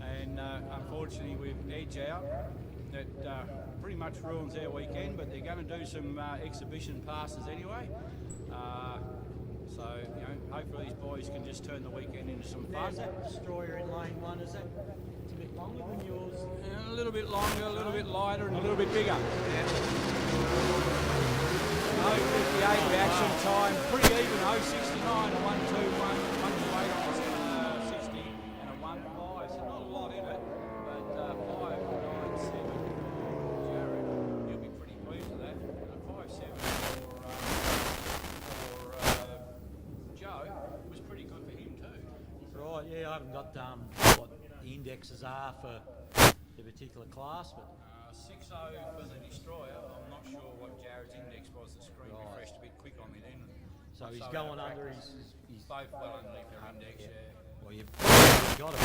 And unfortunately we've edged out that pretty much ruins their weekend, but they're going to do some exhibition passes anyway. So, you know, hopefully these boys can just turn the weekend into some fun. There's that Destroyer in lane 1, is it? It's a bit longer than yours. A little bit longer, a little bit lighter, and a little bit bigger. 0.58 reaction time, pretty even. 0.69, a 1.21, 1.28 on 60, and a 1.5. So not a lot in it, but 5.97 for Jared. He'll be pretty pleased with that. 5.7 for Joe was pretty good for him too. Right, yeah, I haven't got what the indexes are for the particular class, but 6.0 for the Destroyer. I'm not sure what Jared's index was. The screen refreshed a bit quick on me then. so he's going under his Both well underneath their index, yeah. well, you've got to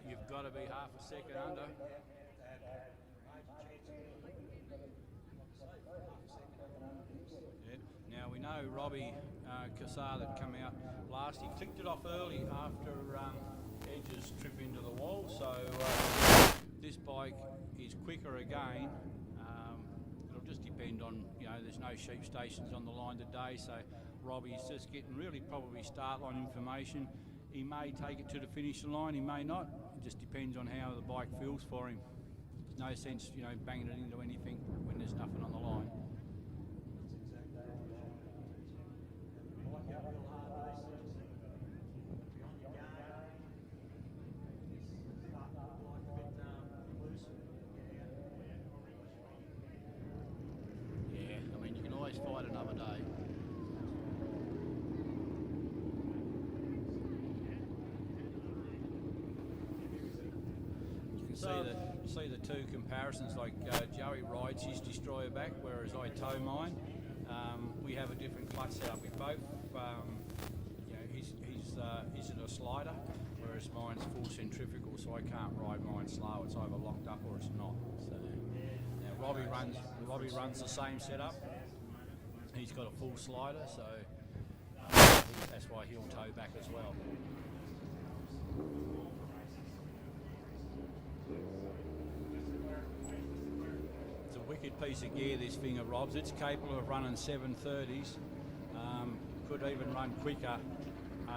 You've got to be half a second under. Yep. Now we know Robbie Cassar that come out last. He clicked it off early after Edge's trip into the wall. So this bike is quicker again. It'll just depend on, you know, there's no sheep stations on the line today, so Robbie's just getting really probably start line information. He may take it to the finish line, he may not. It just depends on how the bike feels for him. There's no sense, you know, banging it into anything when there's nothing on the line. Yeah, I mean, you can always fight another day. See the two comparisons, like Joey rides his Destroyer back, whereas I tow mine. We have a different clutch setup with both. You know, his isn't a slider, whereas mine's full centrifugal, so I can't ride mine slow. It's either locked up or it's not. So now Robbie runs the same setup. He's got a full slider, so that's why he'll tow back as well. It's a wicked piece of gear, this thing of Rob's. It's capable of running 730s. Could even run quicker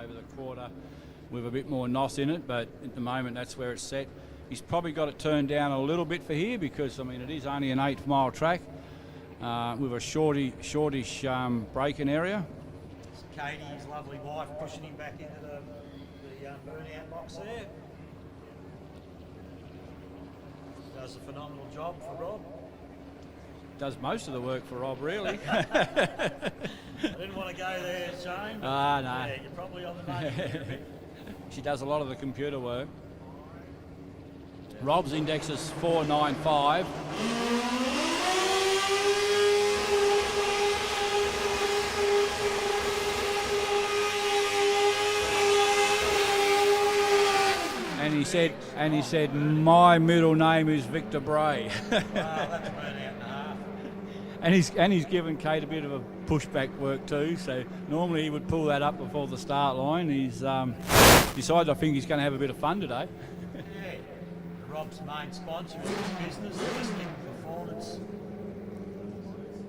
over the quarter with a bit more NOS in it, but at the moment that's where it's set. He's probably got it turned down a little bit for here because, I mean, it is only an 8-mile track with a shortish braking area. Katie, his lovely wife, pushing him back into the burnout box there. Does a phenomenal job for Rob. Does most of the work for Rob, really. I didn't want to go there, Shane. No. Yeah, you're probably on the money there a bit. She does a lot of the computer work. Rob's index is 495. And he said, my middle name is Victor Bray. Wow, that's burnout and a half. And he's given Kate a bit of a pushback work too. So normally he would pull that up before the start line. He's decided, I think, he's going to have a bit of fun today. Yeah. Rob's main sponsor of his business, Ballistic Performance.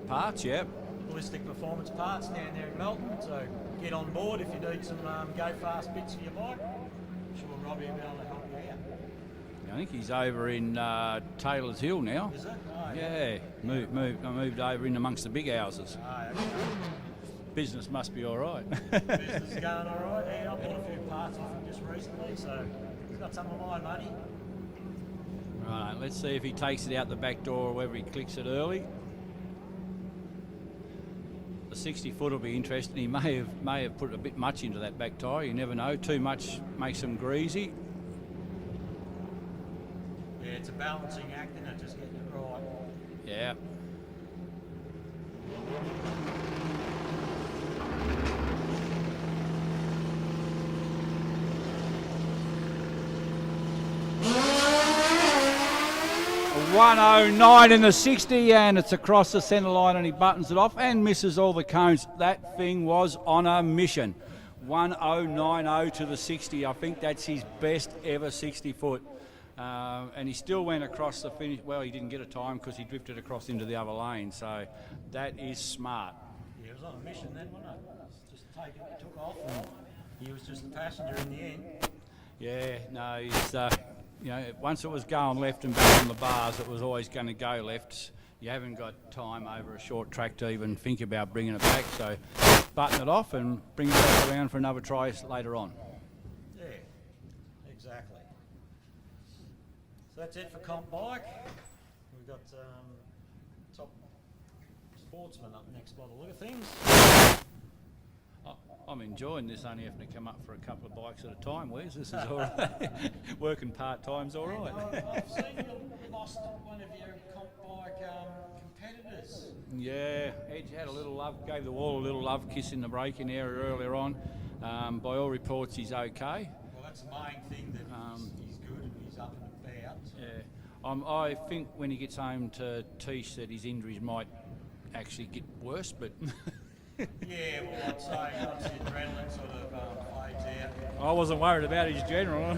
Parts, yep. Ballistic Performance Parts down there in Melton. So get on board if you need some go fast bits for your bike. I'm sure Robbie will be able to help you out. I think he's over in Taylor's Hill now. Is it? Oh, Yeah, I moved over in amongst the big houses. Oh, okay. Business must be all right. Business is going all right. Yeah, I bought a few parts off him just recently, so he's got some of my money. Right, let's see if he takes it out the back door or whether he clicks it early. The 60 foot will be interesting. He may have put a bit much into that back tyre. You never know. Too much makes them greasy. Yeah, it's a balancing act, isn't it? Just getting it right. Yeah. A 109 in the 60, and it's across the centre line, and he buttons it off and misses all the cones. That thing was on a mission. 1090 to the 60. I think that's his best ever 60 foot. And he still went across the finish. Well, he didn't get a time because he drifted across into the other lane. So that is smart. Yeah, it was on a mission then, wasn't it? Just took off, and he was just the passenger in the end. Yeah, no, he's, you know, once it was going left and back on the bars, it was always going to go left. You haven't got time over a short track to even think about bringing it back, so button it off and bring it back around for another try later on. Yeah, exactly. So that's it for Comp Bike. We've got top sportsman up next by the look of things. I'm enjoying this, only having to come up for a couple of bikes at a time, Wes. This is all right. Working part-time's all right. I've seen you lost one of your Comp Bike competitors. Yeah, Edge had a little love, gave the wall a little love kiss in the braking area earlier on. By all reports, he's okay. Well, that's the main thing, that he's good and he's up and about. Yeah, I think when he gets home to Tish that his injuries might actually get worse, but... Yeah, well, I'd say once the adrenaline sort of fades out. I wasn't worried about his general.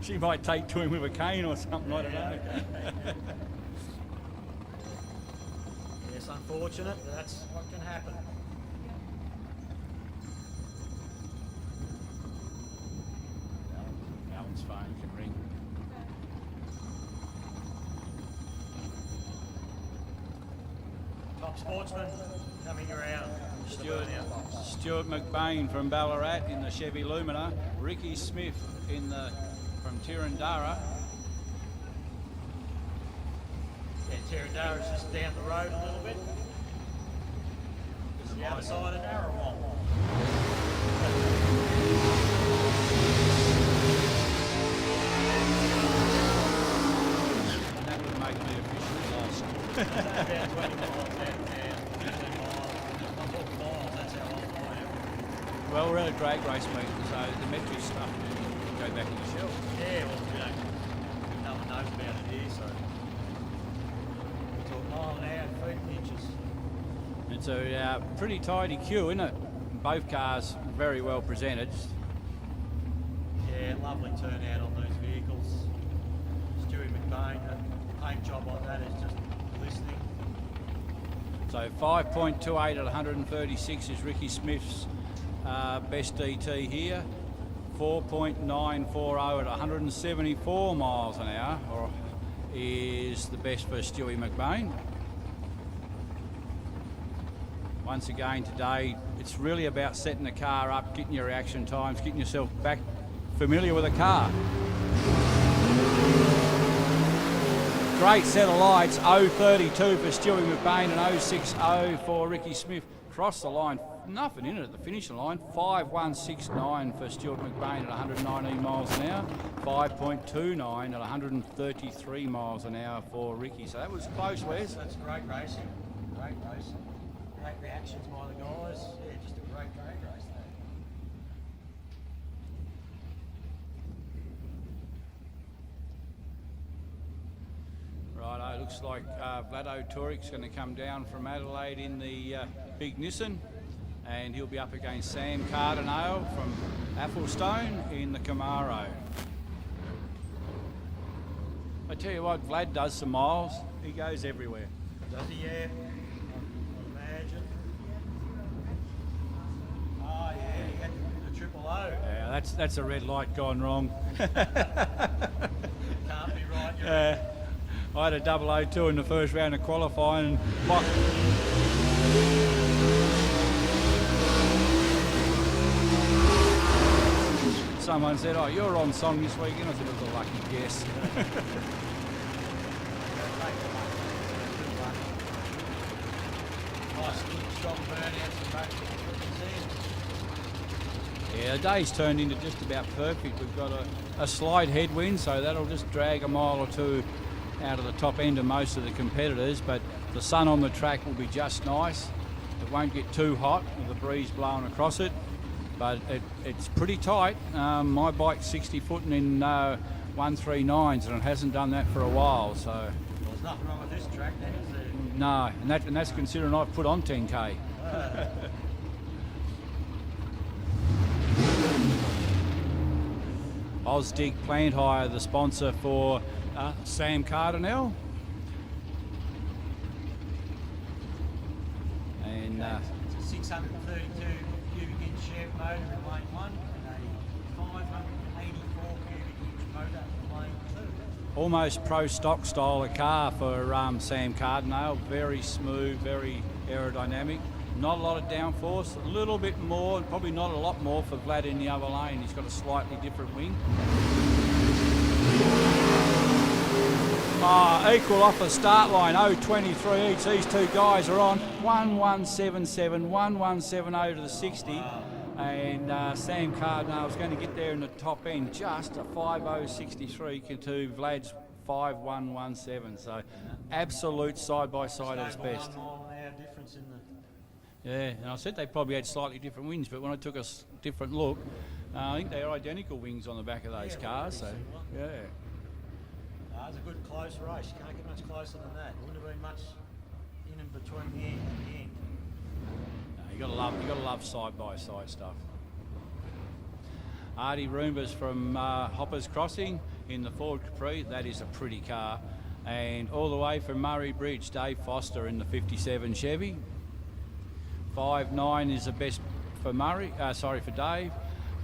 she might take to him with a cane or something, I don't know. Yes, unfortunate, but that's what can happen. Alan's phone can ring. Top sportsman coming around. Stuart McBain from Ballarat in the Chevy Lumina. Ricky Smith from Tirandara. Yeah, Tirandara's just down the road a little bit. This is the other side of Narrawong. That would make me officially lost. About 20 miles out of town, 15 miles. I'm talking miles, that's how long I am. Well, we're at a drag race meeting, so the metric stuff can go back in the shelf. Yeah, well, you know, no one knows about it here, so we talk mile an hour, feet and inches. It's a pretty tidy queue, isn't it? Both cars very well presented. Yeah, lovely turnout on those vehicles. Stewie McBain, a paint job like that is just glistening. So 5.28 at 136 is Ricky Smith's best DT here. 4.940 at 174 miles an hour is the best for Stewie McBain. Once again today, it's really about setting the car up, getting your reaction times, getting yourself back familiar with the car. Great set of lights, 0.32 for Stewie McBain and 0.60 for Ricky Smith. Cross the line, nothing in it at the finishing line. 5.169 for Stuart McBain at 119 miles an hour. 5.29 at 133 miles an hour for Ricky. So that was close, Wes. That's great racing. Great racing. Great reactions by the guys. Yeah, just a great drag race there. Righto, looks like Vlado Turik's going to come down from Adelaide in the big Nissan, and he'll be up against Sam Cardinale from Athelstone in the Camaro. I tell you what, Vlad does some miles. He goes everywhere. Does he? Yeah. I'd imagine. Oh yeah, he had the triple O. Yeah, that's a red light gone wrong. Can't be right. You're I had a 002 in the first round of qualifying, and someone said, "Oh, you're on song this weekend." I said, "It was a lucky guess." nice, good, strong burnouts and Yeah, the day's turned into just about perfect. We've got a slight headwind, so that'll just drag a mile or two out of the top end of most of the competitors, but the sun on the track will be just nice. It won't get too hot with the breeze blowing across it, but it's pretty tight. My bike's 60 footing in 139s, and it hasn't done that for a while, so... Well, there's nothing wrong with this track then, is there? No, and that's considering I've put on 10k. Ausdig Plant Hire, the sponsor for Sam Cardinal. And It's a 632 cubic inch Chev motor in lane 1 and a 584 cubic inch motor in lane 2. almost pro stock style of car for Sam Cardinal. Very smooth, very aerodynamic. Not a lot of downforce, a little bit more, probably not a lot more for Vlad in the other lane. He's got a slightly different wing. Equal off the start line, 0.23 each. These two guys are on 1177, 1170 to the 60. And Sam Cardinal's going to get there in the top end, just a 5063 to Vlad's 5117. So absolute side by side at its best. 1 mile an hour difference in the. Yeah, and I said they probably had slightly different wings, but when I took a different look, I think they're identical wings on the back of those cars. So yeah. It was a good close race. You can't get much closer than that. Wouldn't have been much in and between the end and the end. No, you gotta love side by side stuff. Artie Roombas from Hoppers Crossing in the Ford Capri. That is a pretty car. And all the way from Murray Bridge, Dave Foster in the 57 Chevy. 5.9 is the best for for Dave,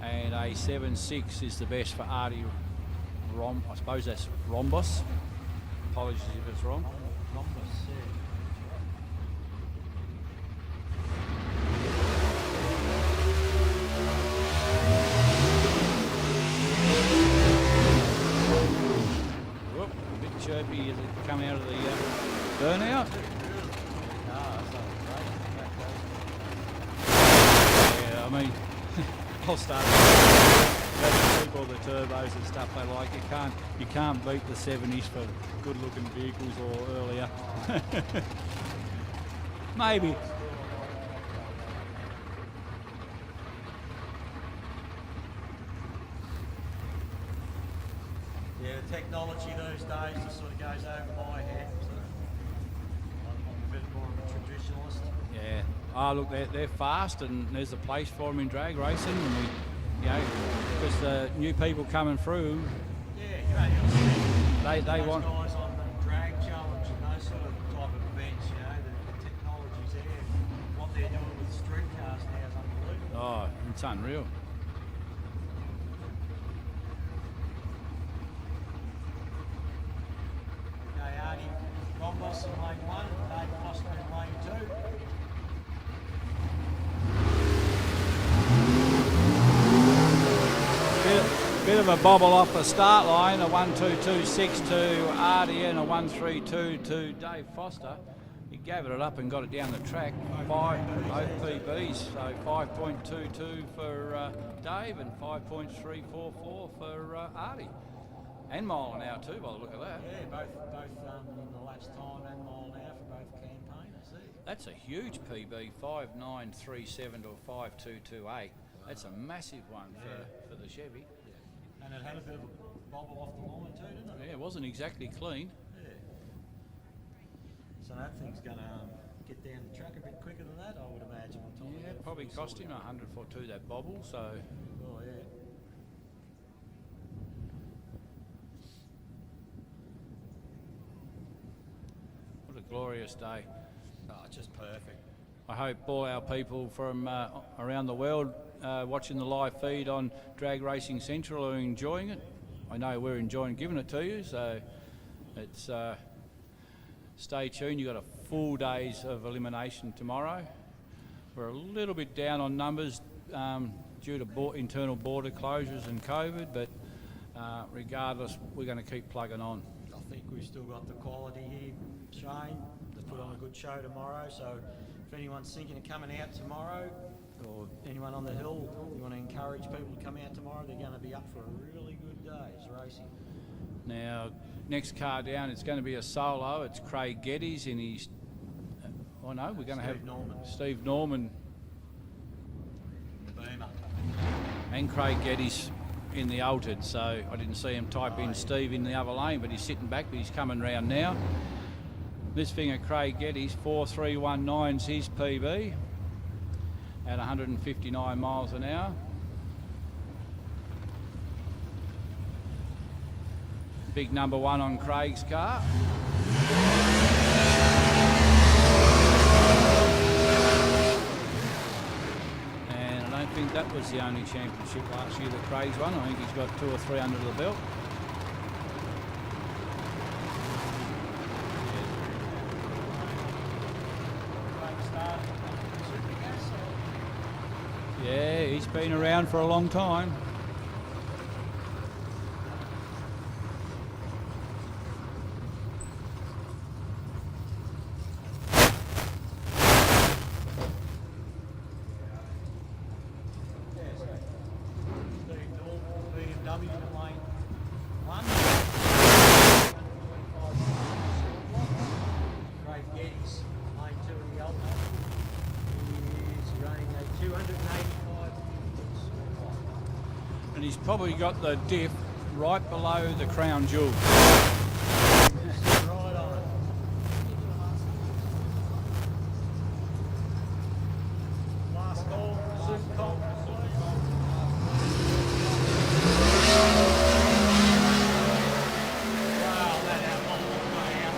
and a 7.6 is the best for Artie I suppose that's Rhombus. Apologies if it's wrong. Rhombus, Whoop, a bit chirpy as it come out of the burnout. Yeah, I mean, I'll start keep all the turbos and stuff they like. You can't beat the 70s for good looking vehicles or earlier. Maybe. Yeah, the technology these days just sort of goes over my head. So I'm a bit more of a traditionalist. Yeah. Oh, look, they're fast, and there's a place for them in drag racing. And we, because the new people coming through, Yeah, they those want. guys on the drag challenge and those sort of type of events, the technology's there. What they're doing with street cars now is unbelievable. Oh, it's unreal. Okay, Artie Rhombus in lane 1, Dave Foster in lane 2. Bit of a bobble off the start line, a 1.226 to Artie and a 1.32 to Dave Foster. He gathered it up and got it down the track. Both PBs, so 5.22 for Dave and 5.344 for Artie. And mile an hour too, by the look of that. Yeah, both in the lapse time and mile an hour for both campaigners there. That's a huge PB, 5.937 to a 5.228. That's a massive one for the Chevy. And it had a bit of a bobble off the line too, didn't it? Yeah, it wasn't exactly clean. Yeah. So that thing's going to get down the track a bit quicker than that, I would imagine. Yeah, probably cost him 100 for two, that bobble, so... Oh, yeah. What a glorious day. Oh, just perfect. I hope all our people from around the world watching the live feed on Drag Racing Central are enjoying it. I know we're enjoying giving it to you, so it's stay tuned. You've got a full days of elimination tomorrow. We're a little bit down on numbers due to internal border closures and COVID, but regardless, we're going to keep plugging on. I think we've still got the quality here, Shane, to put on a good show tomorrow. So if anyone's thinking of coming out tomorrow, or anyone on the hill, you want to encourage people to come out tomorrow, they're going to be up for a really good day's racing. Now, next car down, it's going to be a solo. It's Craig Geddes in his... we're going to have Steve Norman The Beamer. and Craig Geddes in the altered, so I didn't see him type in Steve in the other lane, but he's sitting back, but he's coming round now. This thing of Craig Geddes, 4319's his PB at 159 miles an hour. big number 1 on Craig's car. And I don't think that was the only championship last year that Craig's won. I think he's got 2 or 3 under the belt. Yeah, he's been around for a long time. BMW in lane 1. Craig Geddes, lane 2 of the Ultimate. He's running a 285. And he's probably got the diff right below the crown jewel. Right on. Last call, super call. Wow, that outlaw got out.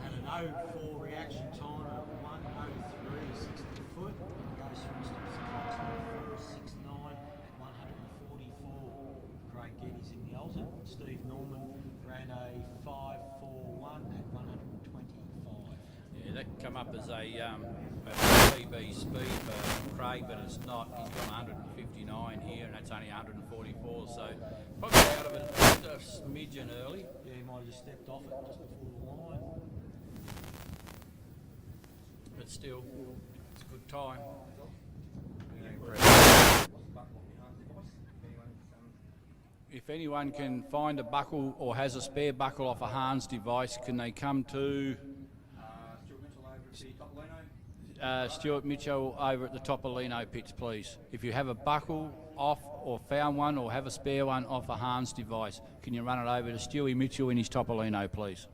Had an 0.4 reaction time of 1:03.60 foot. Goes from 6.69 at 144. Craig Geddes in the Alton. Steve Norman ran a 5.41 at 125. Yeah, that come up as a PB speed for Craig, but it's not. He's got 159 here, and that's only 144, so probably out of it just a smidgen early. Yeah, he might have just stepped off it just before the line. But still, it's a good time. If anyone can find a buckle or has a spare buckle off a Hans device, can they come to Stuart Mitchell over at the top of Lino pits, please? If you have a buckle off or found one or have a spare one off a Hans device, can you run it over to Stewie Mitchell in his top of Lino, please?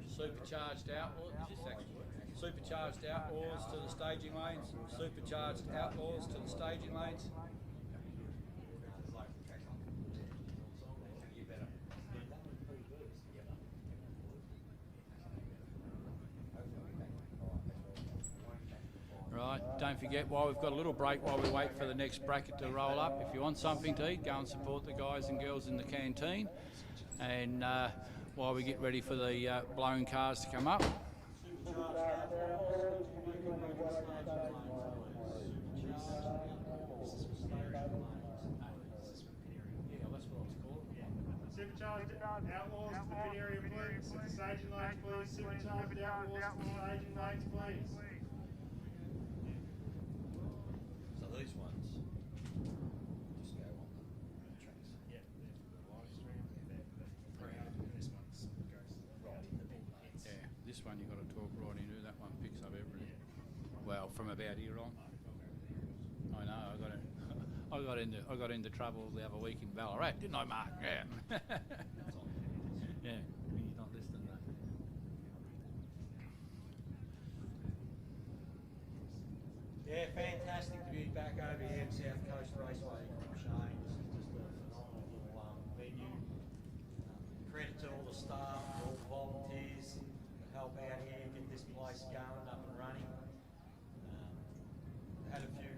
Supercharged Outlaws, is this actually working? Supercharged Outlaws to the staging lanes. Supercharged Outlaws to the staging lanes. Right, don't forget, while we've got a little break while we wait for the next bracket to roll up, if you want something to eat, go and support the guys and girls in the canteen. And while we get ready for the blown cars to come up. Supercharged Outlaws to the pit area, please. To the staging lanes, please. Supercharged Outlaws to the staging lanes, please. So these ones just go on the tracks. Yeah, live stream. This one's goes right in the big hits. Yeah, this one you've got to talk right into. That one picks up everything. Well, from about here on. I know. I got into trouble the other week in Ballarat, didn't I, Mark? Yeah. Yeah. He's not listening though. Yeah, fantastic to be back over here at South Coast Raceway, Shane. This is just a phenomenal little venue. Credit to all the staff, all the volunteers that help out here, get this place going, up and running. Had a few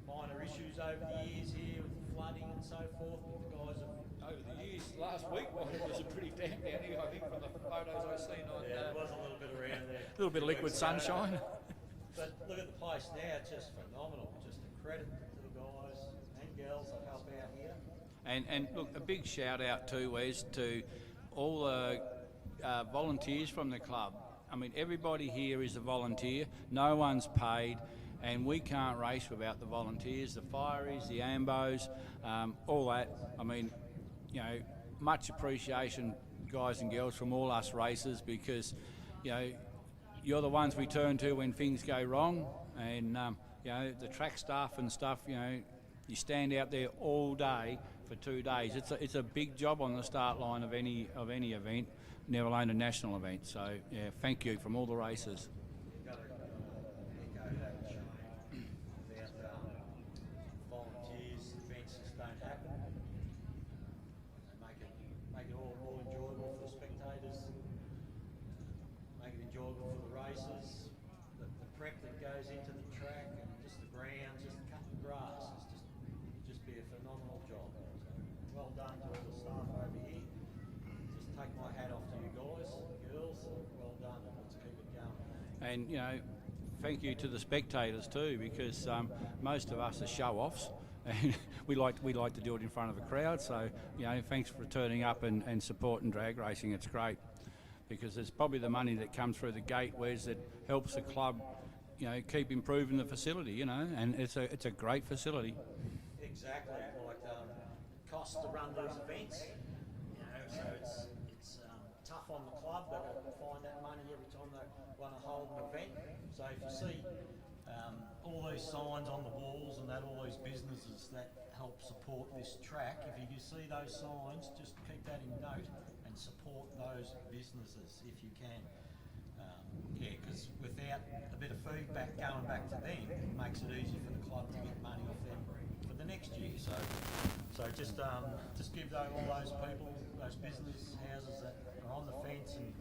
minor issues over the years here with flooding and so forth, but the guys have... Over the years, last week it was a pretty damp down here, I think, from the photos I've seen on Yeah, there was a little bit around there. a little bit of liquid sunshine. But look at the place now, it's just phenomenal. Just a credit to the guys and girls that help out here. And look, a big shout out too, Wes, to all the volunteers from the club. I mean, everybody here is a volunteer. No one's paid, and we can't race without the volunteers, the fireys, the ambos, all that. I mean, you know, much appreciation, guys and girls, from all us racers, because, you know, you're the ones we turn to when things go wrong, and you know, the track staff and stuff. You know, you stand out there all day for 2 days. It's a big job on the start line of any event, never owned a national event. So yeah, thank you from all the races. Got to echo that, Shane. Without volunteers, events just don't happen. They make it all more enjoyable for the spectators, make it enjoyable for the races, the prep that goes into the track, and just the ground, just cutting grass. It's just be a phenomenal job. So well done to all the staff over here. Just take my hat off to you guys, girls. Well done, and let's keep it going. And you know, thank you to the spectators too, because most of us are show-offs, and we like to do it in front of a crowd. So you know, thanks for turning up and supporting drag racing. It's great, because it's probably the money that comes through the gateways that helps the club, you know, keep improving the facility. You know, and it's a great facility. Exactly, like costs to run these events. You know, so it's tough on the club. They've got to find that money every time they want to hold an event. So if you see all these signs on the walls and that, all these businesses that help support this track, if you see those signs, just keep that in note and support those businesses if you can. Yeah, because without a bit of feedback going back to them, it makes it easy for the club to get money off them for the next year. So just give all those people, those business houses that are on the fence and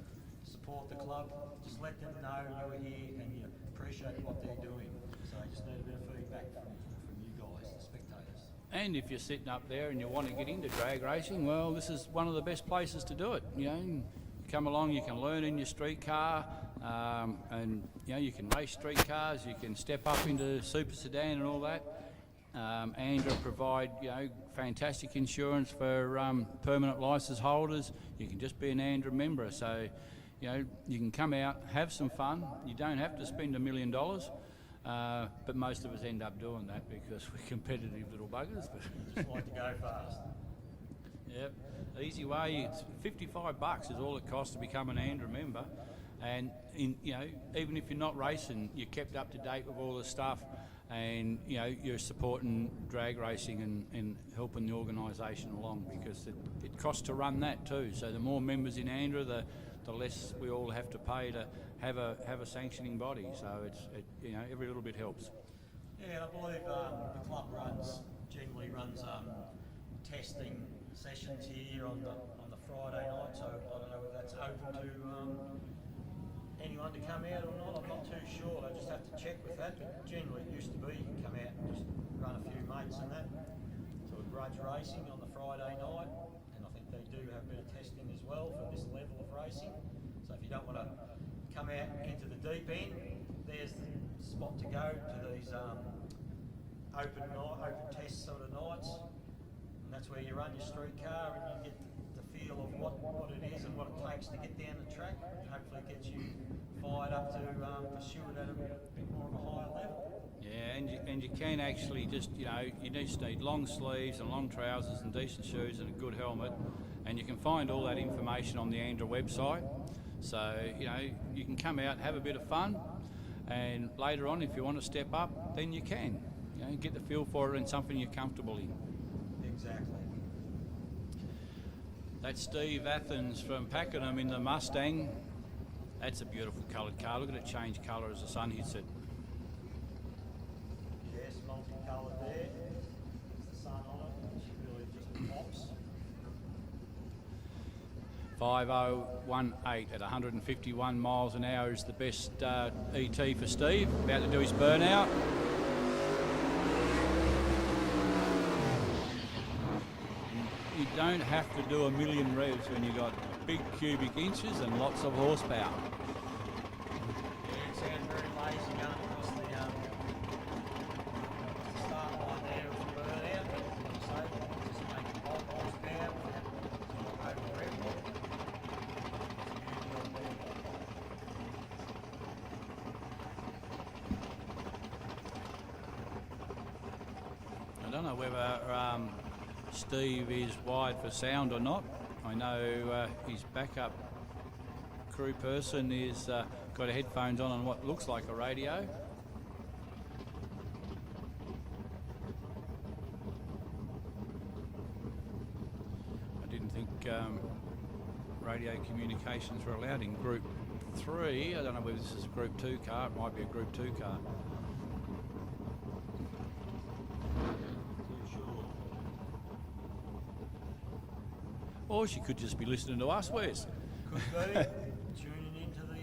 support the club, just let them know you're here and you appreciate what they're doing. So I just need a bit of feedback from you guys, the spectators. And if you're sitting up there and you want to get into drag racing, well, this is one of the best places to do it. You know, you come along, you can learn in your street car, and you know, you can race street cars, you can step up into super sedan and all that. Andra provide, you know, fantastic insurance for permanent licence holders. You can just be an Andra member, so you know, you can come out, have some fun. You don't have to spend $1 million, but most of us end up doing that because we're competitive little buggers. Just like to go fast. Yep, the easy way. It's $55 is all it costs to become an Andra member, and you know, even if you're not racing, you're kept up to date with all the stuff. And you know, you're supporting drag racing and helping the organisation along, because it costs to run that too. So the more members in Andra, the less we all have to pay to have a sanctioning body. So you know, every little bit helps. Yeah, I believe the club generally runs testing sessions here on the Friday night. So I don't know whether that's open to anyone to come out or not. I'm not too sure. I just have to check with that. But generally, it used to be you can come out and just run a few mates and that. So a grudge racing on the Friday night, and I think they do have a bit of testing as well for this level of racing. So if you don't want to come out into the deep end, there's the spot to go to these open test sort of nights, and that's where you run your street car and you get the feel of what it is and what it takes to get down the track. Hopefully it gets you fired up to pursue it at a bit more of a higher level. Yeah, and you can actually just, you know, you just need long sleeves and long trousers and decent shoes and a good helmet, and you can find all that information on the Andra website. So, you know, you can come out, have a bit of fun, and later on, if you want to step up, then you can. You know, get the feel for it and something you're comfortable in. Exactly. That's Steve Athens from Pakenham in the Mustang. That's a beautiful coloured car. Look at it change colour as the sun hits it. Yes, multicoloured there. There's the sun on it, which really just pops. 5018 at 151 miles an hour is the best ET for Steve. About to do his burnout. You don't have to do 1 million revs when you've got big cubic inches and lots of horsepower. Yeah, it sounds very lazy going across the start line there of the burnout, but so just make it hot horsepower without over rev. I don't know whether Steve is wired for sound or not. I know his backup crew person is got headphones on what looks like a radio. I didn't think radio communications were allowed. In Group 3, I don't know whether this is a Group 2 car, it might be a Group 2 car. Or she could just be listening to us, Wes. Could be tuning into the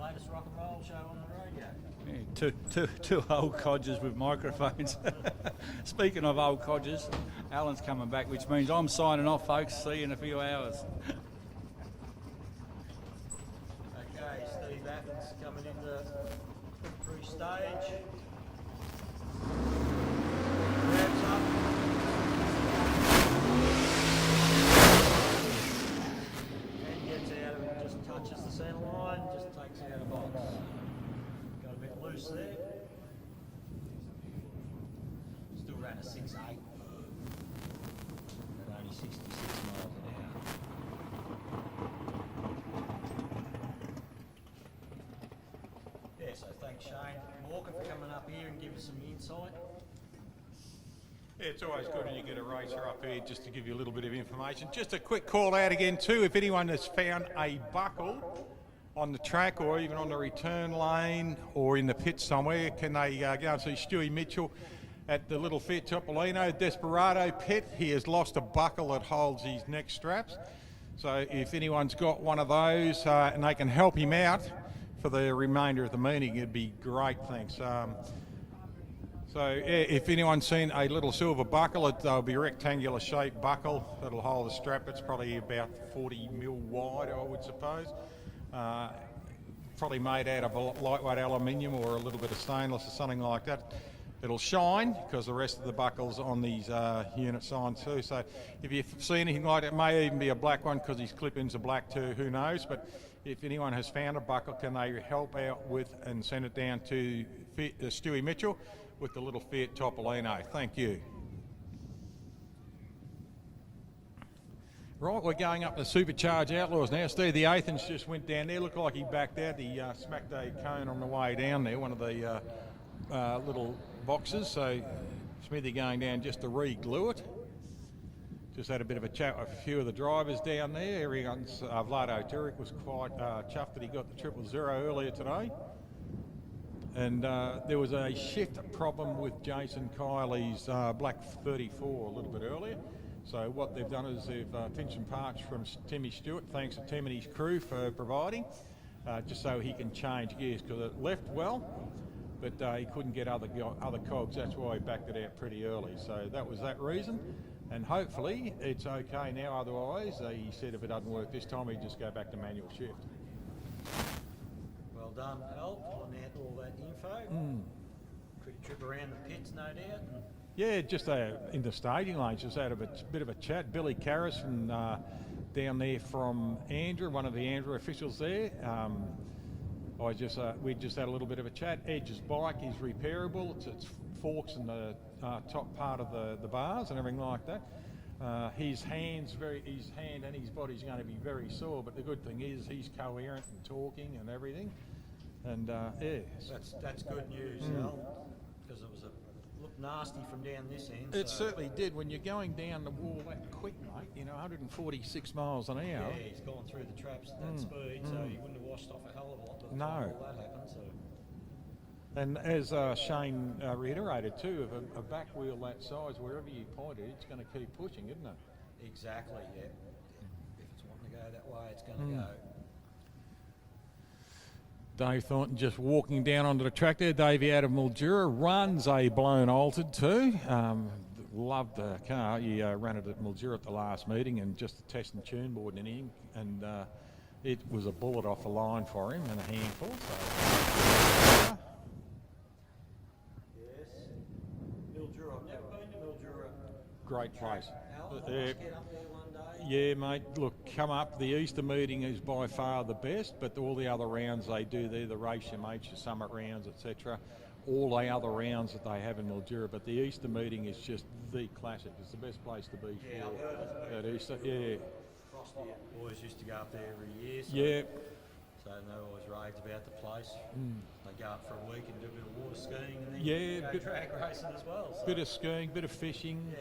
latest rock and roll show on the radio. Yeah, two old codgers with microphones. Speaking of old codgers, Alan's coming back, which means I'm signing off, folks. See you in a few hours. Okay, Steve Athens coming into pre-stage. Grabs up. And gets out of it, just touches the centre line, just takes out of the box. Got a bit loose there. Still ran a 6.8. At only 66 miles an hour. Yeah, so thanks Shane Walker for coming up here and giving us some insight. Yeah, it's always good when you get a racer up here just to give you a little bit of information. Just a quick call out again too, if anyone has found a buckle on the track or even on the return lane or in the pit somewhere, can they go and see Stewie Mitchell at the Little Fiat Topolino Desperado pit. He has lost a buckle that holds his neck straps. So if anyone's got one of those and they can help him out for the remainder of the meeting, it'd be great, thanks. So yeah, if anyone's seen a little silver buckle, it'll be a rectangular shaped buckle that'll hold the strap. It's probably about 40 mil wide, I would suppose. Probably made out of a lightweight aluminium or a little bit of stainless or something like that. It'll shine because the rest of the buckles on these units shine too. So if you see anything like it, it may even be a black one because his clip-ins are black too, who knows. But if anyone has found a buckle, can they help out with and send it down to Stewie Mitchell with the Little Fiat Topolino. Thank you. Right, we're going up to Supercharge Outlaws now. Steve, the Athens just went down there. Looked like he backed out. He smacked a cone on the way down there, one of the little boxes. So Smithy going down just to re-glue it. Just had a bit of a chat with a few of the drivers down there. Everyone's, Vlado Turek was quite chuffed that he got the 000 earlier today. And there was a shift problem with Jason Kiley's Black 34 a little bit earlier. So what they've done is they've pinched some parts from Timmy Stewart, thanks to Tim and his crew for providing, just so he can change gears, because it left well, but he couldn't get other cogs. That's why he backed it out pretty early. So that was that reason. And hopefully it's okay now. Otherwise, he said if it doesn't work this time, he'd just go back to manual shift. Well done, Al, on all that info. Quick trip around the pits, no doubt. Yeah, just in the staging lanes, just had a bit of a chat. Billy Karras from down there from Andrew, one of the Andrew officials there. We just had a little bit of a chat. Edge's bike is repairable. It's forks in the top part of the bars and everything like that. His hand and his body's going to be very sore, but the good thing is he's coherent and talking and everything. And yeah, That's good news, Al, because it was looked nasty from down this end. it so. certainly did. When you're going down the wall that quick, mate, 146 miles an hour. Yeah, he's gone through the traps at that speed, so he wouldn't have washed off a hell of a lot. No. All that happened, so. And as Shane reiterated too, if a back wheel that size, wherever you point it, it's going to keep pushing, isn't it? Exactly, yeah. If it's wanting to go that way, it's going to go. Dave Thornton just walking down onto the track there. Davey out of Mildura runs a blown altered too. Loved the car. He ran it at Mildura at the last meeting and just testing tune board and everything. And it was a bullet off the line for him and a handful. So. Yes. Mildura, I've never been to Mildura. Great place. Al, I'll just get up there one day. Yeah, mate, look, come up. The Easter meeting is by far the best, but all the other rounds they do there, the Race MH, the Summit rounds, etc., all the other rounds that they have in Mildura, but the Easter meeting is just the classic. It's the best place to be Yeah, I've heard at Easter. Yeah. Frosty boys used to go up there every year. So, Yeah. So they always raved about the place. They go up for a week and do a bit of water skiing and then Yeah, go bit- drag racing as well. So. Bit of skiing, bit of fishing,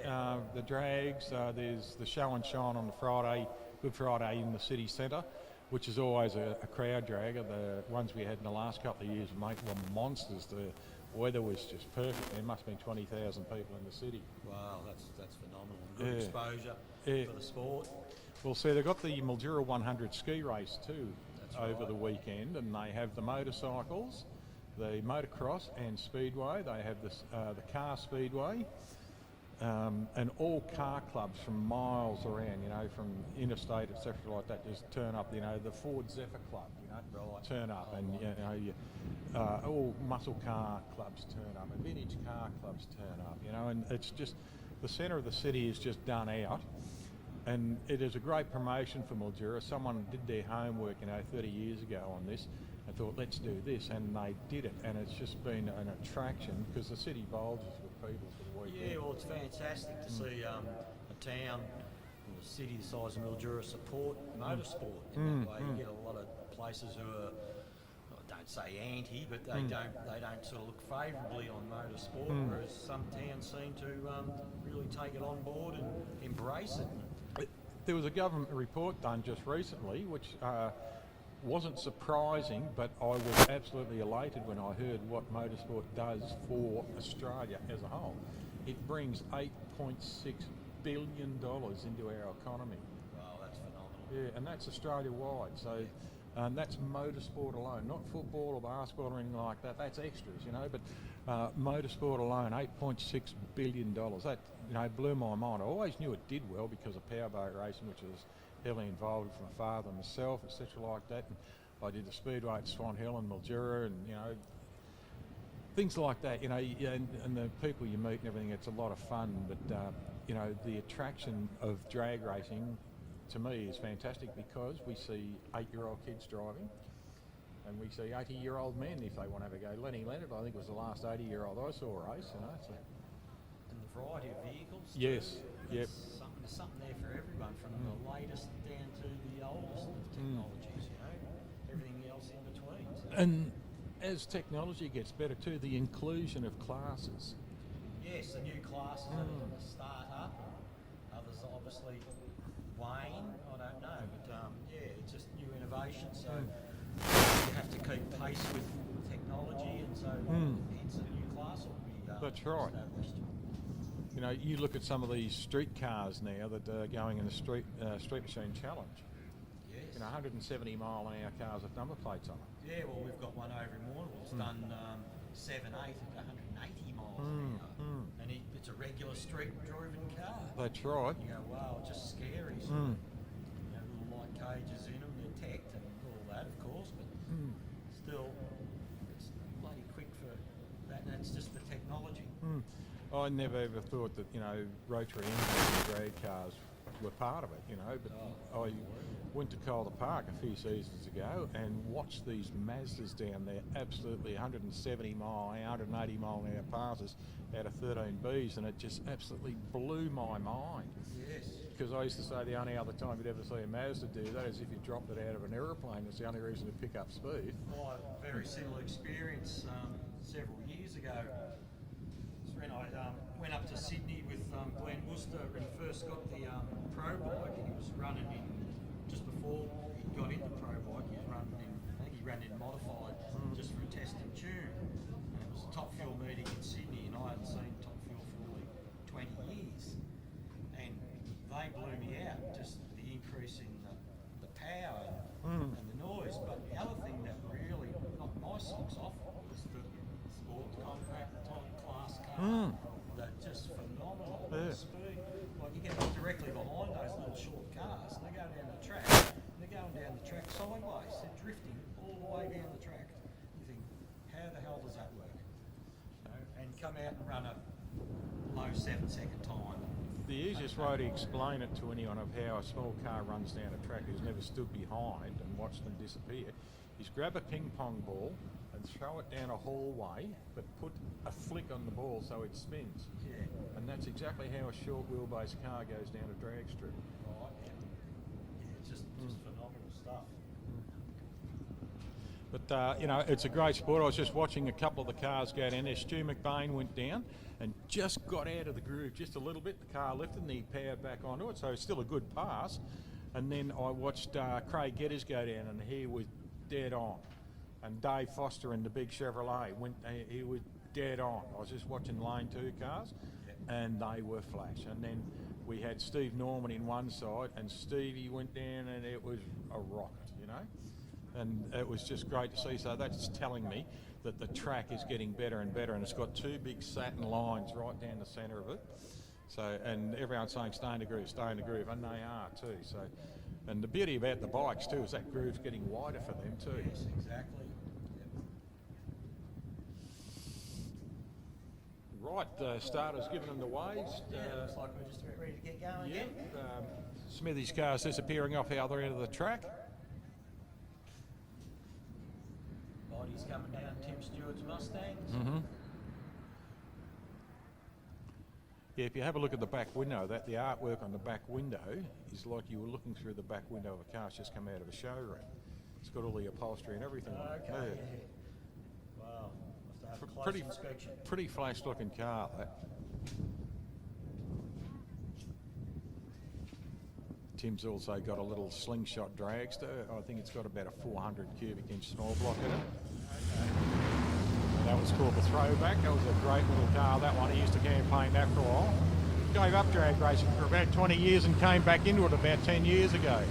the drags. There's the show and shine on the Friday Good Friday in the city centre, which is always a crowd dragger. The ones we had in the last couple of years, mate, were monsters. The weather was just perfect. There must have been 20,000 people in the city. Wow, that's phenomenal. Good Yeah. exposure Yeah. for the sport. Well, see, they've got the Mildura 100 ski race too That's over right. the weekend, and they have the motorcycles, the motocross and speedway. They have the car speedway, and all car clubs from miles around, you know, from interstate, etc., like that, just turn up. You know, the Ford Zephyr Club, you know, Right. turn up, Oh, and right. you know, all muscle car clubs turn up, and vintage car clubs turn up. You know, and it's just the centre of the city is just done out. And it is a great promotion for Mildura. Someone did their homework, you know, 30 years ago on this and thought, let's do this, and they did it. And it's just been an attraction because the city bulges with people for the weekend. Yeah, well, it's fantastic to see a town or a city the size of Mildura support motorsport in that way. You get a lot of places who are, I don't say anti, but they don't sort of look favourably on motorsport, whereas some towns seem to really take it on board and embrace it. There was a government report done just recently, which wasn't surprising, but I was absolutely elated when I heard what motorsport does for Australia as a whole. It brings $8.6 billion into our economy. Wow, that's phenomenal. Yeah, and that's Australia-wide. So that's motorsport alone, not football or basketball or anything like that. That's extras, you know. But motorsport alone, $8.6 billion. That, you know, blew my mind. I always knew it did well because of powerboat racing, which was heavily involved with my father and myself, etc., like that. And I did the speedway at Swan Hill and Mildura, and you know, things like that. You know, and the people you meet and everything. It's a lot of fun. But you know, the attraction of drag racing to me is fantastic because we see 8-year-old kids driving, and we see 80-year-old men if they want to have a go. Lenny Leonard, I think, was the last 80-year-old I saw race. You know, so. And the variety of vehicles. Yes. Yep. There's something there for everyone, from the latest down to the oldest of technologies, you know, everything else in between. So. And as technology gets better too, the inclusion of classes. Yes, the new classes that are going to start up, others obviously wane, I don't know, but yeah, it's just new innovation, so you have to keep pace with technology, and so hence a new class will be That's right. established. You know, you look at some of these street cars now that are going in the street machine challenge. Yes. You know, 170 mile an hour cars with number plates on them. Yeah, well, we've got one over in Warrnambool. It's done 7, 8, at 180 miles an hour, and it's a regular street-driven car. That's right. You go, wow, just scary. So, you know, little light cages in them, they're teched and all that, of course, but still, it's bloody quick for that. And that's just the technology. I never ever thought that, you know, rotary engines and drag cars were part of it, you know, but I went to Calder Park a few seasons ago and watched these Mazdas down there, absolutely 170 mile, 180 mile an hour passes out of 13Bs, and it just absolutely blew my mind. Yes. Because I used to say the only other time you'd ever see a Mazda do that is if you dropped it out of an aeroplane. It's the only reason to pick up speed. Well, a very similar experience several years ago. When I went up to Sydney with Glenn Worcester when he first got the pro bike, and he was running in, just before he got into pro bike, he was running in, I think he ran in modified just for a test and tune. And it was a Top Fuel meeting in Sydney, and I hadn't seen Top Fuel for nearly 20 years. And they blew me out, just the increase in the power and the noise. But the other thing that really knocked my socks off was the sport compact type class car. That just phenomenal speed. Like you get directly behind those little short cars, and they go down the track. And they're going down the track sideways. They're drifting all the way down the track. You think, how the hell does that work? You know, and come out and run a low 7-second time. The easiest way to explain it to anyone of how a small car runs down a track who's never stood behind and watched them disappear is grab a ping pong ball and throw it down a hallway, but put a flick on the ball so it spins. Yeah. And that's exactly how a short wheelbase car goes down a drag strip. Right. Yeah, it's just phenomenal stuff. But, you know, it's a great sport. I was just watching a couple of the cars go down there. Stu McBain went down and just got out of the groove just a little bit. The car lifted and he powered back onto it, so it's still a good pass. And then I watched Craig Getters go down, and he was dead on. And Dave Foster in the big Chevrolet he was dead on. I was just watching lane 2 cars, and they were flash. And then we had Steve Norman in one side, and Stevie went down, and it was a rocket, you know. And it was just great to see. So that's telling me that the track is getting better and better, and it's got 2 big satin lines right down the centre of it. So, and everyone's saying stay in the groove, and they are too. So, and the beauty about the bikes too is that groove's getting wider for them too. Yes, exactly. Right, starters giving them the waves. Looks like we're just about ready to get going Yeah, again. Smithy's car's disappearing off the other end of the track. Body's coming down Tim Stewart's Mustangs. Mm-hmm. Yeah, if you have a look at the back window, the artwork on the back window is like you were looking through the back window of a car that's just come out of a showroom. It's got all the upholstery and everything on it. Okay. Yeah. Wow. Must have a close Pretty, inspection. pretty flash looking car, that. Tim's also got a little slingshot dragster. I think it's got about a 400 cubic inch small block in it. That was called the Throwback. That was a great little car, that one. He used to campaign that for a while. Gave up drag racing for about 20 years and came back into it about 10 years ago.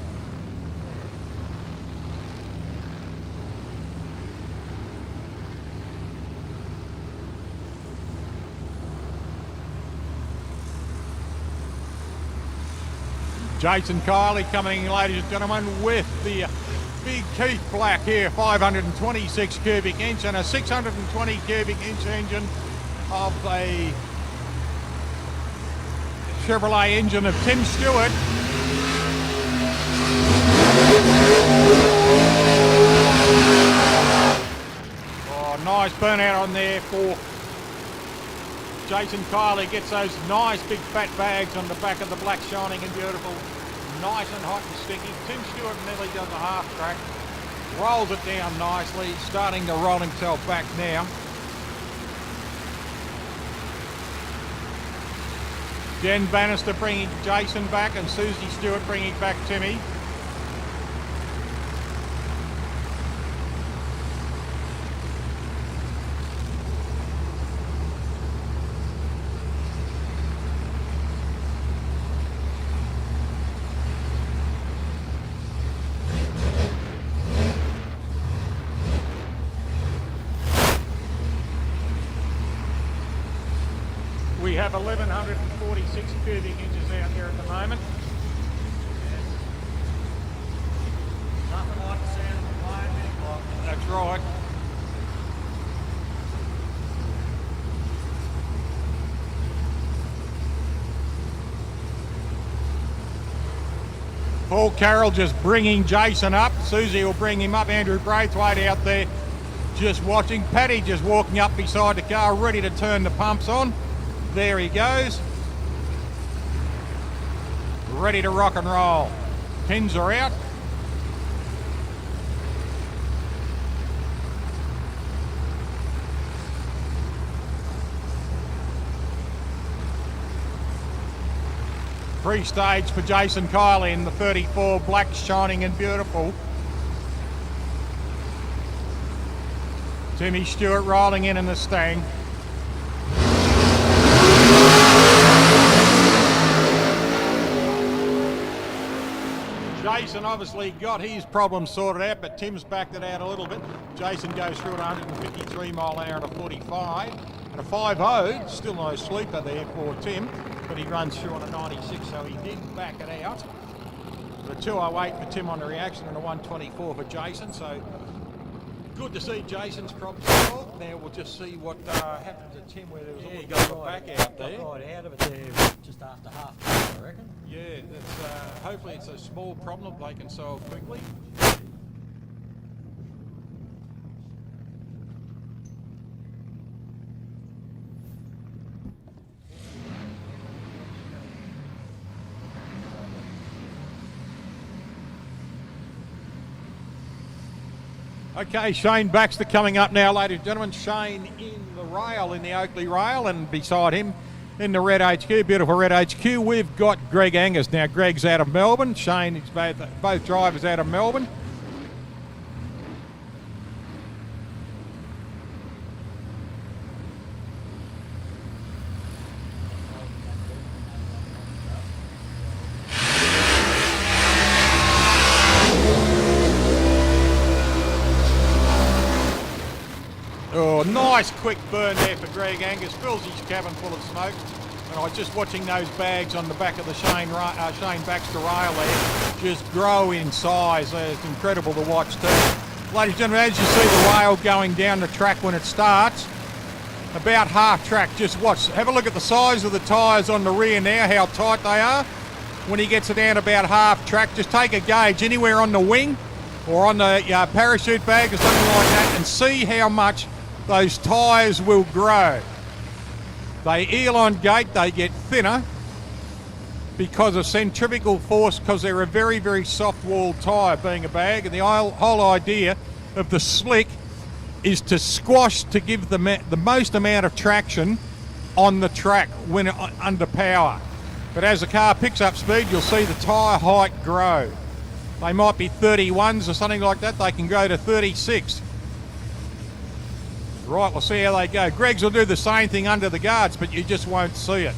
Jason Kiley coming in, ladies and gentlemen, with the big Keith Black here, 526 cubic inch and a 620 cubic inch engine of a Chevrolet engine of Tim Stewart. Oh, nice burnout on there for Jason Kiley. Gets those nice big fat bags on the back of the Black Shining and Beautiful. Nice and hot and sticky. Tim Stewart nearly does a half track. Rolls it down nicely. Starting to roll himself back now. Jen Bannister bringing Jason back and Susie Stewart bringing back Timmy. We have 1,146 cubic inches out there at the moment. Nothing like the sound of a flying big block. That's right. Paul Carroll just bringing Jason up. Susie will bring him up. Andrew Braithwaite out there just watching. Paddy just walking up beside the car, ready to turn the pumps on. There he goes. Ready to rock and roll. Pins are out. Pre-stage for Jason Kiley in the 34 Black Shining and Beautiful. Timmy Stewart rolling in the Stang. Jason obviously got his problems sorted out, but Tim's backed it out a little bit. Jason goes through at 153 mile an hour to 45. And a 5.0, still no sleeper there for Tim, but he runs through on a 96, so he did back it out. But a 2.08 for Tim on the reaction and a 124 for Jason, so good to see Jason's problems solved. Now we'll just see what happens to Tim, where there was always got a back out there. Got right out of it there just after half time, I reckon. Yeah, that's, hopefully it's a small problem they can solve quickly. Okay, Shane Baxter coming up now, ladies and gentlemen. Shane in the rail, in the Oakley rail, and beside him In the Red HQ, beautiful Red HQ, we've got Greg Angus. Now, Greg's out of Melbourne. Shane is both drivers out of Melbourne. Oh, nice quick burn there for Greg Angus. Fills his cabin full of smoke. And I was just watching those bags on the back of the Shane Baxter rail there just grow in size. It's incredible to watch too. Ladies and gentlemen, as you see the rail going down the track when it starts, about half track, just watch. Have a look at the size of the tyres on the rear now, how tight they are. When he gets it down about half track, just take a gauge anywhere on the wing or on the parachute bag or something like that and see how much those tyres will grow. They elongate, they get thinner because of centrifugal force, because they're a very, very soft walled tyre being a bag. And the whole idea of the slick is to squash, to give the most amount of traction on the track when under power. But as the car picks up speed, you'll see the tyre height grow. They might be 31s or something like that, they can go to 36. Right, we'll see how they go. Greg's will do the same thing under the guards, but you just won't see it.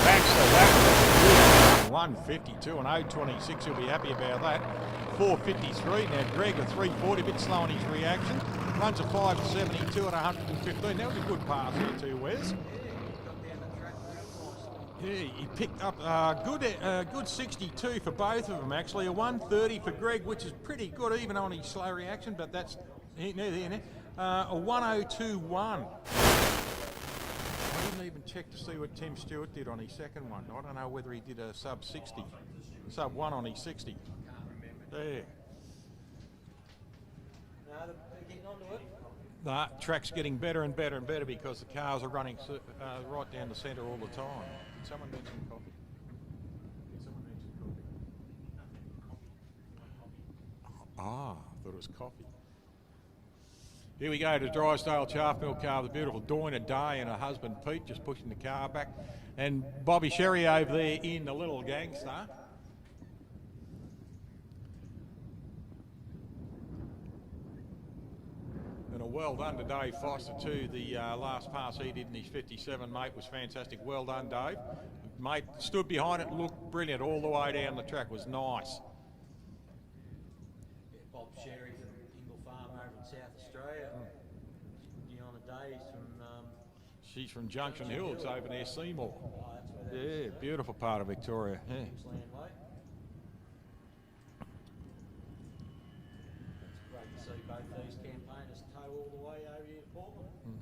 Baxter, that was 152 and 026, you'll be happy about that. 453, now Greg a 340, a bit slow in his reaction. Runs a 572 and 115. That was a good pass there too, Wes. Yeah, he picked up a good 62 for both of them, actually. A 130 for Greg, which is pretty good, even on his slow reaction, but that's near there. A 102.1. I didn't even check to see what Tim Stewart did on his second one. I don't know whether he did a sub 60, sub 1 on his 60. There. No, they're getting onto it. The track's getting better and better and better because the cars are running right down the centre all the time. Did someone mention coffee? Did someone mention coffee? Ah, I thought it was coffee. Here we go to Drysdale Chaff Mill car, the beautiful Doina Day and her husband Pete just pushing the car back. And Bobby Sherry over there in the little gangster. And a well done to Dave Foster too. The last pass he did in his 57, mate, was fantastic. Well done, Dave. Mate stood behind it, looked brilliant all the way down the track. Was nice. Yeah, Bob Sherry from Ingle Farm over in South Australia. Deanna Day's from... She's from Junction Hill. It's over near Seymour. Oh, that's where that Yeah, beautiful part of Victoria. Yeah. Gippsland Way. It's great to see both these campaigners tow all the way over here to Portland.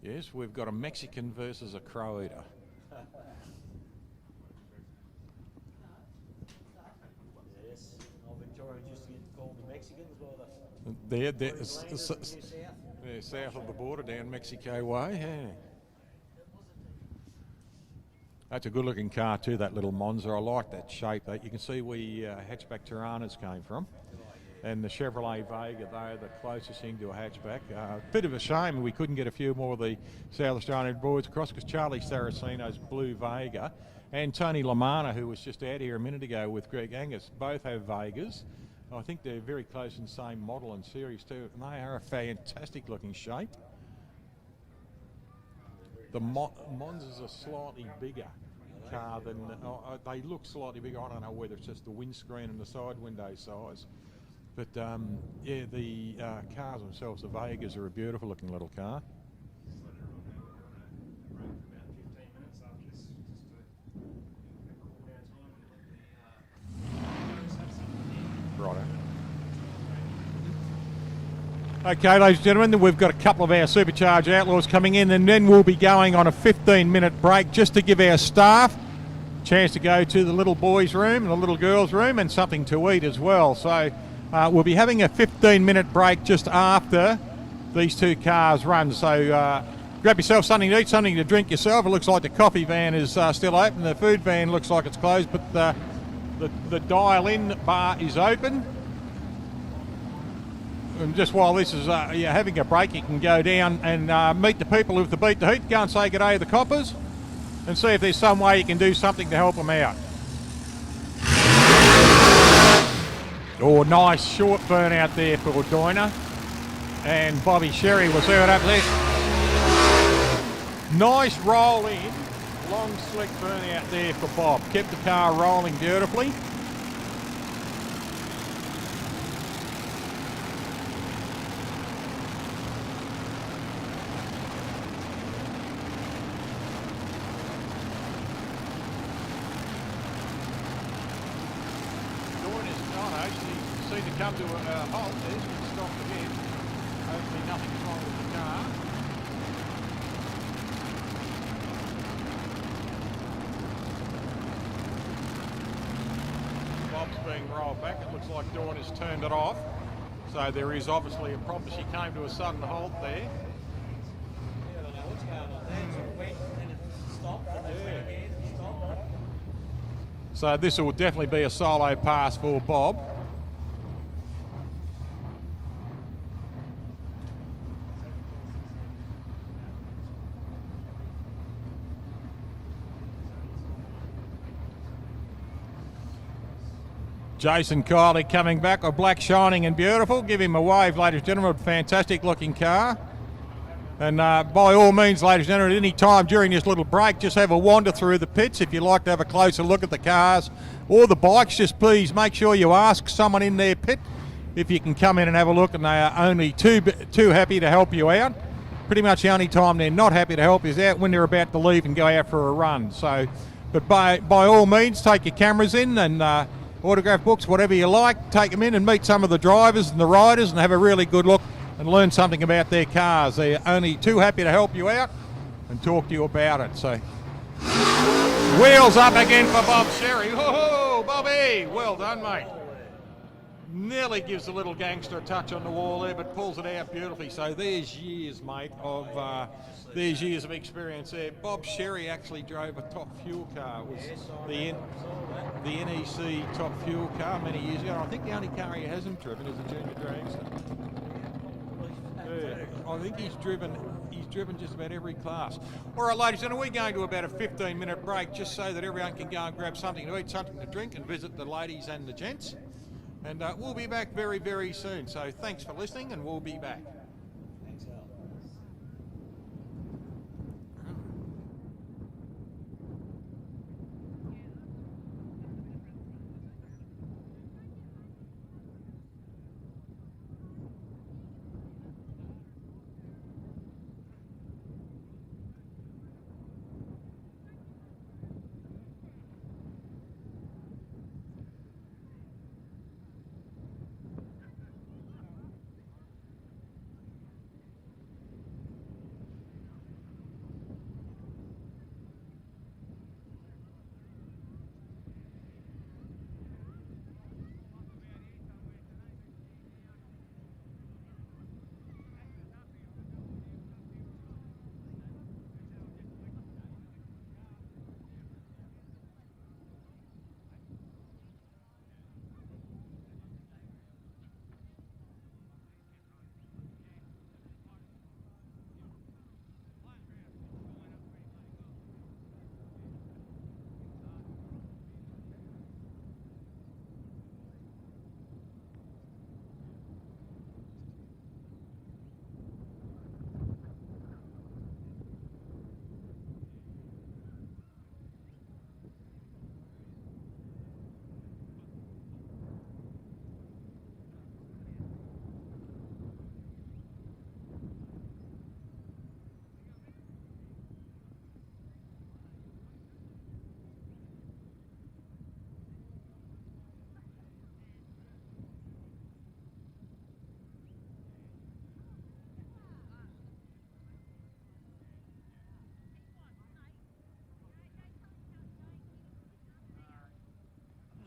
Yes, we've got a Mexican versus a Crow eater. Yes, Victoria used to get called the Mexicans, well, They're the south of the border, down Mexico way. Yeah. That's a good-looking car too, that little Monza. I like that shape. That you can see where hatchback Tiranas came from. And the Chevrolet Vega, they're the closest thing to a hatchback. Bit of a shame we couldn't get a few more of the South Australian boys across, because Charlie Saraceno's blue Vega and Tony Lamana, who was just out here a minute ago with Greg Angus, both have Vegas. I think they're very close in the same model and series too, and they are a fantastic looking shape. The Monza's a slightly bigger car than, they look slightly bigger. I don't know whether it's just the windscreen and the side window size. But yeah, the cars themselves, the Vegas, are a beautiful looking little car. Righto. Okay, ladies and gentlemen, we've got a couple of our Supercharged Outlaws coming in, and then we'll be going on a 15-minute break just to give our staff a chance to go to the little boys' room and the little girls' room and something to eat as well. So we'll be having a 15-minute break just after these two cars run. So grab yourself something to eat, something to drink yourself. It looks like the coffee van is still open. The food van looks like it's closed, but The dial-in bar is open. And just while this is having a break, you can go down and meet the people with the Beat the Heat. Go and say good day to the coppers and see if there's some way you can do something to help them out. Oh, nice short burn out there for Doina. And Bobby Sherry will see it up there. Nice roll in. Long slick burn out there for Bob. Kept the car rolling beautifully. To come to a halt, there's been stopped again. Hopefully nothing's wrong with the car. Bob's being rolled back. It looks like Dawn has turned it off. So there is obviously a problem. She came to a sudden halt there. Yeah, I don't know what's going on there. It went and it stopped and then went again and stopped. So this will definitely be a solo pass for Bob. Jason Kiley coming back with black shining and beautiful. Give him a wave, ladies and gentlemen. Fantastic looking car. And by all means, ladies and gentlemen, at any time during this little break, just have a wander through the pits. If you'd like to have a closer look at the cars or the bikes, just please make sure you ask someone in their pit if you can come in and have a look, and they are only too happy to help you out. Pretty much the only time they're not happy to help is out when they're about to leave and go out for a run. So, but by all means, take your cameras in and autograph books, whatever you like, take them in and meet some of the drivers and the riders and have a really good look and learn something about their cars. They're only too happy to help you out and talk to you about it. So, wheels up again for Bob Sherry. Oh, Bobby, well done, mate. Nearly gives the little gangster a touch on the wall there, but pulls it out beautifully. So there's years, mate, of there's years of experience there. Bob Sherry actually drove a Top Fuel car. It was the NEC Top Fuel car many years ago. I think the only car he hasn't driven is a junior dragster. Yeah, I think he's driven just about every class. All right, ladies and gentlemen, we're going to about a 15-minute break just so that everyone can go and grab something to eat, something to drink, and visit the ladies and the gents. And we'll be back very, very soon. So thanks for listening, and we'll be back. Thanks, Al.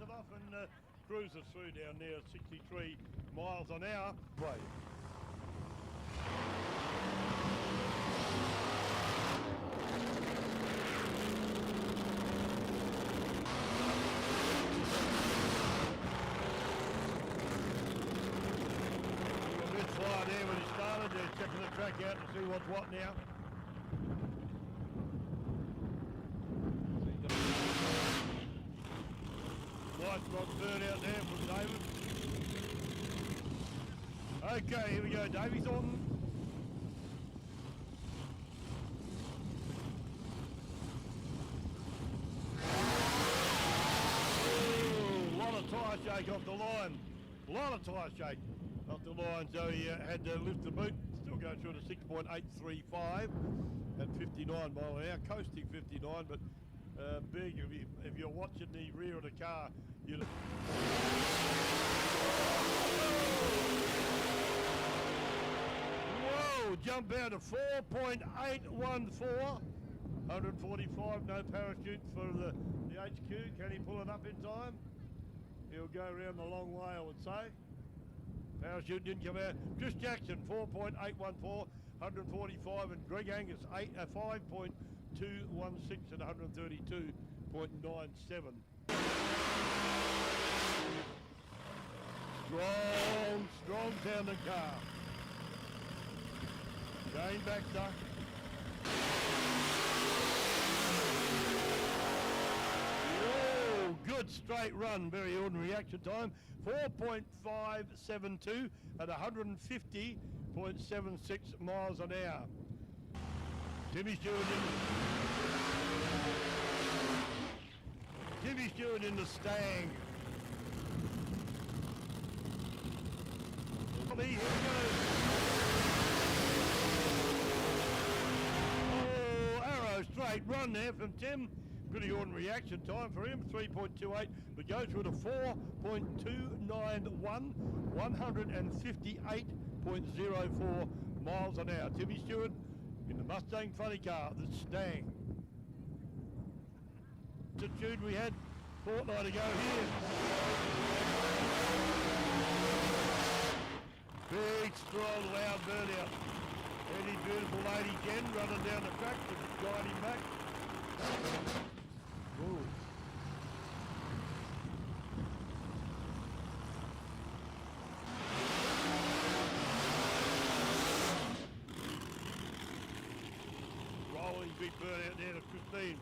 Often cruises through down there at 63 miles an hour. Way. crack out to see what's what now. Nice rock burn out there from David. Okay, here we go. Davey's on. Ooh, lot of tyre shake off the line. A lot of tyre shake off the line, so he had to lift the boot. Still going through at a 6.835 at 59 mile an hour, coasting 59, but big. If you're watching the rear of the car, you. Whoa! Jump out to 4.814. 145, no parachute for the HQ. Can he pull it up in time? He'll go around the long way, I would say. Parachute didn't come out. Chris Jackson, 4.814, 145, and Greg Angus, 5.216 at 132.97. Strong sounding car. Shane Baxter. Whoa, good straight run, very ordinary action time. 4.572 at 150.76 miles an hour. Timmy Stewart in the Stang. Here we go. Oh, arrow straight run there from Tim. Pretty ordinary action time for him, 3.28, but goes with a 4.291, 158.04 miles an hour. Timmy Stewart in the Mustang funny car, the Stang. Altitude we had fortnight ago here. Big, strong, loud burnout. Any beautiful lady Jen running down the track to guide him back. Ooh. Rolling big burnout there to Christine.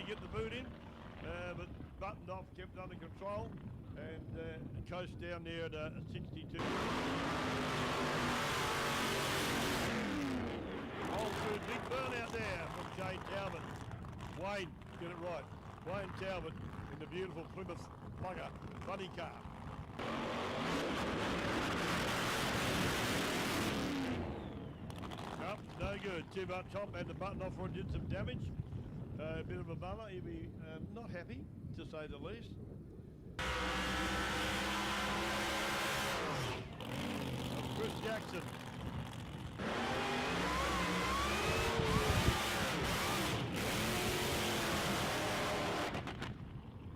Get the boot in, but buttoned off, kept under control, and coast down there at 62. Old good big burn out there from Shane Talbot. Wayne, get it right. Wayne Talbot in the beautiful Plymouth Plugger funny car. Nope, no good. Too much top and the button off one did some damage. A bit of a bummer. He'll be not happy, to say the least. Chris Jackson.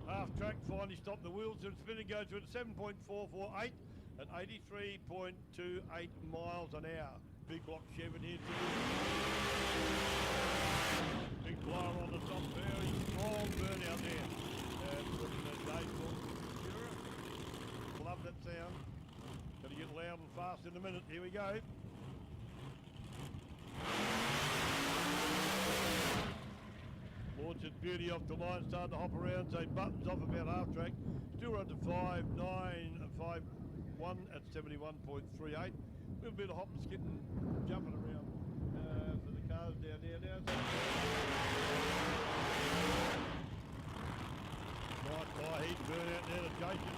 Half track finally stopped the wheels and spinning goes to 7.448 at 83.28 miles an hour. Big block Chevy here too. Big blower on the top, very strong burn out there. Love that sound. Gonna get loud and fast in a minute. Here we go. Launches beauty off the line, starting to hop around, so buttons off about half track. Still run to 5.951 at 71.38. A little bit of hop and skipping, jumping around for the cars down there now. Nice high heat burn out there to Jason.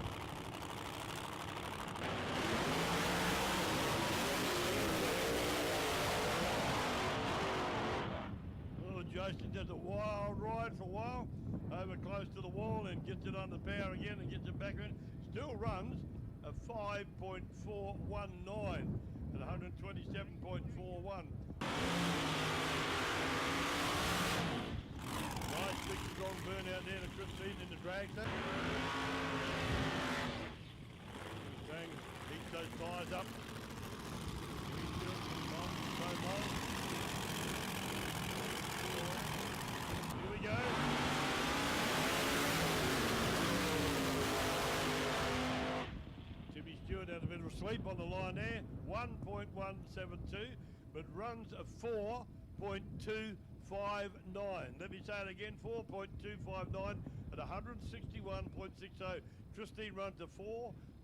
Oh, Jason does a wild ride for a while, over close to the wall and gets it under power again and gets it back in. Still runs a 5.419 at 127.41. Nice big strong burn out there to Christine in the drag set. Bang, heats those tyres up. asleep on the line there, 1.172, but runs a 4.259. Let me say it again, 4.259 at 161.60. Christine runs a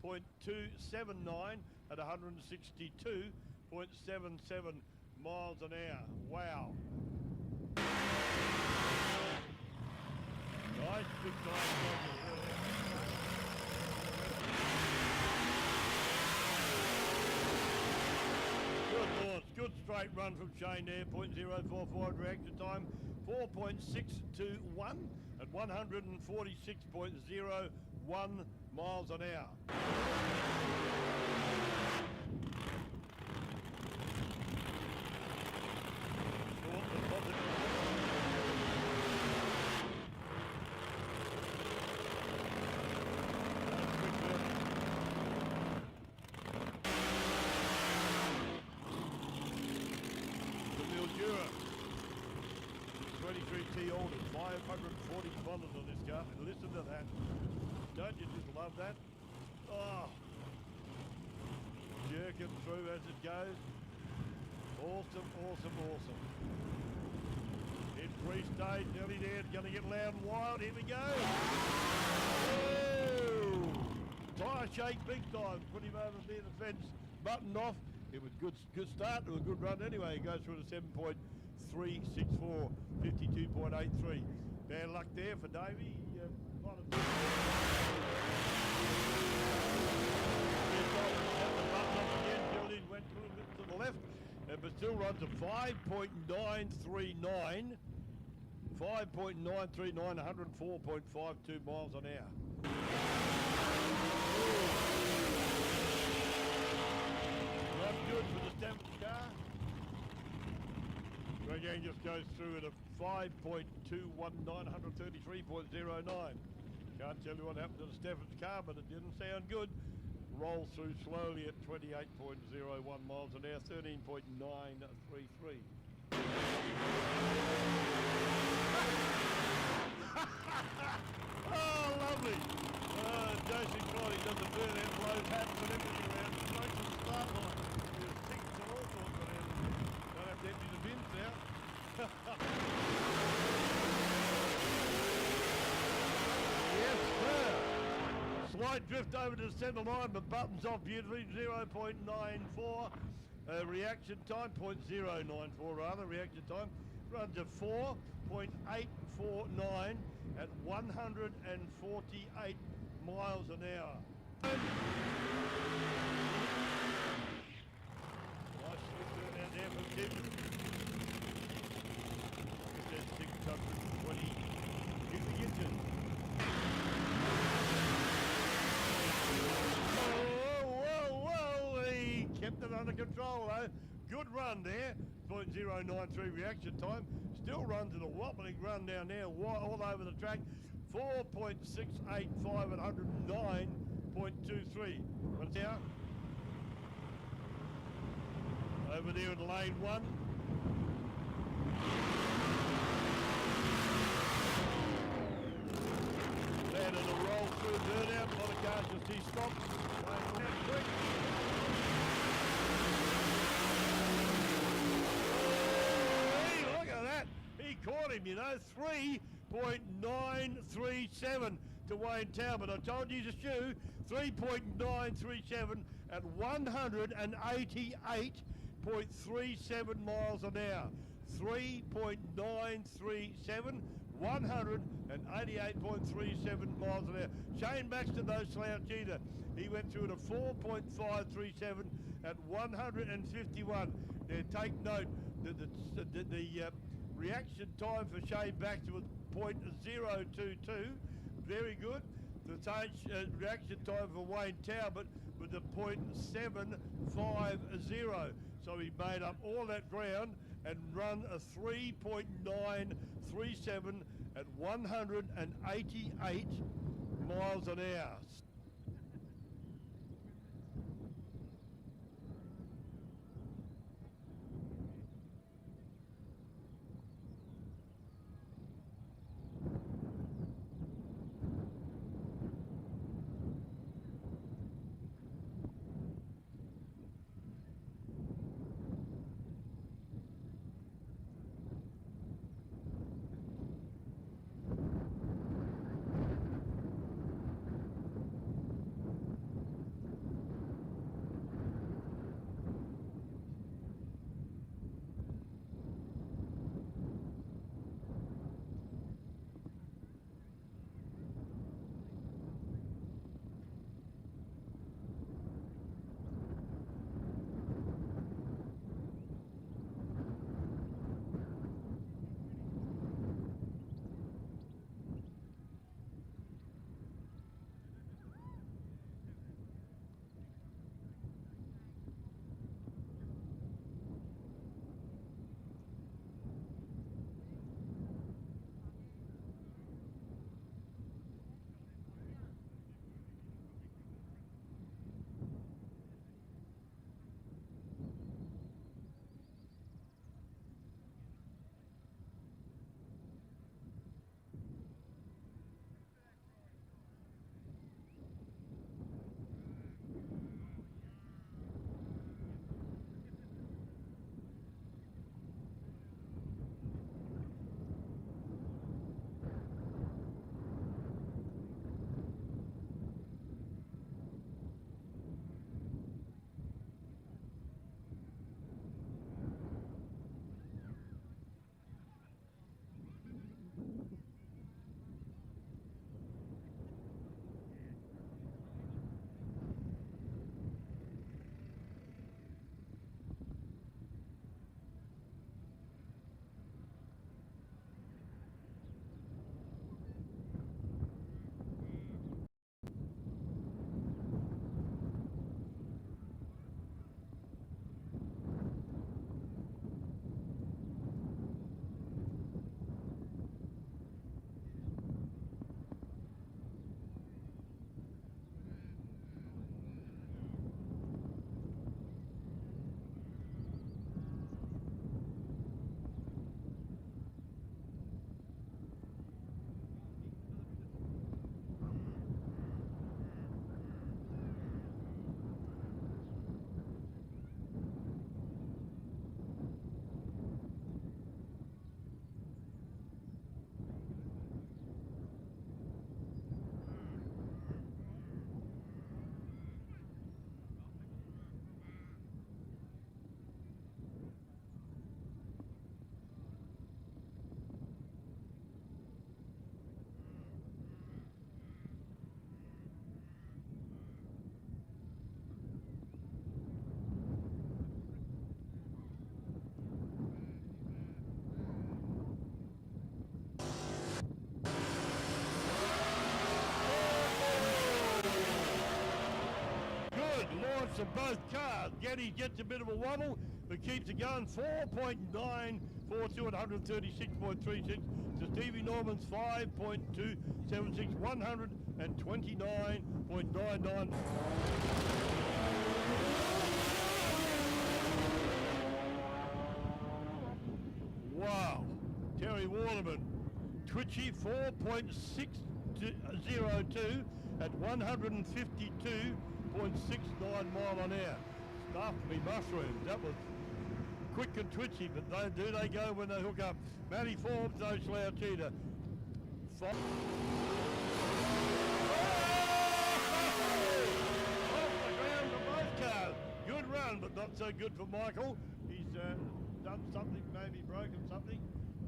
4.279 at 162.77 miles an hour. Wow. Nice big time. Good launch, good straight run from Shane there, 0.044 reaction time, 4.621 at 146.01 miles an hour. Mildura, 23T ordered, 540 kilometres on this car. And listen to that. Don't you just love that? Oh, jerking through as it goes. Awesome, awesome, awesome. In pre-stage, nearly there, going to get loud and wild. Here we go. Oh! Tyre shake big time. Put him over near the fence, buttoned off. It was good start to a good run anyway. He goes through to 7.364, 52.83. Bad luck there for Davey. Went a little bit to the left, but still runs a 5.939, 104.52 miles an hour. That's good for the Stafford car. Again, just goes through at a 5.219, 133.09. Can't tell you what happened to the Stafford's car, but it didn't sound good. Rolls through slowly at 28.01 miles an hour, 13.933. Oh, lovely. Jason Crotty does a burnout, blows hats and everything around, straight to the start line. There's tickets and all sorts around there. Don't have to empty the bins now. Yes, sir. Slight drift over to the centre line, but buttons off beautifully, 0.94. Reaction time, 0.094 rather, reaction time. Runs a 4.849 at 148 miles an hour. Nice slip turn out there from Tim. It says 620 cubic inches. Whoa, he kept it under control though. Good run there, 0.093 reaction time. Still runs at a wobbling run down there, all over the track. 4.685 at 109.23. But now, over there in lane one. Landed a roll through burnout, a lot of cars just de-stopped. Hey, look at that. He caught him, you know, 3.937 to Wayne Talbot. I told you he's a shoe, 3.937 at 188.37 miles an hour. 3.937, 188.37 miles an hour. Shane Baxter, no slouch either. He went through at a 4.537 at 151. Now take note that the reaction time for Shane Baxter was 0.022. Very good. The reaction time for Wayne Talbot was a 0.750. So he made up all that ground and run a 3.937 at 188 miles an hour. laps of both cars. Geddes gets a bit of a wobble, but keeps it going. 4.942 at 136.36 to Stevie Norman's 5.276, 129.99. Wow. Terry Waterman. Twitchy 4.602 at 152.69 mile an hour. Stuffed me mushrooms. That was quick and twitchy, but do they go when they hook up? Matty Forbes, no slouch either. Off the ground for both cars. Good run, but not so good for Michael. He's done something, maybe broken something.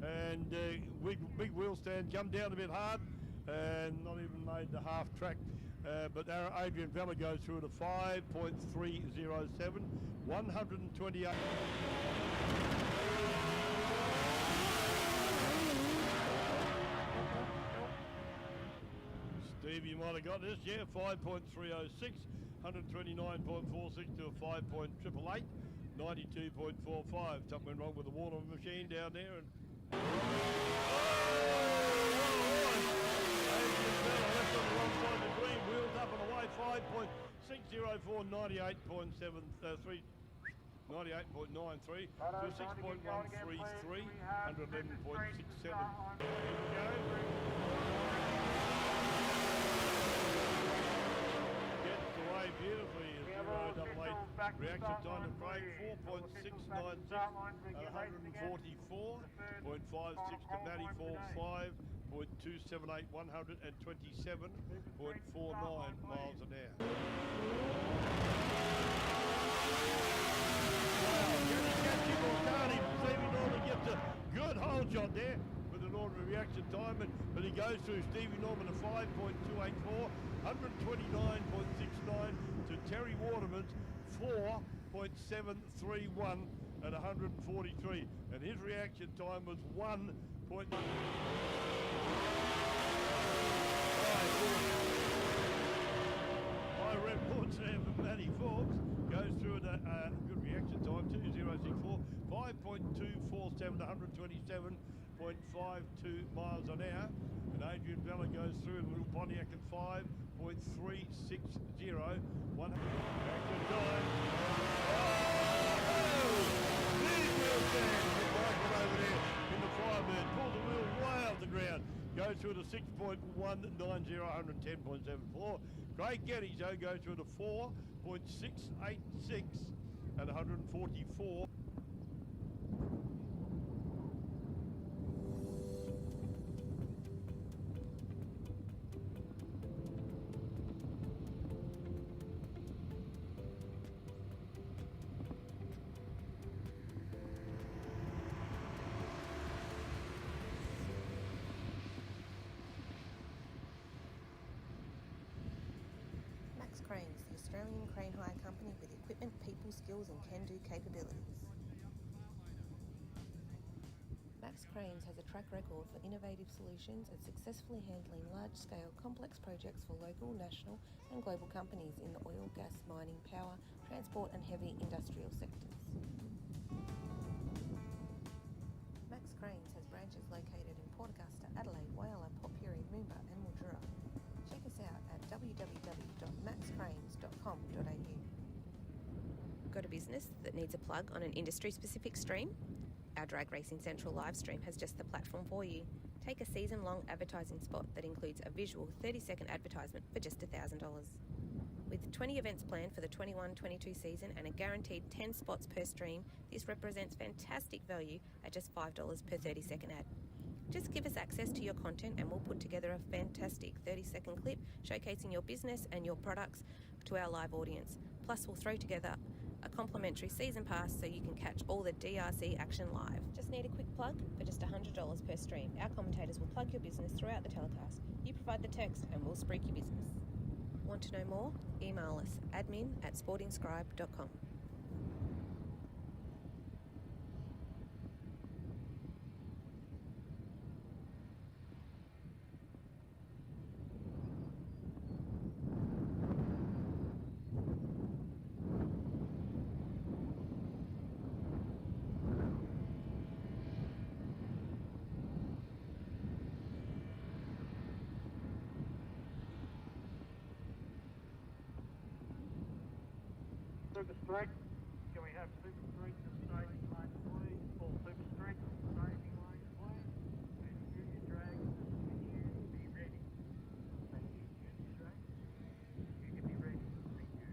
And big wheel stand come down a bit hard and not even made the half track. But Adrian Vella goes through at a 5.307, 128. Steve, you might have got this, yeah, 5.306, 129.46 to a 5.888, 92.45. Something went wrong with the water machine down there. And wheels up and away, 5.604, 98.73, 98.93 to 6.133, 111.67. Gets away beautifully. 088 reaction time to Craig, 4.696 at 144.56 to Matty, 5.278, 127.49 miles an hour. Stevie Norman gets a good hold shot there with an ordinary reaction time, but he goes through Stevie Norman to 5.284, 129.69 to Terry Waterman's 4.731 at 143, and his reaction time was 1.9. High reports there for Matty Forbes. Goes through at a good reaction time, 2.064, 5.247 to 127.52 miles an hour. And Adrian Vella goes through in a little Pontiac at 5.360. One reaction time. Michael over there in the Firebird. Pulls the wheel way off the ground. Goes through to 6.190, 110.74. Craig Geddes, though, goes through to 4.686 at 144. Max Cranes, the Australian crane hire company with equipment, people, skills and can-do capabilities. Max Cranes has a track record for innovative solutions and successfully handling large-scale complex projects for local, national and global companies in the oil, gas, mining, power, transport and heavy industrial sectors. Max Cranes has branches located in Port Augusta, Adelaide, Whyalla, Port Pirie, Moomba and Mildura. Check us out at www.maxcranes.com.au. Got a business that needs a plug on an industry-specific stream? Our Drag Racing Central live stream has just the platform for you. Take a season-long advertising spot that includes a visual 30-second advertisement for just $1,000. With 20 events planned for the 21-22 season and a guaranteed 10 spots per stream, this represents fantastic value at just $5 per 30-second ad. Just give us access to your content and we'll put together a fantastic 30-second clip showcasing your business and your products to our live audience. Plus, we'll throw together a complimentary season pass so you can catch all the DRC action live. Just need a quick plug for just $100 per stream. Our commentators will plug your business throughout the telecast. You provide the text and we'll spruik your business. Want to know more? Email us admin@sportingscribe.com. Super Street. Can we have Super Street to staging lane, please? All Super Street to staging lane, please. And Junior Drags, can you be ready? Thank you, Junior Drags. You can be ready. Thank you.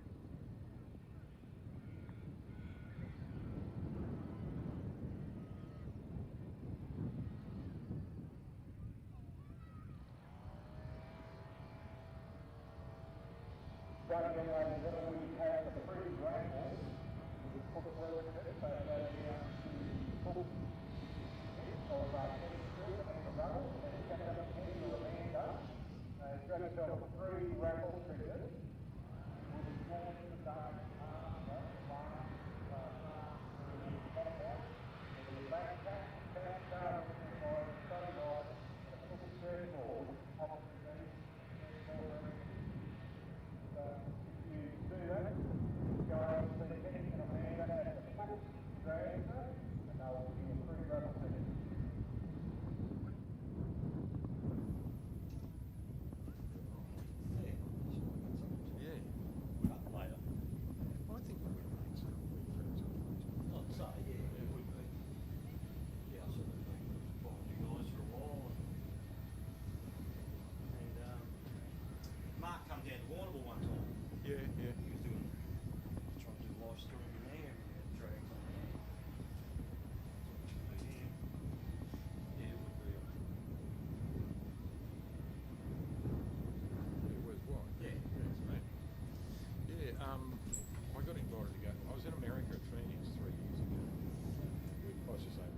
Mark come down to Warrnambool one time. Yeah, yeah. He was doing, trying to do live streaming there and we had drags on there. Yeah, it would be. It was what? Yeah. That's me. Yeah, I got invited to go. I was in America at Phoenix 3 years ago. I was just saying.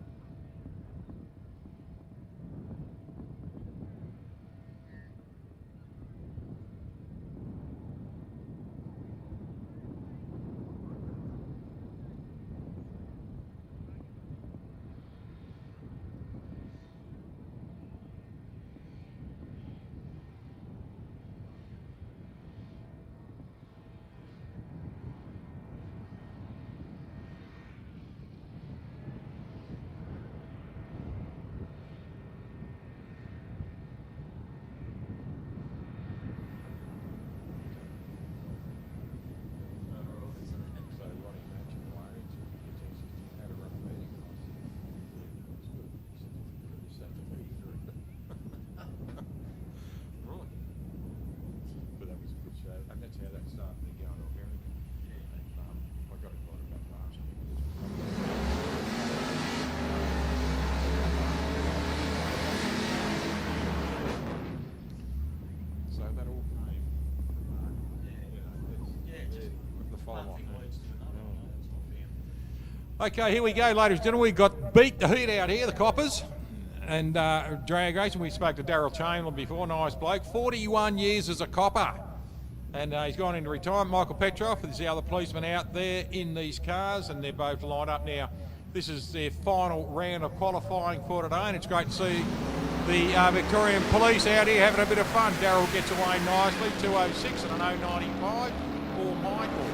So Ronnie mentioned Loans, he thinks he had a run meeting. And I said, yeah, it's good. He said, you sent the meeting through. Right. But that was a good show, and that's how that started me going to America. I got invited back last year. So that all came. Yeah, just The follow one on. thing leads to another. That's what I found. Okay, here we go, ladies and gentlemen. We've got Beat the Heat out here, the Coppers. And drag racing, we spoke to Daryl Chamberlain before, nice bloke. 41 years as a copper. And he's gone into retirement. Michael Petrov is the other policeman out there in these cars, and they're both lined up now. This is their final round of qualifying for today, and it's great to see the Victorian Police out here having a bit of fun. Daryl gets away nicely, 2:06 and an 0:95 for Michael.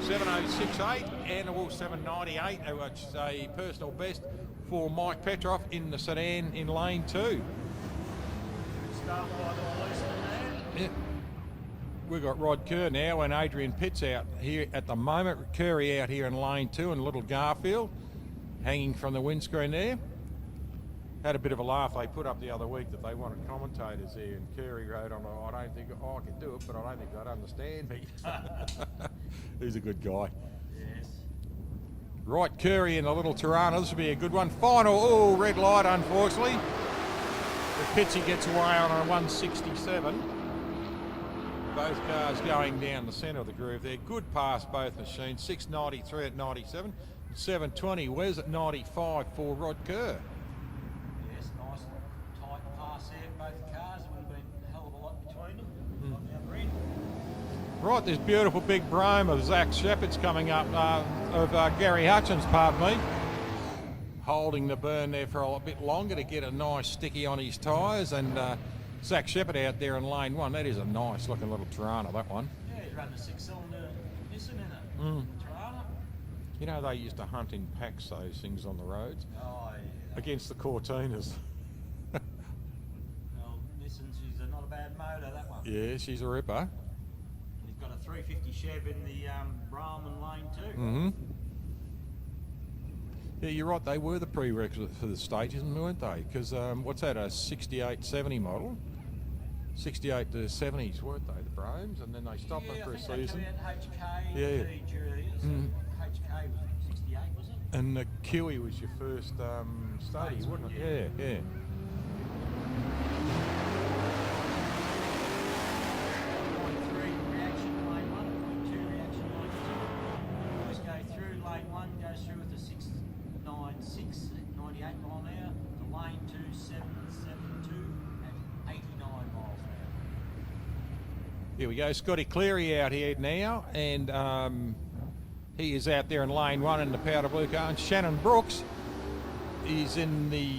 7:068 and a 7:98, which is a personal best for Mike Petrov in the sedan in lane 2. Start by the policeman there. Yeah. We've got Rod Kerr now and Adrian Pitts out here at the moment. Curry out here in lane 2 and little Garfield hanging from the windscreen there. Had a bit of a laugh they put up the other week that they wanted commentators there, and Curry wrote on, I don't think I can do it, but I don't think they'd understand me. He's a good guy. Yes. Right, Curry in the little Tirana. This will be a good one. Final, red light, unfortunately. The Pitsy gets away on a 167. Both cars going down the centre of the groove there. Good pass, both machines. 693 at 97. 720 Wes at 95 for Rod Kerr. Yes, nice tight pass there, both cars. There would have been a hell of a lot between them on the other end. Right, this beautiful big brome of Zach Shepherd's coming up, Gary Hutchins, pardon me. Holding the burn there for a bit longer to get a nice sticky on his tyres, and Zach Shepherd out there in lane 1. That is a nice looking little Tirana, that one. Yeah, he's running a 6-cylinder Nissan in it. Tirana. You know, they used to hunt in packs, those things on the roads, Oh, yeah. against the Cortinas. Well, Nissan, she's not a bad motor, that one. Yeah, she's a ripper. And he's got a 350 Chev in the Brahman lane too. Mm-hmm. Yeah, you're right. They were the prerequisite for the stages, weren't they? Because what's that? A 68-70 model. 68 to 70s, weren't they? The Bromes, and then they stopped them for a season. HK, Yeah. HK was 68, was it? And the Kiwi was your first stage, wasn't it? Yeah, yeah. Line 3 reaction lane 1, line 2 reaction lane 2. Always go through lane 1, goes through with the 696 at 98 mile an hour. The lane 2 772 at 89 miles an hour. Here we go, Scotty Cleary out here now, and he is out there in lane 1 in the powder blue car. And Shannon Brooks is in the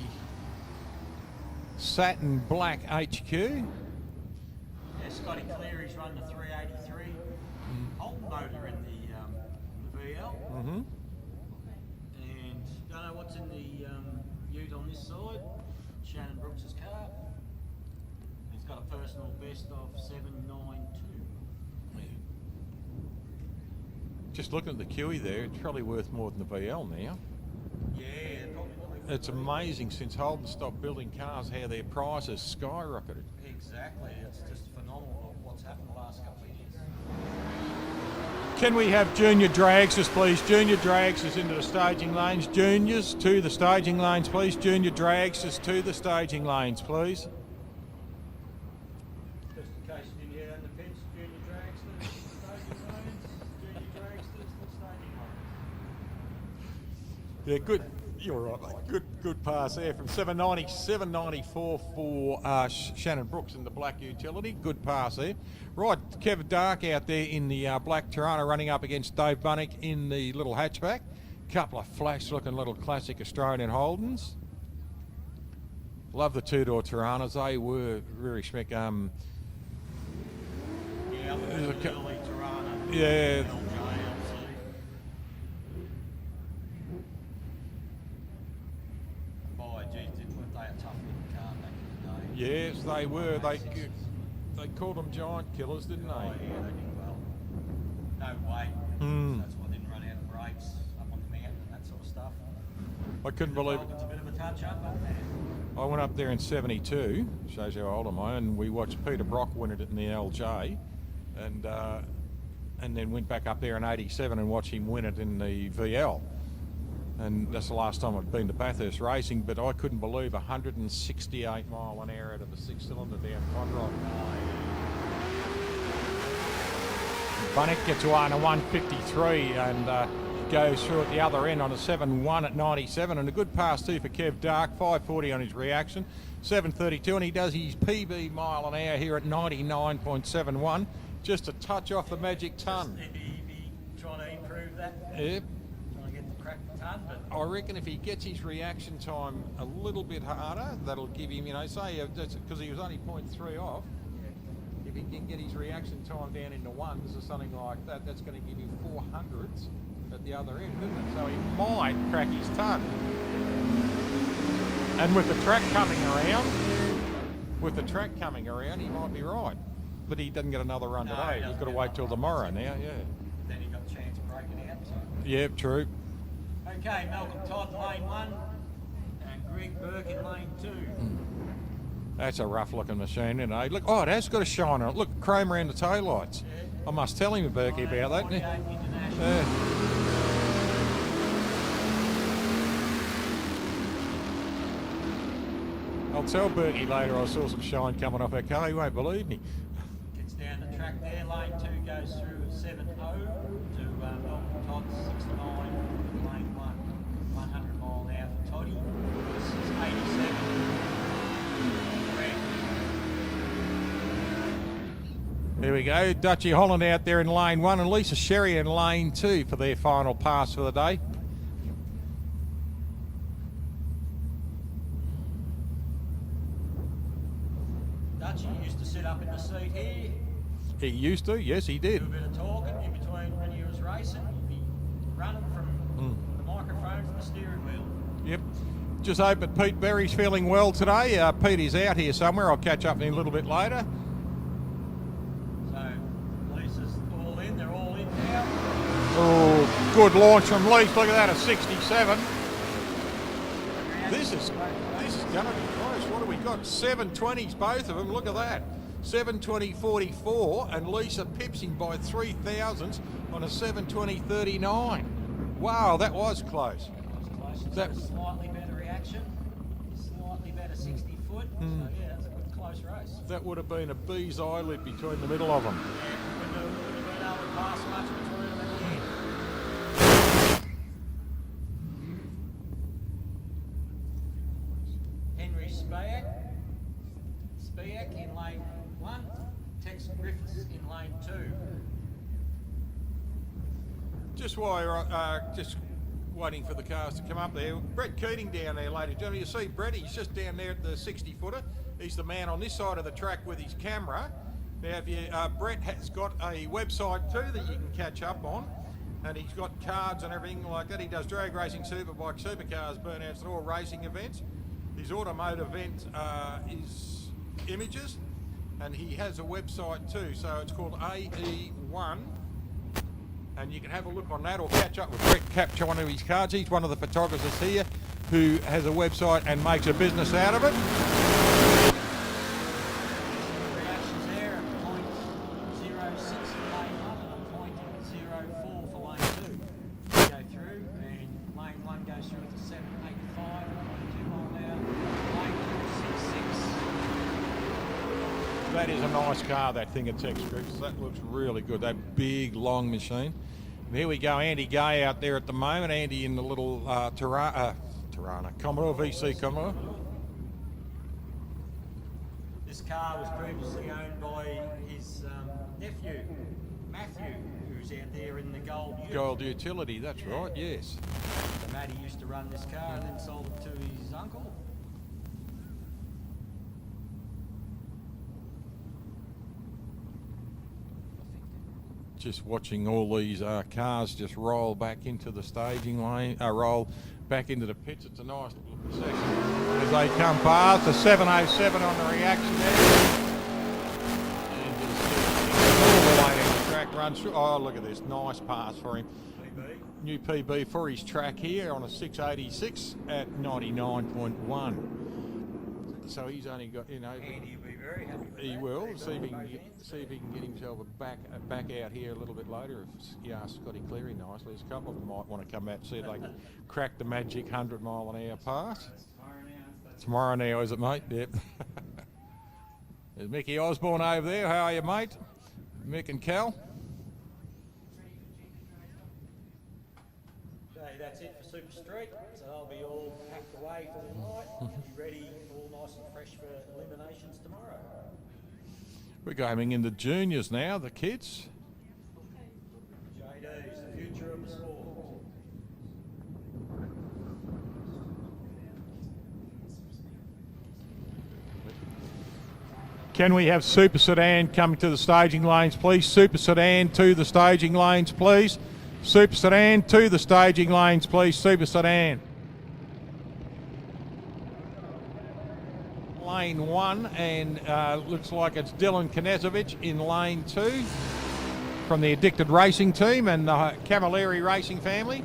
satin black HQ. Yeah, Scotty Cleary's run the 383 Holden motor in the VL. Mm-hmm. And don't know what's in the ute on this side. Shannon Brooks's car. He's got a personal best of 792. Just looking at the Kiwi there, it's probably worth more than the VL now. Yeah, probably. It's amazing since Holden stopped building cars how their prices skyrocketed. Exactly. It's just phenomenal what's happened the last couple of years. Can we have junior dragsters, please? Junior dragsters into the staging lanes. Juniors to the staging lanes, please. Junior dragsters to the staging lanes, please. Just in case you didn't hear that in the fence, junior dragsters, staging lanes, junior dragsters, the staging lanes. Yeah, good. You're right, mate. Good pass there from 794 for Shannon Brooks in the black utility. Good pass there. Right, Kevin Dark out there in the black Tirana running up against Dave Bunnick in the little hatchback. Couple of flash-looking little classic Australian Holdens. Love the two-door Tiranas. They were really schmick. Yeah, I think it was an early Tirana. Yeah. LJ, boy, geez, weren't they a tough little car back in the day? Yes, they were. They called them giant killers, didn't Oh, they? yeah, they did well. No weight. That's why they didn't run out of brakes up on the mountain and that sort of stuff. I couldn't believe it. It's a bit of a touch-up up there. I went up there in 72, shows how old am I, and we watched Peter Brock win it in the LJ, and then went back up there in 87 and watched him win it in the VL. And that's the last time I'd been to Bathurst racing, but I couldn't believe 168 mile an hour out of a six-cylinder down Conrod. Bunnick gets away on a 153 and goes through at the other end on a 7-1 at 97, and a good pass too for Kev Dark, 540 on his reaction, 732, and he does his PB mile an hour here at 99.71, just a touch off the magic ton. Be trying to improve that. Yep. Trying to get the crack the ton, but I reckon if he gets his reaction time a little bit harder, that'll give him, say, because he was only 0.3 off, if he can get his reaction time down into ones or something like that, that's going to give him 400s at the other end, isn't it? So he might crack his ton. And with the track coming around, he might be right. But he doesn't get another run today. He's got to wait till tomorrow now, yeah. then he got a chance of breaking out. So. Yeah, true. Okay, Malcolm Todd, lane 1, and Greg Burke in lane 2. That's a rough looking machine, isn't it? Look, oh, it has got a shine on it. Look, chrome around the taillights. Yeah. I must tell him, Berkey, about that. 48 International. Yeah. I'll tell Berkey later I saw some shine coming off our car. He won't believe me. Gets down the track there. Lane 2 goes through 7-0 to Malcolm Todd, 69 lane 1. 100 mile an hour for Toddy. This is 87. There we go. Dutchy Holland out there in lane 1 and Lisa Sherry in lane 2 for their final pass for the day. Dutchy used to sit up in the seat here, He used to, yes, he did. do a bit of talking in between when he was racing. He'd be running from the microphone from the steering wheel. Yep. Just hope that Pete Berry's feeling well today. Pete is out here somewhere. I'll catch up with him a little bit later. So Lisa's all in. good launch from Leith. Look at that, a 67. This is going to be close. What have we got? 720s, both of them. Look at that. 720.44, and Lisa Pipsing by 3 thousandths on a 720.39. Wow, that was close. That Slightly better reaction, slightly better 60 foot. So yeah, that's a good close race. that would have been a bee's eyelid between the middle of them. Wouldn't have been able to pass much between them at the end. Henry Spiak in lane 1, Tex Griffiths in lane 2. Just while you're just waiting for the cars to come up there, Brett Keating down there, ladies and gentlemen. You see Brett, he's just down there at the 60-footer. He's the man on this side of the track with his camera. Now, if you, Brett has got a website too that you can catch up on, and he's got cards and everything like that. He does drag racing, superbike, supercars, burnouts, and all racing events. His automotive event is Images, and he has a website too, so it's called AE1, and you can have a look on that or catch up with Brett, capture one of his cards. He's one of the photographers here who has a website and makes a business out of it. Reactions there at point 06 for lane 1 and a point 04 for lane 2. Go through, and lane 1 goes through at the 785, 2 mile an hour. Lane 2 66. That is a nice car, that thing at Tex Griffiths. That looks really good, that big, long machine. And here we go, Andy Gay out there at the moment. Andy in the little Tirana, Commodore, VC Commodore. This car was previously owned by his nephew, Matthew, who's out there in the Gold Ute. Gold Utility, that's right, yes. So Matty used to run this car and then sold it to his uncle. Just watching all these cars just roll back into the staging lane, roll back into the pits. It's a nice little section as they come past. The 707 on the reaction there. And just all the way down the track, runs through. Oh, look at this, nice pass for him. New PB for his track here on a 686 at 99.1. So he's only got, you know. Andy will be very happy with He that. will. Very See if he good can get, both see if he can get himself back out here a little bit later. If you ask Scotty Cleary nicely, there's a couple of them might want to come out and see if they can crack the magic 100 mile an hour pass. Tomorrow now, is it, mate? Yep. There's Mickey Osborne over there. How are you, mate? Mick and Cal. Okay, that's it for Super Street. So they'll be all packed away for the night and be ready all nice and fresh for eliminations tomorrow. We're going into juniors now, the kids. JD's the future of the sport. Can we have Super Sedan coming to the staging lanes, please? Super Sedan to the staging lanes, please. Super Sedan to the staging lanes, please. Super Sedan. Lane 1, and looks like it's Dylan Knezovic in lane 2 from the Addicted Racing team and the Camilleri Racing family.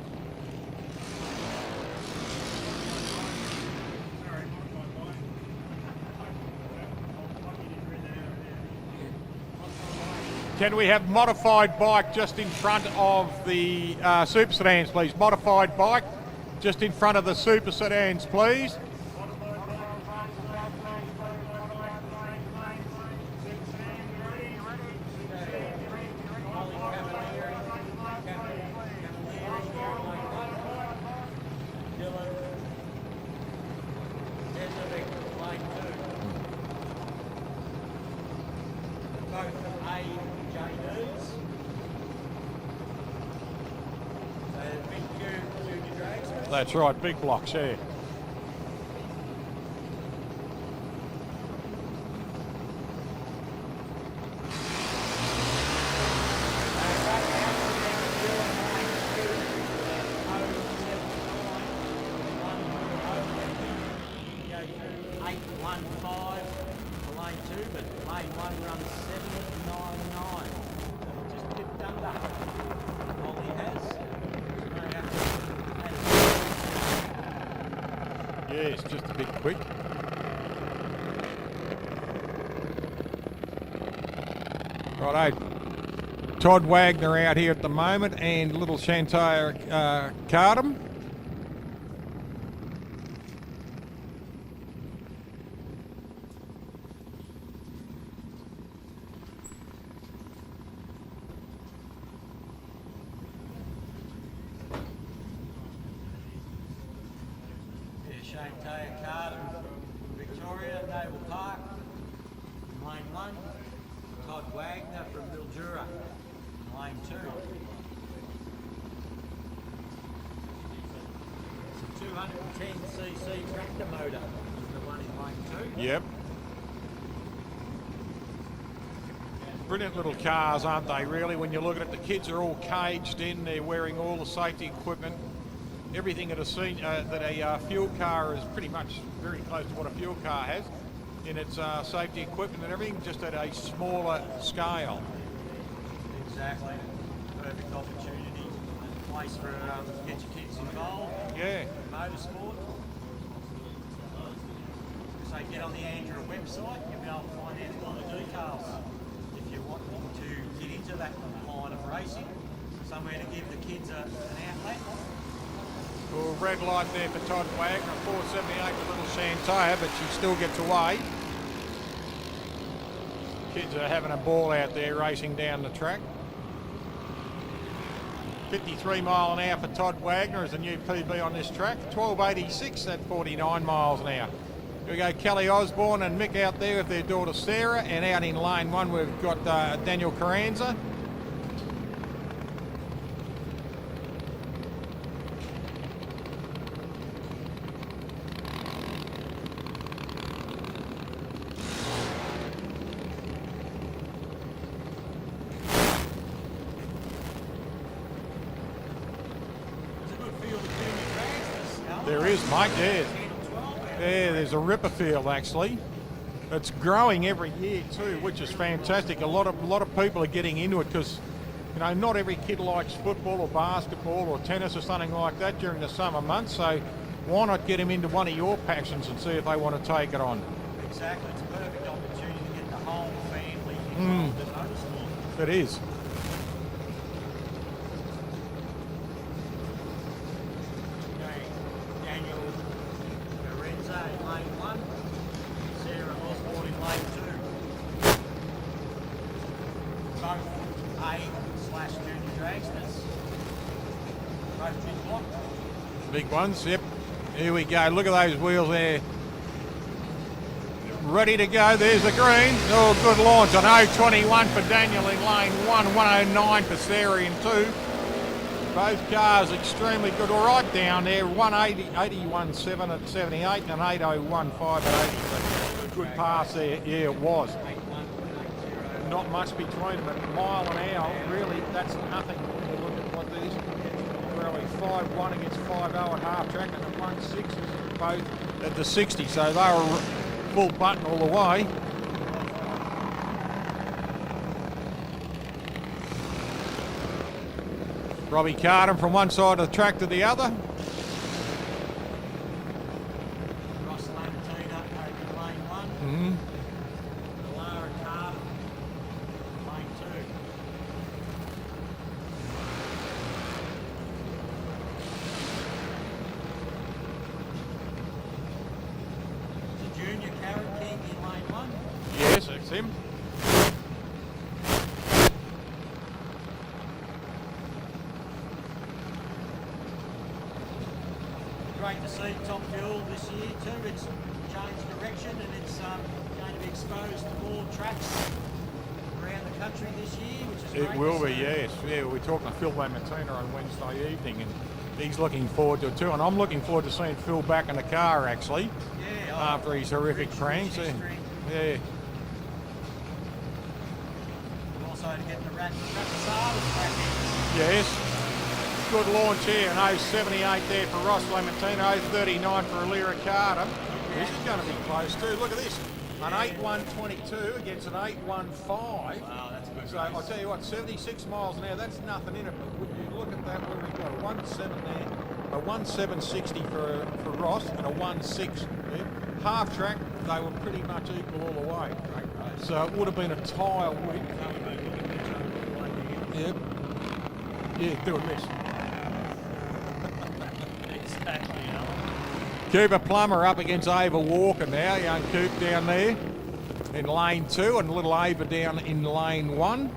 Can we have modified bike just in front of the Super Sedans, please? Modified bike just in front of the Super Sedans, please. That's right, big blocks, yeah. it's just a bit quick. Righto. Todd Wagner out here at the moment, and little Shantaya Cardam. Shane Taya Carter from Victoria, Naval Park, Lane 1. Todd Wagner from Mildura, Lane 2. It's a 210cc tractor motor, is the one in Lane 2. Yep. Brilliant little cars, aren't they, really? When you look at it, the kids are all caged in, they're wearing all the safety equipment. Everything that a fuel car is pretty much very close to what a fuel car has in its safety equipment and everything, just at a smaller scale. Exactly. Perfect opportunity and place for get your kids involved. Yeah. In motorsport. So get on the Andrew website, you'll be able to find out all the details. If you're wanting to get into that line of racing, somewhere to give the kids an outlet. Well, red light there for Todd Wagner, 478 with little Shantaya, but she still gets away. Kids are having a ball out there racing down the track. 53 mile an hour for Todd Wagner is the new PB on this track. 1286 at 49 miles an hour. Here we go, Kelly Osborne and Mick out there with their daughter Sarah, and out in lane 1 we've got Daniel Carranza. There is, mate, yeah. Yeah, there's a ripper field actually. It's growing every year too, which is fantastic. A lot of people are getting into it because, you know, not every kid likes football or basketball or tennis or something like that during the summer months. So why not get them into one of your passions and see if they want to take it on? Exactly, it's a perfect opportunity to get the whole family involved in motorsport. It is. Daniel Lorenzo in lane 1, Sarah Osborne in lane 2. Both A/junior dragsters. Both big block. Big ones, yep. Here we go. Look at those wheels there. Ready to go. There's the green. Oh, good launch on 021 for Daniel in lane 1, 109 for Sarah in 2. Both cars extremely good. All right down there. 180, 81.7 at 78 and 80.15 at 80. Good pass there. Yeah, it was. Not much between them. A mile an hour, really, that's nothing when you look at what these really 5.1 against 5.0 at half track, and the 1.6s both at the 60. So they were full button all the way. Robbie Cardam from one side of the track to the other. Ross Lamartina over lane 1. Mm-hmm. Lara Cardam, lane 2. The junior Carrot King in lane 1. Yes, that's him. Great to see Top Fuel this year too. It's changed direction and it's going to be exposed to more tracks around the country this year, which is great. It will to be, see. yes. Yeah, we're talking to Phil Lamartina on Wednesday evening, and he's looking forward to it too. And I'm looking forward to seeing Phil back in the car actually, Yeah, after his horrific Rich pranks. history. Yeah. And also to get the Rapasadas back in. Yes. Good launch here, an 078 there for Ross Lamartina, 039 for Alira Carter. This is going to be close too. Look at this. An 8.122 against an 8.15. Wow, that's a good So race. I'll tell you what, 76 miles an hour, that's nothing in it. But when you look at that, where we've got a 1.7 there, a 1.760 for Ross and a 1.6. Yeah. Half track, they were pretty much equal all the way. So it would have been a tyre width. Yep. Yeah, doing this. Exactly, Alan. Cooper Plummer up against Ava Walker now. Young Coop down there in lane 2 and little Ava down in lane 1.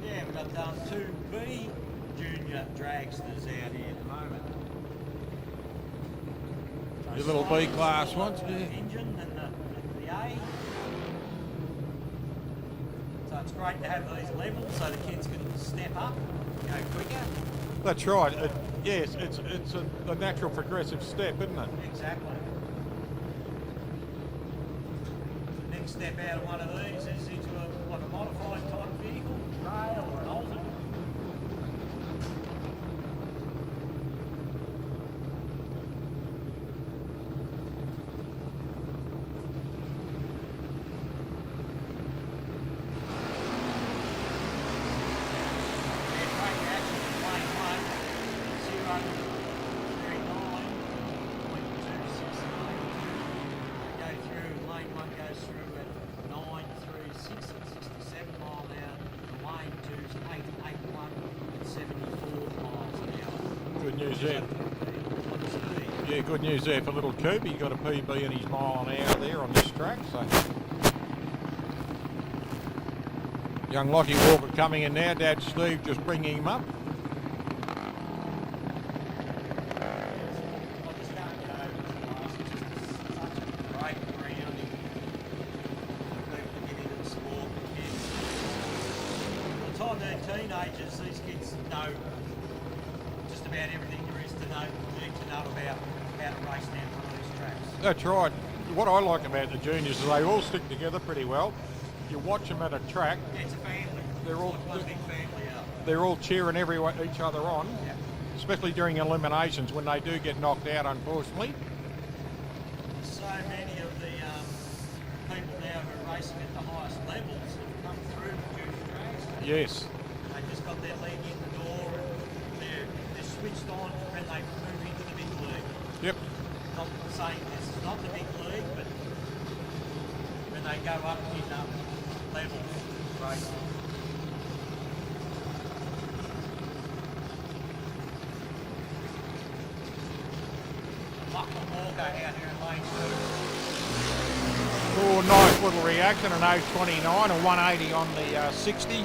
Yeah, we've got 2B junior dragsters out here at the moment. Your little B class ones, The yeah. engine and the A. So it's great to have these levels so the kids can step up, go quicker. That's right. Yes, it's a natural progressive step, isn't it? Exactly. The next step out of one of these is into a modified type vehicle, rail or an alternate. Good news there. Yeah, good news there for little Coop. He got a PB and he's mile an hour there on this track. So young Lockie Walker coming in now. Dad Steve just bringing him up. Teenagers, these kids know just about everything there is to know, need to know about how to race down one of these tracks. That's right. What I like about the juniors is they all stick together pretty well. You watch them at a track. Yeah, it's a family. They're all It's like one big family out. They're all cheering each other on, Yeah. especially during eliminations when they do get knocked out, unfortunately. So many of the people now who are racing at the highest levels have come through the junior tracks. Yes. They just got their leg in the door and they're switched on when they move into the big league. Yep. Not saying this is not the big league, but when they go up in levels, racing. Lachlan Walker out here in lane 2. Oh, nice little reaction, an 0.29, a 180 on the 60.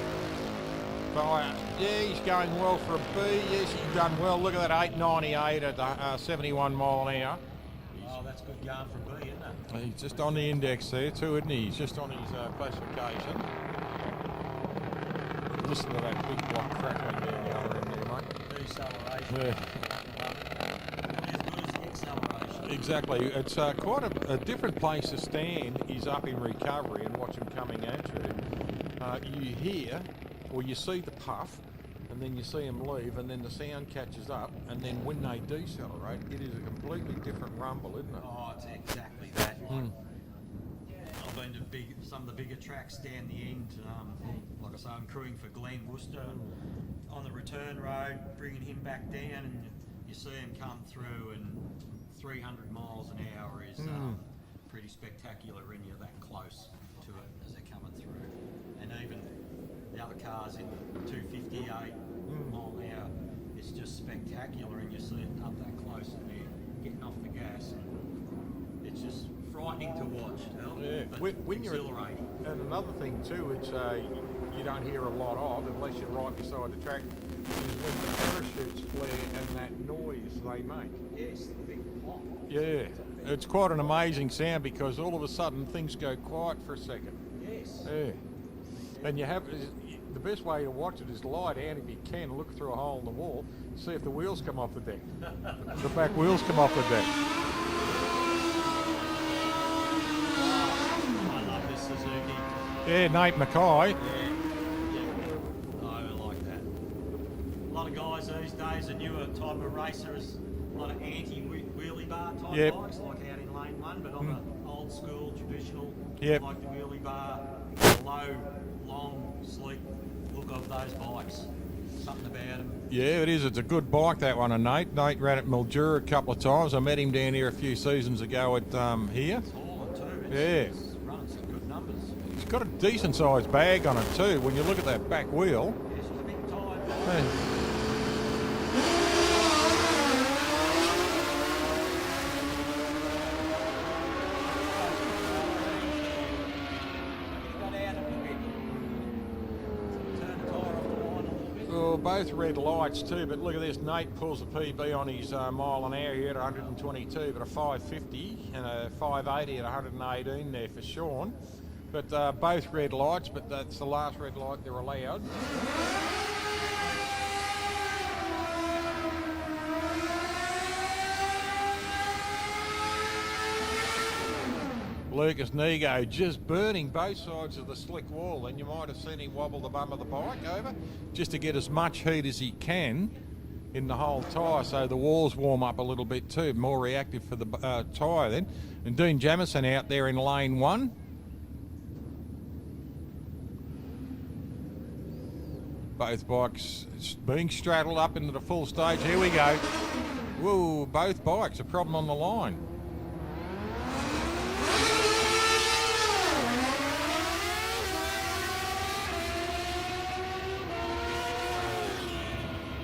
Yeah, he's going well for a B. Yes, he's done well. Look at that 8.98 at 71 mile an hour. Oh, that's good going for B, isn't it? He's just on the index there too, isn't he? He's just on his classification. Listen to that big block crackling down the other end there, mate. Deceleration. Yeah. As good as the acceleration. Exactly. It's quite a different place to stand is up in recovery and watch him coming at you. You hear or you see the puff and then you see him leave and then the sound catches up and then when they decelerate it is a completely different rumble, isn't it? Oh, it's exactly that. Like, I've been to some of the bigger tracks down the end. Like I say, I'm crewing for Glenn Worcester on the return road, bringing him back down, and you see him come through, and 300 miles an hour is pretty spectacular when you're that close to it as they're coming through. And even the other cars in 258 mile an hour, it's just spectacular, and you see it up that close, and they're getting off the gas. It's just frightening to watch, Yeah. but When you're exhilarating. and another thing too, it's you don't hear a lot of unless you're right beside the track. Is when the parachutes flare and that noise they make. Yes, the big pop. Yeah, it's quite an amazing sound because all of a sudden things go quiet for a second. Yes. Yeah, and you have the best way to watch it is lie down if you can, look through a hole in the wall, see if the wheels come off the deck. The back wheels come off the deck. I love this Suzuki. Yeah, Nate Mackay. I like that. A lot of guys these days, a newer type of racer is a lot of anti-wheelie bar type bikes, like out in lane 1, but I'm an old school, traditional, Yep. like the wheelie bar, a slow, long, sleek look of those bikes. Something about them. Yeah, it is. It's a good bike, that one, and Nate. Nate ran at Mildura a couple of times. I met him down here a few seasons ago at here. It's hauling too. Yeah. It's running some good numbers. It's got a decent sized bag on it too. When you look at that back wheel. Yeah, she's a bit tired. Hey. Well, both red lights too, but look at this. Nate pulls a PB on his mile an hour here at 122, but a 550 and a 580 at 118 there for Sean. But both red lights, but that's the last red light they're allowed. Lucas Nego just burning both sides of the slick wall, and you might have seen him wobble the bum of the bike over just to get as much heat as he can in the whole tyre, so the walls warm up a little bit too, more reactive for the tyre then. And Dean Jamieson out there in lane 1. Both bikes being straddled up into the full stage. Here we go. Whoa, both bikes, a problem on the line.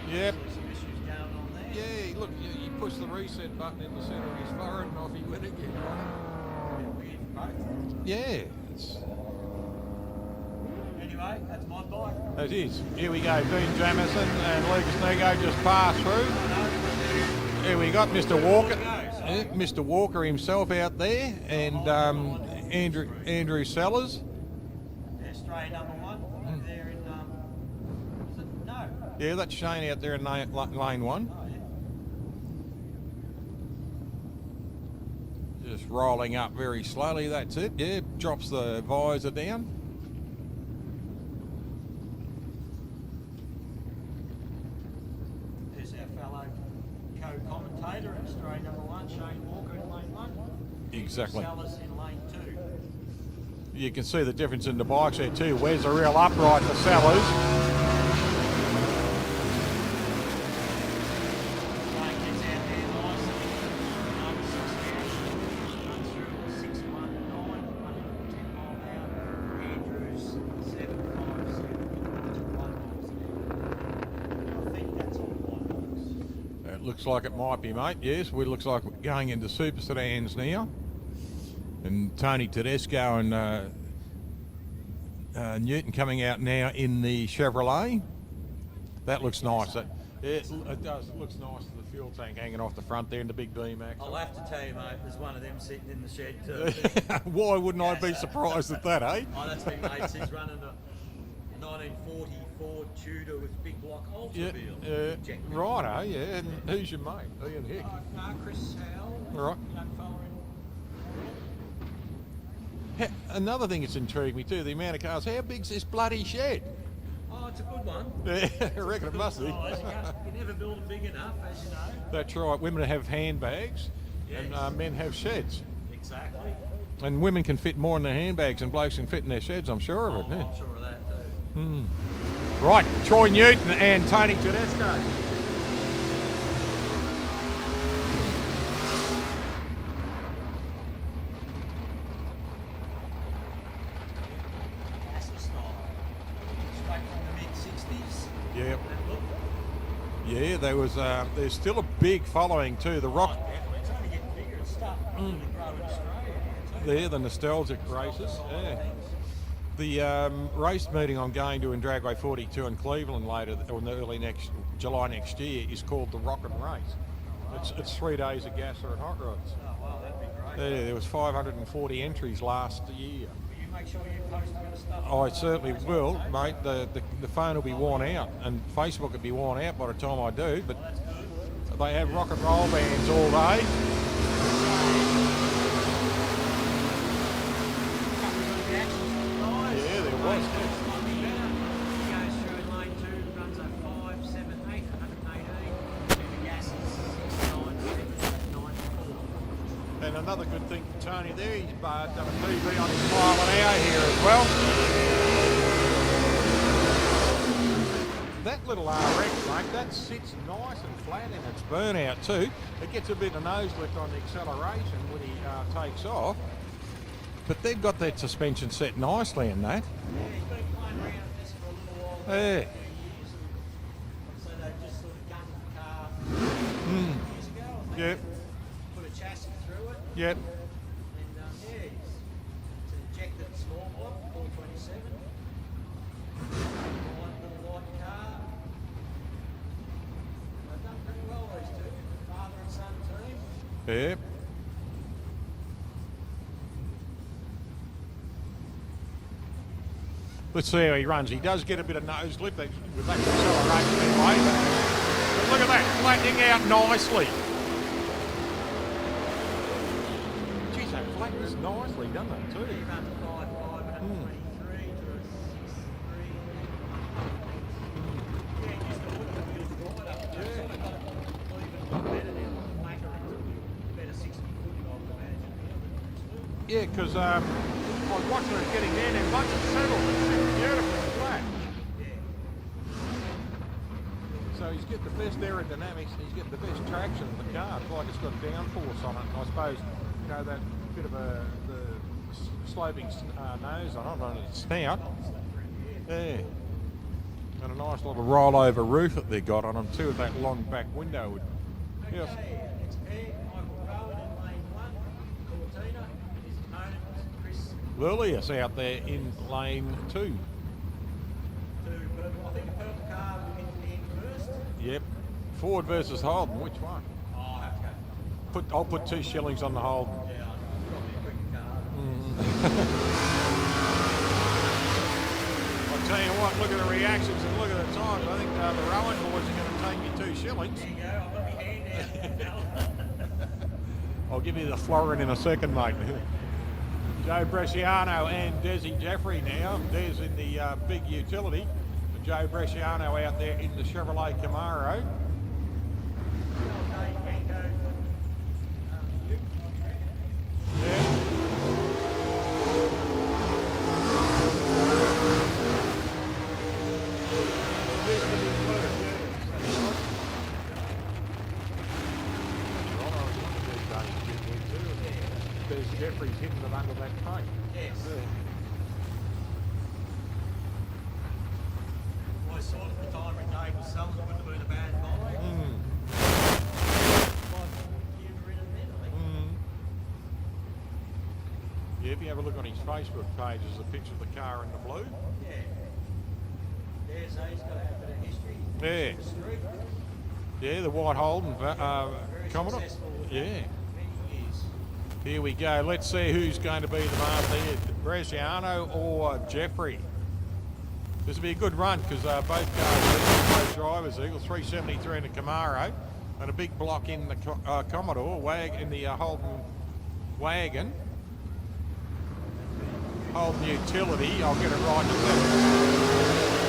Yep. Some issues going on there. Yeah, look, you push the reset button in the centre of his forehead and off he went again. A bit weird for both. Yeah, it's... Anyway, that's my bike. It is. Here we go. Dean Jamieson and Lucas Nego just passed through. Here we got Mr. Walker. Yeah, Mr. Walker himself out there, and Andrew Sellers. Australia number 1 over there in is it? No. Yeah, that's Shane out there in lane 1. Oh yeah. Just rolling up very slowly. That's it. Yeah, drops the visor down. There's our fellow co-commentator in Australia number 1, Shane Walker in lane 1. Exactly. Sellers in lane 2. You can see the difference in the bikes there too. Where's a real upright for Sellers? Shane gets out there nice. Runs through 619, 110 mile an hour. Andrews 757, 1 miles an hour. I think that's all the bikes. It looks like it might be, mate. Yes, it looks like we're going into super sedans now. And Tony Tedesco and Newton coming out now in the Chevrolet. That looks nice. It does. It looks nice with the fuel tank hanging off the front there and the big beam axle. I'll have to tell you, mate, there's one of them sitting in the shed too. Why wouldn't I be surprised at that, eh? Oh, that's me, mate. He's running a 1940 Ford Tudor with big block ultra wheel. Righto, yeah. And who's your mate? Ian Hick. Chris Howell. Right. Young fella in. Another thing that's intrigued me too, the amount of cars. How big's this bloody shed? Oh, it's a good one. Yeah, I reckon it must be. You never build them big enough, as you know. That's right. Women have handbags, Yes. and men have sheds. Exactly. And women can fit more in their handbags than blokes can fit in their sheds. I'm sure of it. Yeah. I'm sure of that too. Right, Troy Newton and Tony Tedesco. That's the style. Straight from the mid-60s. Yeah, That look. yeah. There's still a big following too. The Rock, Definitely. It's only getting bigger and stuff. Really grow in Australia. there, the nostalgic races. Yeah. The race meeting I'm going to in Dragway 42 in Cleveland later, or in the early July next year, is called the Rock and Race. It's 3 days of gasser and hot rods. Oh, wow, that'd be great. Yeah, there was 540 entries last year. Will you make sure you post a bit of stuff? I certainly will, mate. The phone will be worn out, and Facebook will be worn out by the time I do. But That's good. they have rock and roll bands all day. Yeah, there was. He goes through in lane 2, runs a 5, 7, 8, 118. And the gas is 9, 7, 9, 4. And another good thing for Tony there, he's done a PB on his mile an hour here as well. little RX, mate, that sits nice and flat in its burnout too. It gets a bit of nose lift on the acceleration when he takes off. But they've got that suspension set nicely in that. Yeah, he's been playing around with this for a little while. Yeah. A few years, and so they just sort of gunned the car years ago, I think. Yep. Put a chassis through it. Yep. And yeah, it's an injected small block, 427. Little light car. They've done pretty well, these two. Father and son team. Yep. Let's see how he runs. He does get a bit of nose lift with that acceleration anyway. But look at that, flattening out nicely. Geez, that flattens nicely, doesn't it, too? He runs a 5.5 and a 23 to a 6.3. Yeah, he used to look at the wheels right up. Sort of got it even better now. Make her about a 60 foot, I would imagine. Yeah, because I was watching it getting in and once it's settled, it's beautifully flat. So he's getting the best aerodynamics and he's getting the best traction in the car. It's like it's got downforce on it. I suppose, you know, that bit of the sloping nose on its snout. Yeah. And a nice little rollover roof that they got on them too, with that long back window. Yeah. Okay, it's Ed, Michael Rowan in lane 1, Cortina, his opponent was Chris Lilius out there in lane 2. 2, but I think the purple car will hit the end first. Yep. Ford versus Holden, which one? Oh, okay. I'll put 2 shillings on the Holden. Yeah, probably a quicker car. I'll tell you what, look at the reactions and look at the times. I think the Rowan boys are going to take you 2 shillings. There you go, I've got my hand out. I'll give you the florin in a second, mate. Joe Bresciano and Desi Jeffrey now. Des in the big utility. And Joe Bresciano out there in the Chevrolet Camaro. Yeah. There's Jeffrey's hitting it under that paint. Yes. Well, I saw at the time when Dave was selling, it wouldn't have been a bad buy. Yeah, if you have a look on his Facebook page, there's a picture of the car in the blue. Yeah. Yeah, so he's got to have a bit of history. Yeah. Street. Yeah, the white Holden Very Commodore. successful with Yeah. many years. Here we go. Let's see who's going to be the master here, Bresciano or Jeffrey. This will be a good run because both cars, both drivers, Eagle 373 in the Camaro, and a big block in the Commodore, in the Holden wagon. Holden utility. I'll get it right in a second.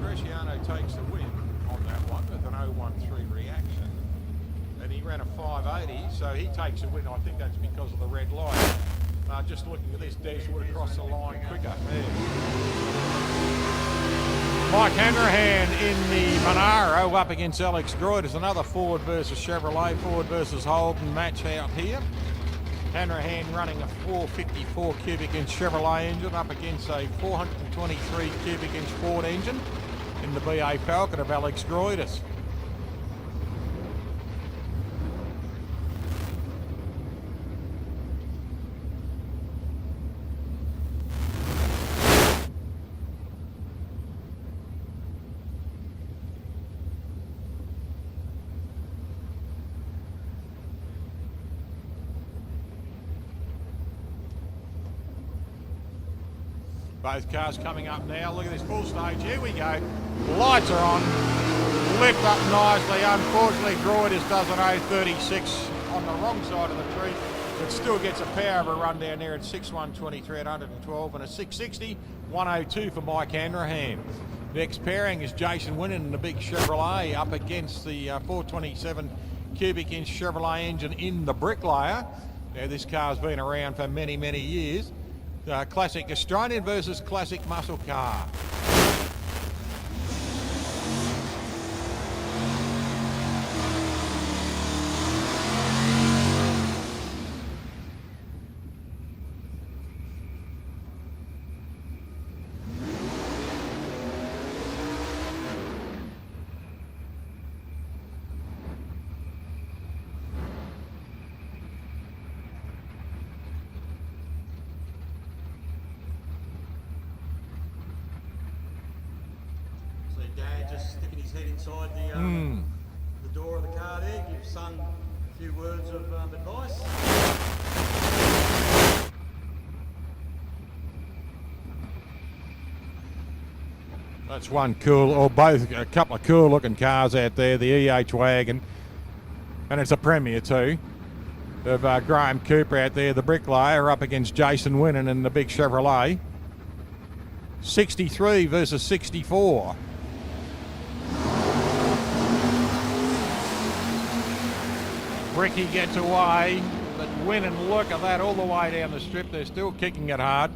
Bresciano takes the win on that one with an 013 reaction, and he ran a 580, so he takes the win. I think that's because of the red light. Just looking at this, Des would have crossed the line quicker. There. Mike Hanrahan in the Monaro up against Alex Droid. Is another Ford versus Chevrolet, Ford versus Holden match out here. Hanrahan running a 454 cubic inch Chevrolet engine up against a 423 cubic inch Ford engine in the BA Falcon of Alex Droidis. Both cars coming up now. Look at this full stage. Here we go. Lights are on. Lift up nicely. Unfortunately, Droidis does an 036 on the wrong side of the tree. It still gets a power of a run down there at 6.123 at 112 and a 660. 102 for Mike Hanrahan. Next pairing is Jason Winnan in the big Chevrolet up against the 427 cubic inch Chevrolet engine in the Bricklayer. Now this car's been around for many, many years. Classic Australian versus classic muscle car. Dad just sticking his head inside the door of the car there, give son a few words of advice. That's one cool, or both, a couple of cool looking cars out there, the EH Wagon, and it's a Premier too. Of Graham Cooper out there, the Bricklayer, up against Jason Winnan and the big Chevrolet. 63 versus 64. Bricky gets away, but Winnan, look at that, all the way down the strip. They're still kicking it hard.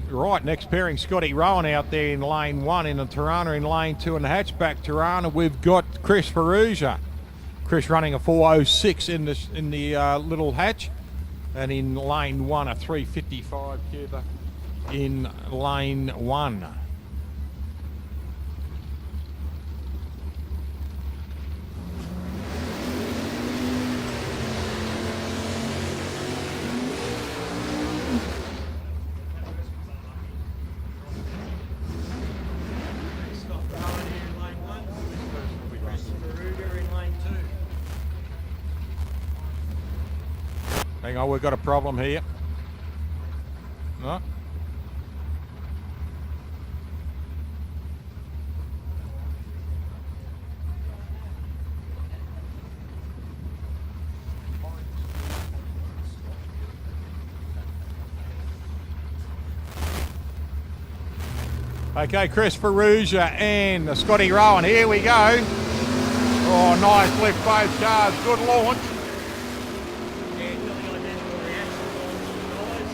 Right, next pairing, Scotty Rowan out there in lane 1 in the Tirana. In lane 2 in the hatchback Tirana, we've got Chris Ferrugia. Chris running a 406 in the little hatch, and in lane 1 a 355 cuber in lane 1. Scott Rowan here in lane 1, Chris Ferrugia in lane 2. Hang on, we've got a problem here. No. Okay, Chris Ferrugia and Scotty Rowan. Here we go. Oh, nice lift, both cars. Good launch. Yeah, nearly identical reaction on the guys.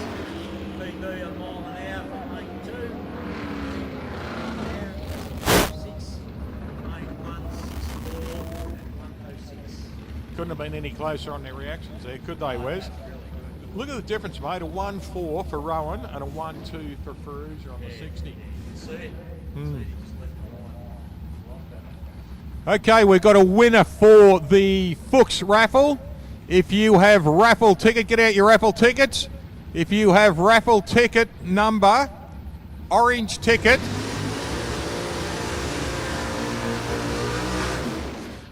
PB a mile an hour from lane 2. Yeah, 6, lane 1, 64, and 106. Couldn't have been any closer on their reactions there, could they, Wes? Look at the difference, mate. A 1.4 for Rowan and a 1.2 for Ferrugia on the 60. See it. Okay, we've got a winner for the Fuchs raffle. If you have raffle ticket, get out your raffle tickets. If you have raffle ticket number, orange ticket,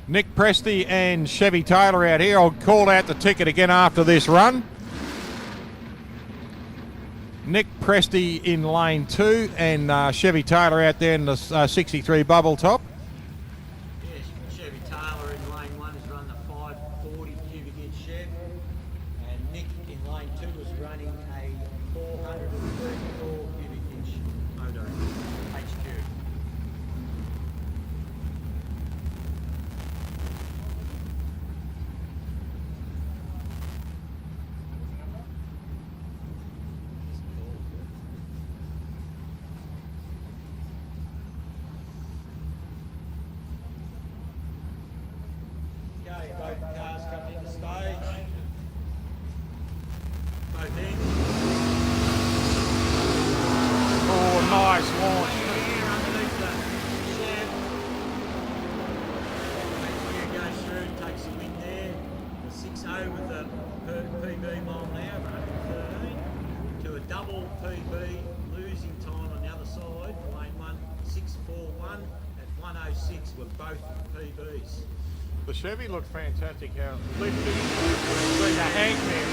Nick Presti and Chevy Taylor out here. I'll call out the ticket again after this run. Nick Presti in lane 2 and Chevy Taylor out there in the 63 bubble top. Yes, Chevy Taylor in lane 1 has run the 540 cubic inch Chev, and Nick in lane 2 was running a 434 cubic inch motor HQ. Okay, both cars coming into stage. Both ends. Oh, nice launch. Here underneath the Chev. HQ goes through, takes the wind there. The 6.0 with the PB mile an hour, running 13. To a double PB, losing time on the other side. Lane 1, 6.41 at 1.06 were both PBs. The Chevy looked fantastic how it lifted. Like a hangman.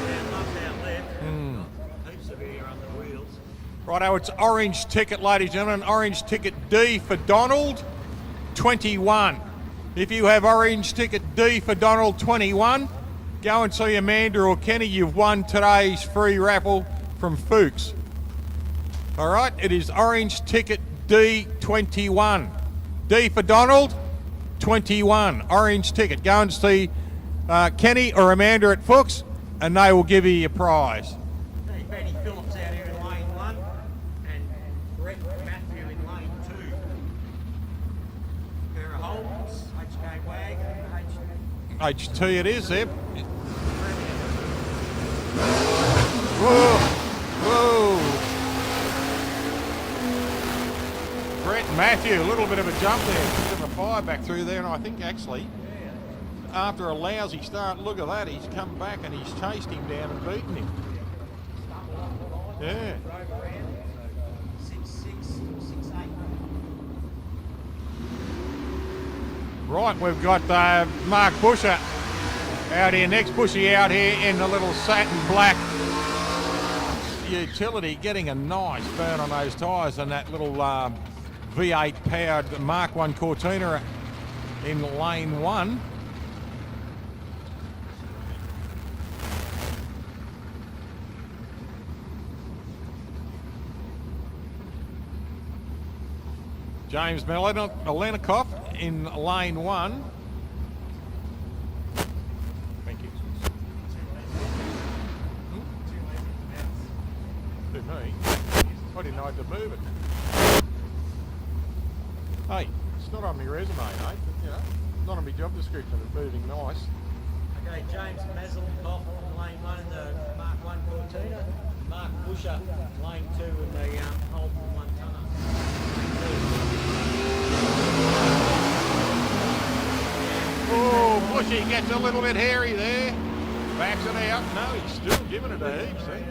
And up our left, heaps of air under the wheels. Righto, it's orange ticket, ladies and gentlemen. Orange ticket D for Donald, 21. If you have orange ticket D for Donald 21, go and see Amanda or Kenny. You've won today's free raffle from Fuchs. All right, it is orange ticket D21. D for Donald, 21. Orange ticket. Go and see Kenny or Amanda at Fuchs, and they will give you your prize. Hey, Benny Phillips out here in lane 1 and Brett Matthew in lane 2. Pair of Holmes, HK Wag, HT it is, Zeb. Whoa, whoa. Brett Matthew, a little bit of a jump there, a bit of a fire back through there, and I think actually after a lousy start, look at that, he's come back and he's chased him down and beaten him. Yeah. 6'6", 6'8". Right, we've got Mark Busher out here, next Bushy out here in the little satin black utility, getting a nice burn on those tyres, and that little V8 powered Mark 1 Cortina in lane 1. James Melanikoff in lane 1. Thank you. To me, I didn't know I had to move it. Hey, it's not on my resume, mate. You know, not on my job description. It's moving nice. Okay, James Melanikoff in lane 1 in the Mark 1 Cortina. Mark Busher lane 2 in the Holden 1 tonner. Oh, Bushy gets a little bit hairy there. Backs it out. No, he's still giving it a heap, see?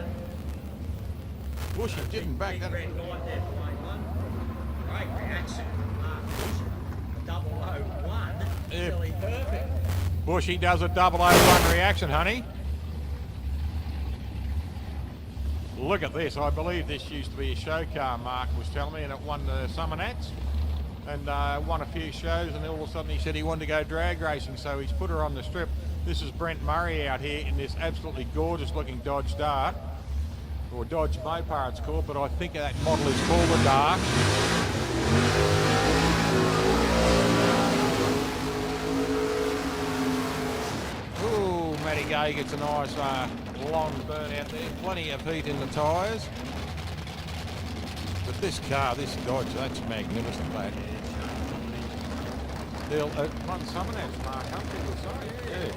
Bushy didn't back that. Red light there for lane 1. Great reaction. Mark Busher. 001. Yep. Really perfect. Bushy does a 001 reaction, honey. Look at this. I believe this used to be a show car, Mark was telling me, and it won the Summer Nats and won a few shows, and all of a sudden he said he wanted to go drag racing, so he's put her on the strip. This is Brent Murray out here in this absolutely gorgeous looking Dodge Dart, or Dodge Mopar it's called, but I think that model is called the Dart. Ooh, Matty Gay gets a nice long burn out there, plenty of heat in the tyres. But this car, this Dodge, that's magnificent, mate. They'll run Summer Nats, Mark Humphrey would say. Yeah.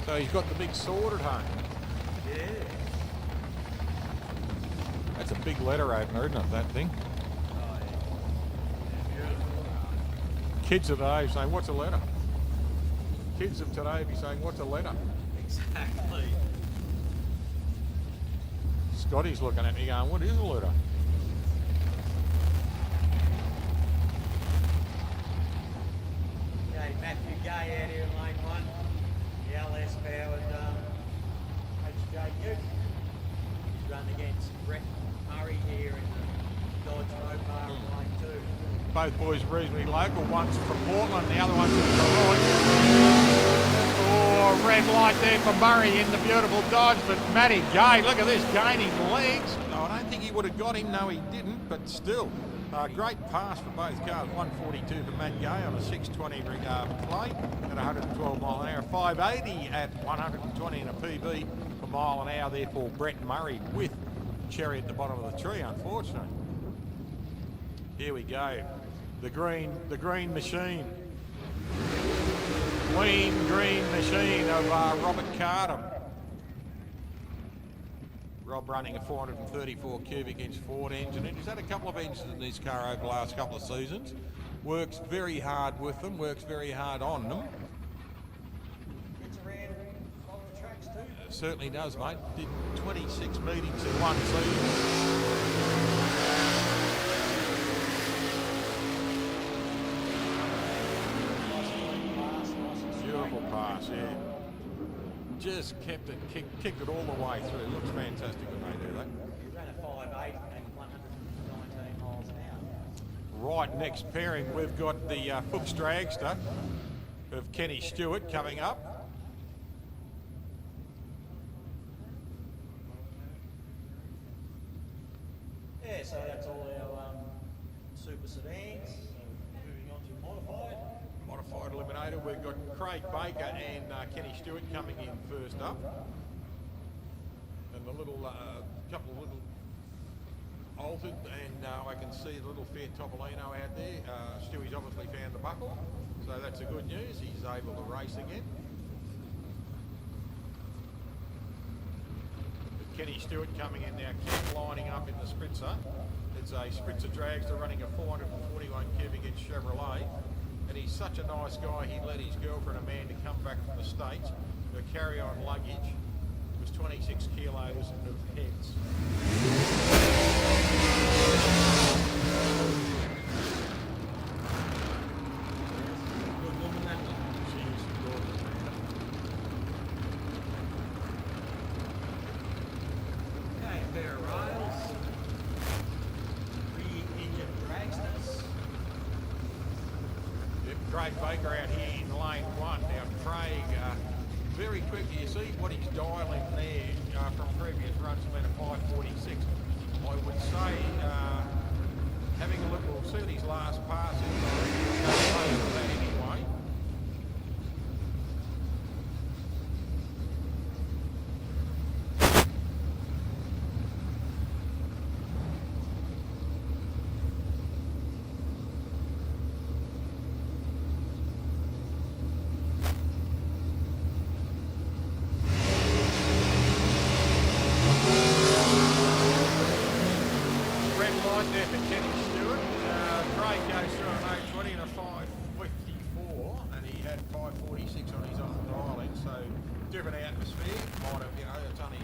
So he's got the big sword at home. Yeah. That's a big letter opener, isn't it, that thing? Kids of today saying, what's a letter? Kids of today be saying, what's a letter? Exactly. Scotty's looking at me going, what is a letter? Okay, Matthew Gay out here in lane 1. The LS powered HJU. He's run against Brett Murray here in the Dodge Mopar in lane 2. Both boys reasonably local. One's from Portland, the other one's from Detroit. Oh, red light there for Murray in the beautiful Dodge, but Matty Gay, look at this, gaining legs. No, I don't think he would have got him. No, he didn't, but still. Great pass for both cars. 142 for Matt Gay on a 620 plate at 112 mile an hour. 580 at 120 in a PB per mile an hour there for Brett Murray with Cherry at the bottom of the tree, unfortunately. Here we go. The green machine. Clean green machine of Robert Cardham. Rob running a 434 cubic inch Ford engine, and he's had a couple of engines in this car over the last couple of seasons. Works very hard with them, works very hard on them. Gets around on the tracks too. Certainly does, mate. Did 26 meetings in one season. Beautiful pass, yeah. Just kept it, kicked it all the way through. It looks fantastic when they do that. He ran a 5.8 at 119 Right, next pairing we've got the Hooks Dragster of Kenny Stewart coming up. Yeah, so that's all our super sedans. So moving on to modified. Modified Eliminator, we've got Craig Baker and Kenny Stewart coming in first up. And the little, couple of little altered, and I can see the little Fiat Topolino out there. Stewie's obviously found the buckle, so that's a good news. He's able to race again. Kenny Stewart coming in now, Ken lining up in the Spritzer. It's a Spritzer Dragster running a 441 cubic inch Chevrolet, and he's such a nice guy, he let his girlfriend Amanda come back from the States. Her carry-on luggage was 26 kilos of heads. Good woman, that one. She's gorgeous, man. Okay, a pair of rails. Re-engine dragsters. Yep, Craig Baker out here in lane one. Now Craig, very quickly, you see what he's dialing there from previous runs has been a 546. I would say, having a look, we'll see what his last pass is. I reckon he'll go over that anyway. Red light there for Kenny Stewart. Craig goes through an 820 and a 554, and he had 546 on his own dialing, so different atmosphere. Might have, it's only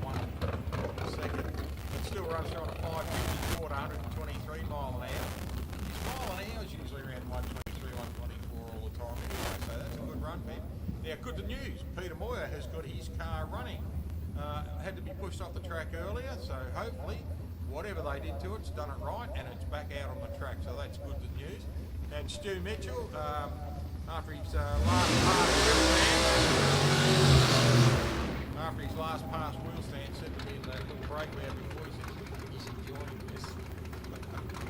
1 second. It still runs through on a 554 to 123 mile an hour. His mile an hour is usually around 123, 124 all the time anyway, so that's a good run for him. Now, good news, Peter Moyer has got his car running. Had to be pushed off the track earlier, so hopefully whatever they did to it, it's done it right, and it's back out on the track, so that's good news. And Stu Mitchell, after his last pass wheel stand, said to me in that little break we had before, he said he's enjoying this.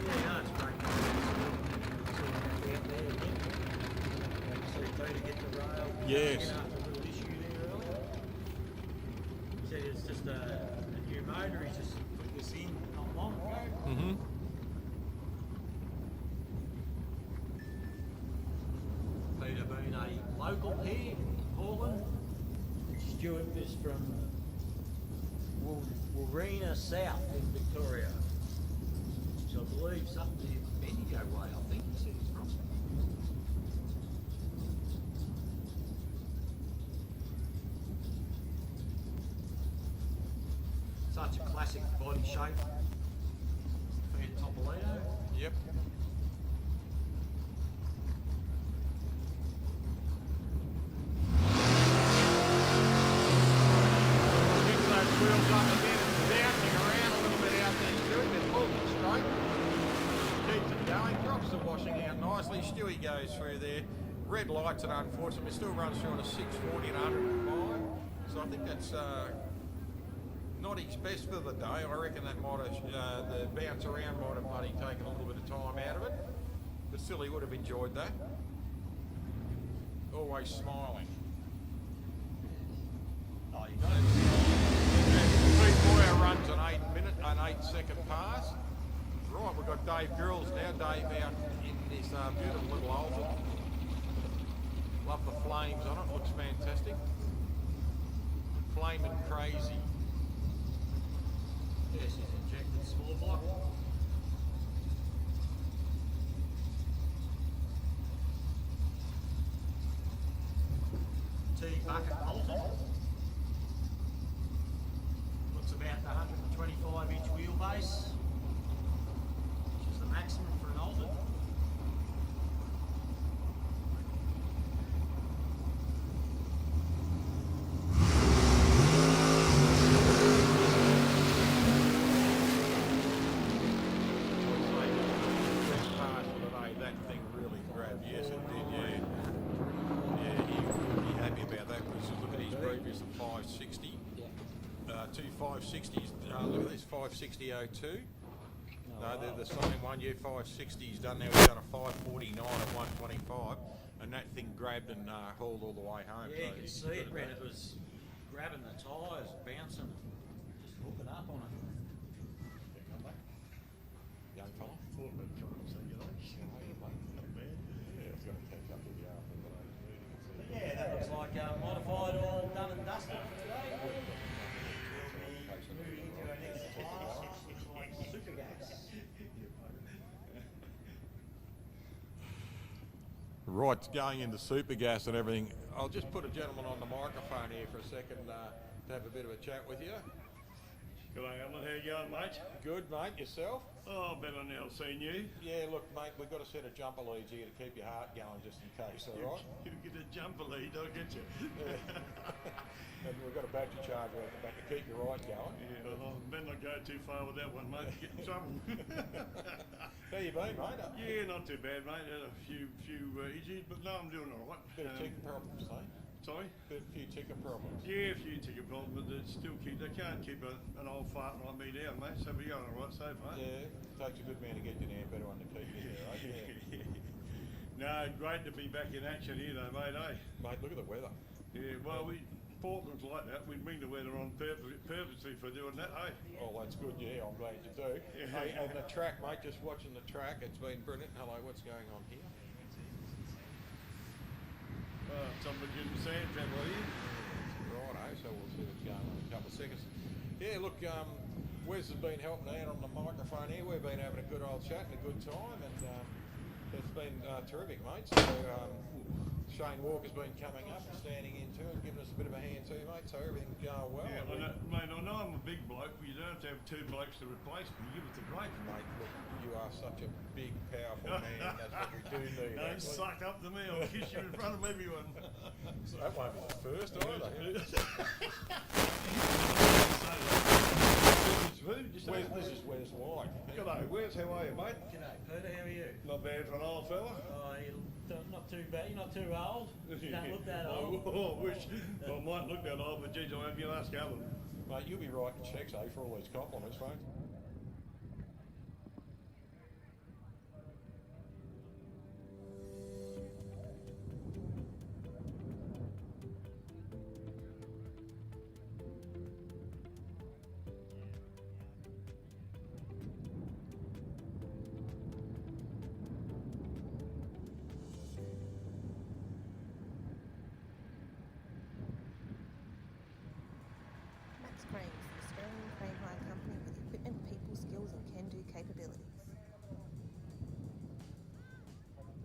Yeah, no, it's great. See out there again. See Peter get the rail. Yes. After a little issue there earlier. He said it's just a new motor, he's just put this in not long ago. Mm-hmm. Peter being a local here in Portland. Stuart is from Warina South in Victoria. So I believe something near Bendigo way, I think he said he's from. Such a classic body shape. Fiat Topolino. Yep. Pick those wheels up again and bouncing around a little bit out there, Stuart, then pulls it straight. Keeps it going, drops the washing out nicely. Stewie goes through there. Red lights, and unfortunately still runs through on a 640 and 105. So I think that's not his best for the day. I reckon that might have, the bounce around might have bloody taken a little bit of time out of it. But still, he would have enjoyed that. Always smiling. Oh, you got it. Pete Moyer runs an 8-second pass. Right, we've got Dave Girls now. Dave out in this beautiful little Alton. Love the flames on it, looks fantastic. Flaming crazy. Yes, he's injected small block. T-bucket Alton. Looks about the 125-inch wheelbase, which is the maximum for an Alton. grabbed. Yes, it did. Yeah. Yeah, he would be happy about that because look at his previous 560. Two 560s. Look at this 560.02. No, they're the same one. Yeah, 560's done now. He's done a 549 at 125, and that thing grabbed and hauled all the way home. Yeah, you So can see it, Brent. It was grabbing the tyres, bouncing, just hooking up on it. Young fella. Thought about coming and say good day. Not bad. Yeah, I was going to catch up with you after that. Yeah, that looks like modified all done and dusted for today. We'll be moving into our next class, which looks like super gas. Right, going into super gas and everything. I'll just put a gentleman on the microphone here for a second to have a bit of a chat with you. G'day, Alan. How you going, mate? Good, mate. Yourself? Oh, better now seeing you. Yeah, look, mate, we've got a set of jumper leads here to keep your heart going just in case, all right? You get a jumper lead, I'll get you. And we've got a battery charger at the back to keep your right going. Yeah, well, better not go too far with that one, mate. Get in trouble. How you been, mate? Yeah, not too bad, mate. Had a few issues, but no, I'm doing all right. Bit of ticker problems, eh? Sorry? Bit a few ticker problems. Yeah, a few ticket problems, but they still they can't keep an old fart like me down, mate. So we're going all right so far. Yeah, takes a good man to get you down, better one to keep you there, eh? Yeah. No, great to be back in action here, though, mate. Eh? Mate, look at the weather. Yeah, well, Portland's like that. We bring the weather on purposely for doing that, eh? Oh, that's good, yeah, I'm glad you do. Yeah. Hey, and the track, mate, just watching the track, it's been brilliant. Hello, what's going on here? Somebody in the sand trap, are you? Righto, so we'll see what's going on in a couple of seconds. Yeah, look, Wes has been helping out on the microphone here. We've been having a good old chat and a good time, and it's been terrific, mate. So Shane Walker's been coming up and standing in too and giving us a bit of a hand too, mate. So everything's going well. Yeah, mate, I know I'm a big bloke, but you don't have to have two blokes to replace me. Give it to Blake. Mate, look, you are such a big, powerful man. That's what we do need. Don't actually. suck up to me. I'll kiss you in front of everyone. That won't be the first either. This is Wes White. G'day, Wes. How are you, mate? G'day, Peter. How are you? Not bad for an old fella. Oh, you're not too bad. You're not too old. You don't look that old. Oh, I wish I might look that old, but geez, I'll have you ask Alan. Mate, you'll be writing checks, eh, for all these compliments, won't you? Max Cranes, the Australian crane hire company with equipment, people, skills and can-do capabilities.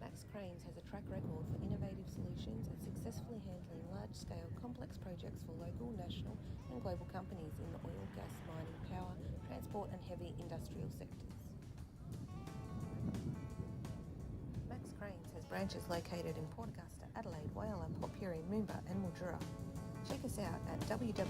Max Cranes has a track record for innovative solutions and successfully handling large-scale complex projects for local, national and global companies in the oil, gas, mining, power, transport and heavy industrial sectors. Max Cranes has branches located in Port Augusta, Adelaide, Whyalla, Port Pirie, Moomba and Mildura. Check us out at www.maxcranes.com.au.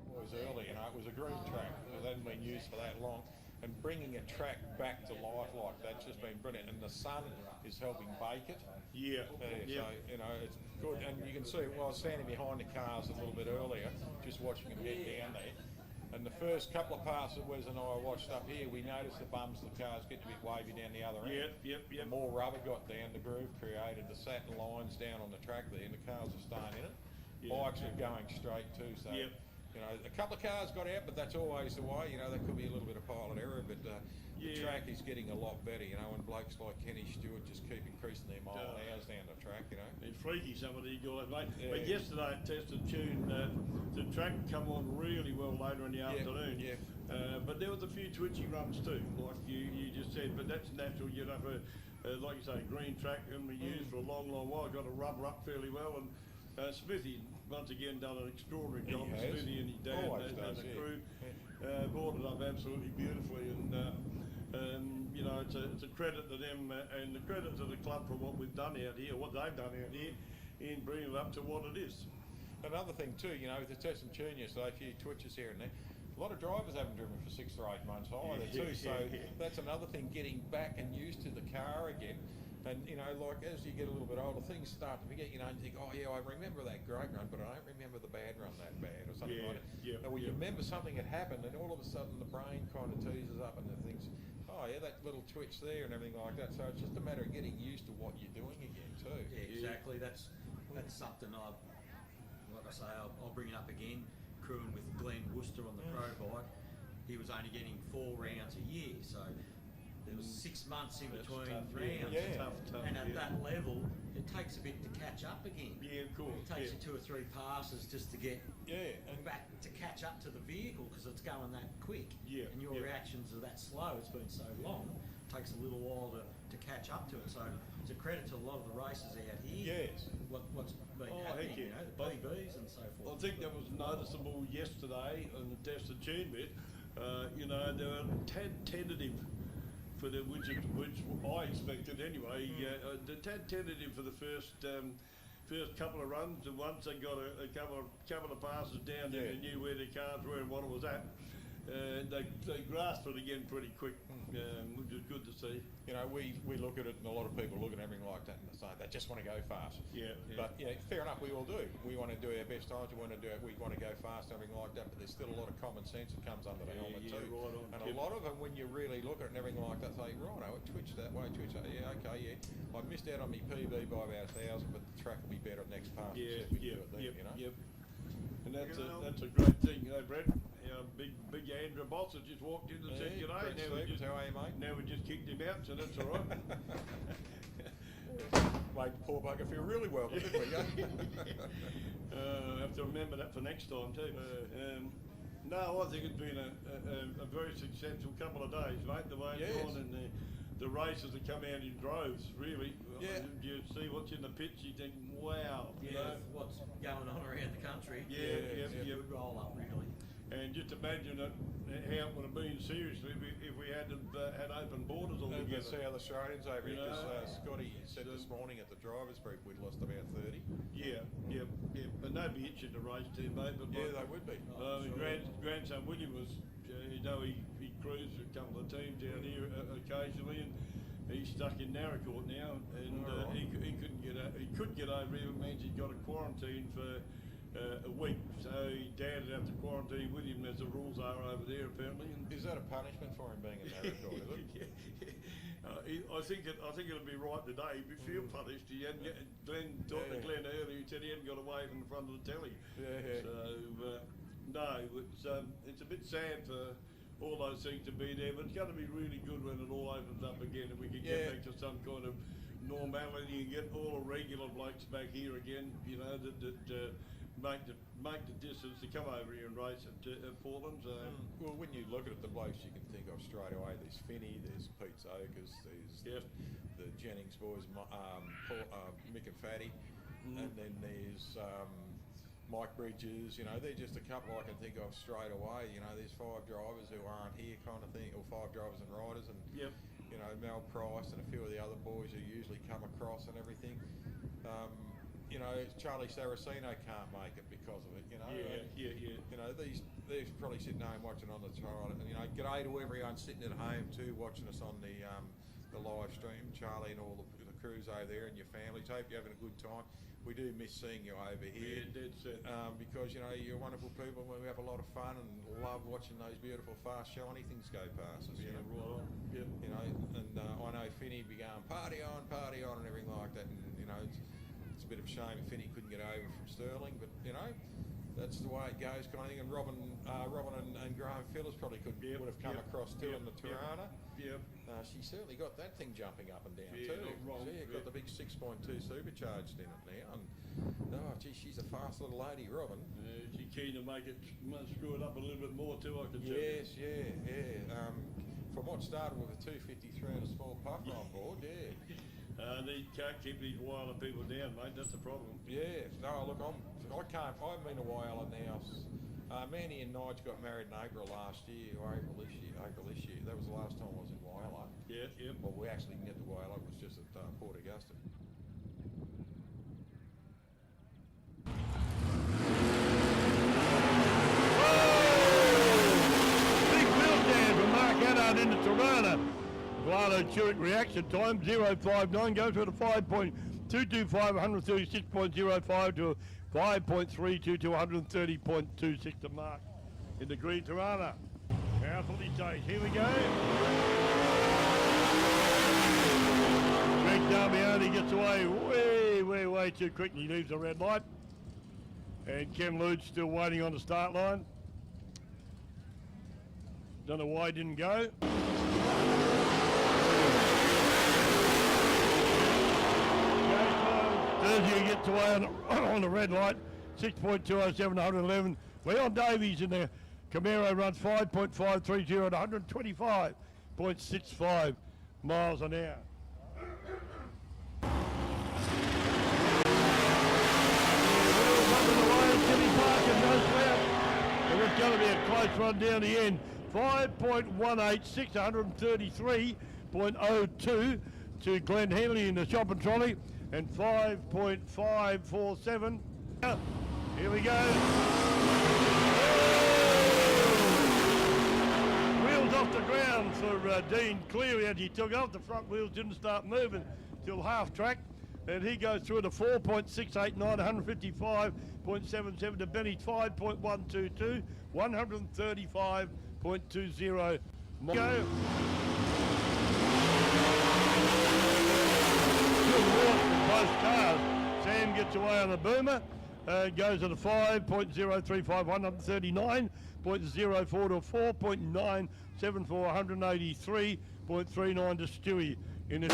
It was early, you know, it was a green track. It hadn't been used for that long. And bringing a track back to life like that's just been brilliant. And the sun is helping bake it. Yeah. So, you know, it's good. And you can see, well, I was standing behind the cars a little bit earlier, just watching them head down there. And the first couple of passes that Wes and I watched up here, we noticed the bums of the cars get a bit wavy down the other end. Yep. The more rubber got down, the groove created, the satin lines down on the track there, and the cars are staying in it. Yeah. Bikes are going straight too, so... Yep. You know, a couple of cars got out, but that's always the way. You know, there could be a little bit of pilot error, but the track is getting a lot better. You know, and blokes like Kenny Stewart just keep increasing their mile an hours down the track. You know, They're freaky, some of these guys, mate. Yeah. But yesterday I tested tune. The track come on really well later in the afternoon. Yeah. But there was a few twitchy runs too, like you just said. But that's natural. You know, like you say, green track can be used for a long while. Got to rubber up fairly well. And Smithy once again done an extraordinary job. He has. Smithy and his dad Always and does, the yeah. crew brought it up absolutely beautifully. And You know, it's a credit to them and the credit to the club for what we've done out here, what they've done out here in bringing it up to what it is. Another thing too, you know, with the test and junior, so a few twitches here and there. A lot of drivers haven't driven for 6 or 8 months either too, so that's another thing, getting back and used to the car again. And you know, like as you get a little bit older, things start to forget. You know, and you think, oh yeah, I remember that great run, but I don't remember the bad run that bad, or something like that. Or you remember something that happened, and all of a sudden the brain kind of teases up and the things. Oh yeah, that little twitch there and everything like that. So it's just a matter of getting used to what you're doing again too. Yeah, exactly. That's something like I say, I'll bring it up again. Crewing with Glenn Worcester on the pro bike, he was only getting 4 rounds a year, so there was 6 months in between rounds. Tough, and at that level, it takes a bit to catch up again. Yeah, of course. It takes you 2 or 3 passes just to get and back to catch up to the vehicle because it's going that quick. Yeah, and your reactions are that slow. It's been so long. It takes a little while to catch up to it. So it's a credit to a lot of the races out here. Yes. What's been happening, you know, the PBs and so forth. I think that was noticeable yesterday on the test and tune bit. You know, they were tentative for the which I expected anyway. The tentative for the first couple of runs, and once they got a couple of passes down there, they knew where their cars were and what it was at. They grasped it again pretty quick, which is good to see. You know, we look at it, and a lot of people look at everything like that and they say they just want to go fast. But yeah, fair enough, we all do. We want to do our best times. We want to go fast and everything like that. But there's still a lot of common sense that comes under the helmet too. Right on. And a lot of them, when you really look at it and everything like that, say, righto, it twitched that way, twitched that. Yeah, okay, yeah. I missed out on my PB by about 1,000, but the track will be better next pass. You know. And that's a great thing, you know, Brett. Big Andrew Boss has just walked in and said g'day. How are you, mate? Now we just kicked him out, so that's all right. Made the poor bugger feel really welcome, didn't we? Have to remember that for next time too. No, I think it's been a very successful couple of days, mate. The way it's gone and the races that come out in droves, really. You see what's in the pits, you think, wow. You know? What's going on around the country. Would roll up really. And just imagine how it would have been seriously if we had open borders altogether. The South Australians over here, because Scotty said this morning at the drivers' group we'd lost about 30. But they'd be itching to race too, mate. But they would be. Grandson William was, you know, he crews a couple of teams down here occasionally, and he's stuck in Narracourt now, and he couldn't get he could get over here. It means he's got a quarantine for a week, so Dad would have to quarantine with him as the rules are over there apparently. And is that a punishment for him being in Narracourt, is it? I think it'll be right today. He'd feel punished. He hadn't Glenn earlier, he said he hadn't got away from the front of the telly. So no, it's a bit sad for all those things to be there, but it's going to be really good when it all opens up again and we can get back to some kind of normality and get all the regular blokes back here again, you know, that make the distance to come over here and race at Portland. So. Well, when you look at it, the blokes you can think of straight away, there's Finney, there's Pete Oakers, there's the Jennings boys, Mick and Fatty, and then there's Mike Bridges. You know, they're just a couple I can think of straight away. You know, there's 5 drivers who aren't here kind of thing, or 5 drivers and riders, and you know, Mel Price and a few of the other boys who usually come across and everything. You know, Charlie Saraceno can't make it because of it, you know. You know, they're probably sitting home watching on the trial. And, you know, g'day to everyone sitting at home too, watching us on the live stream. Charlie and all the crews over there and your families. Hope you're having a good time. We do miss seeing you over here. Because, you know, you're wonderful people and we have a lot of fun and love watching those beautiful, fast, shiny things go past us. You know, you know, and I know Finney began party on and everything like that. And, you know, it's a bit of a shame if Finney couldn't get over from Stirling, but you know, that's the way it goes kind of thing. And Robin and Graham Phillips probably would have come across too in the Tirana. She certainly got that thing jumping up and down too. Got the big 6.2 supercharged in it now, and gee, she's a fast little lady, Robin. She's keen to make it screw it up a little bit more too, I can tell you. Yes, from what started with a 253 and a small pucker on board, They can't keep these Whyalla people down, mate. That's the problem. No, look, I haven't been a Whyalla now Manny and Nige got married in April last year, or April this year. That was the last time I was in Whyalla. Yeah, yeah. Well, we actually didn't get to Whyalla, it was just at Port Augusta. Big wheel jam from Mark Haddard into Tirana. Vlado Churich reaction time 0.59 goes to the 5.225, 136.05 to 5.32 to 130.26 to Mark in the green Tirana. Powerful he takes. Here we go. Greg Darmiani gets away way too quickly. Leaves the red light. And Ken Lude's still waiting on the start line. Don't know why he didn't go. Sergio gets away on the red light. 6.207 to 111. Leon Davies in the Camaro runs 5.530 at 125.65 miles an hour. And it's going to be a close run down the end. 5.186 to 133.02 to Glenn Henley in the shopping trolley, and 5.547. Here we go. Wheels off the ground for Dean Cleary as he took off. The front wheels didn't start moving till half track. And he goes through to 4.689, 155.77 to Benny, 5.122, 135.20. Go. Good walk from both cars. Sam gets away on the boomer, goes at a 5.035, 139.04 to 4.974, 183.39 to Stewie in the.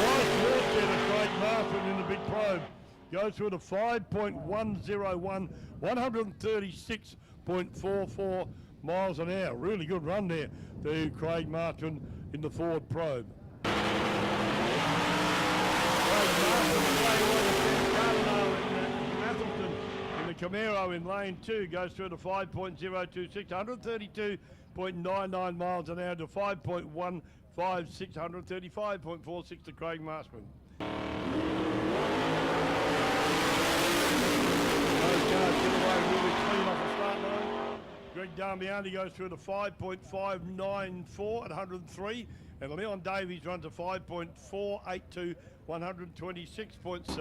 Nice walk there to Craig Martin in the big probe. Goes through to 5.101, 136.44 miles an hour. Really good run there to Craig Martin in the Ford probe. Craig Martin in the Camaro in lane 2 goes through to 5.026, 132.99 miles an hour to 5.156, 135.46 to Craig Marshman. Those cars get away really clean off the start line. Greg Darmiani goes through to 5.594 at 103, and Leon Davies runs a 5.482, 126 points.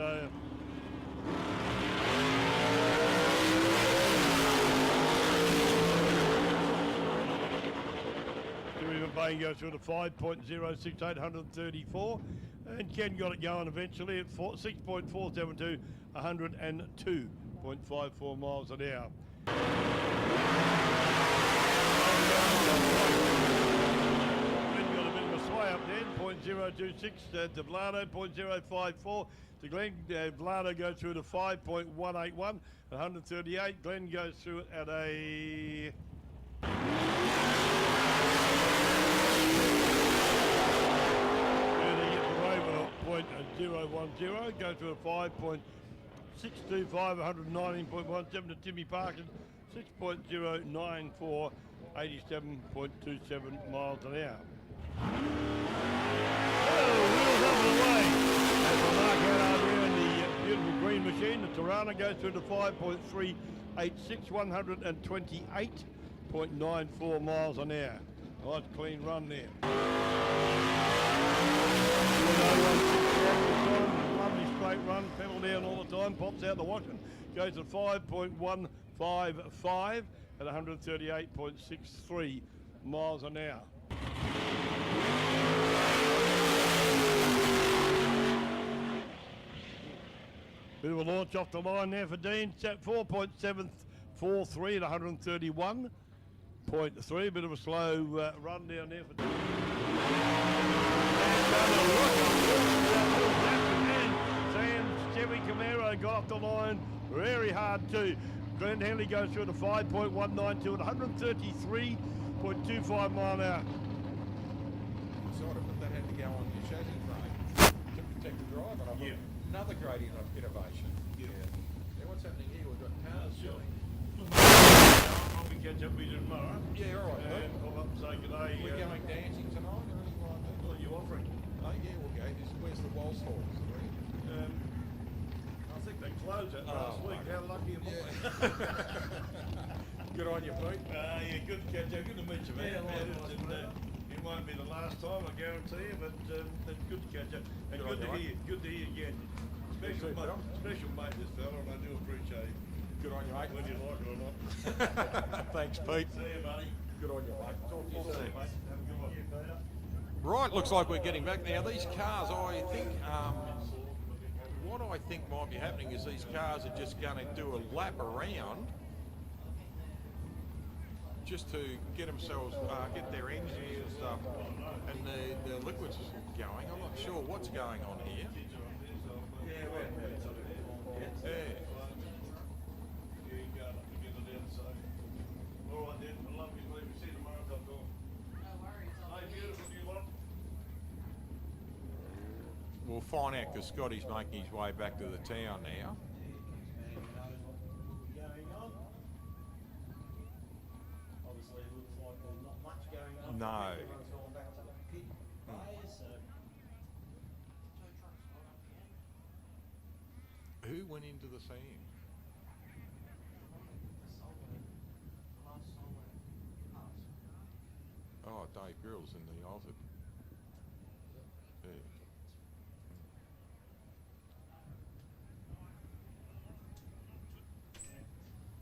Bain goes through to 5.068, 134, and Ken got it going eventually at 6.472, 102.54 miles an hour. Ken got a bit of a sway up there, 0.026 to Vlado, 0.054 to Glenn. Vlado goes through to 5.181, 138. Glenn goes through it at a... .010, go to a 5.625, 119.17 to Timmy Parkin, 6.094, 87.27 miles an hour. Wheels up and away. That's a Mark Haddard here in the beautiful green machine. The Tirana goes through to 5.386, 128.94 miles an hour. Nice clean run there. Lovely straight run, pedal down all the time, pops out the washing, goes at 5.155 at 138.63 miles an hour. Bit of a launch off the line there for Dean, 4.743 at 131.3, bit of a slow run down there for Dean. Chevy Camaro got off the line very hard too. Glenn Henley goes through to 5.192 at 133.25 mile an hour. Decided that had to go on your chassis frame to protect the driver. Another great innovation. Yeah. What's happening catch up with you tomorrow. Yeah, all right, And Pete. I'll up and say good day. We're going dancing tonight or anything like that? What are you offering? Oh, yeah, we'll go. Where's the Walls Hall? I think they closed it last Oh, week. okay. How lucky am I? Good on you, Pete. Yeah, good to catch up. Good to meet you, man. Yeah, likewise, And, mate. it won't be the last time, I guarantee you, but it's good to catch up. And Good on good to you, hear. Good to hear again. Special too, mate, Bill. special mate, this fella, and I do appreciate him. Good on you, mate. Whether you like it or not. Thanks, Pete. See you, buddy. Good on you, mate. Talk to you See soon. you, mate. Have a good one. Right, looks like we're getting back now. These cars, I think, what I think might be happening is these cars are just going to do a lap around just to get themselves, get their engines and stuff, and the liquids going. I'm not sure what's going on here. Yeah. All right, then. I love you. Leave you. See you tomorrow. No worries. Stay beautiful, you lot. We'll find out because Scotty's making his way back to the town now. Obviously, it looks like there's not much going on. No. Everyone's gone back to the pit phase, so. Who went into the sand? Oh, Dave Grill's in the Alford. Yeah.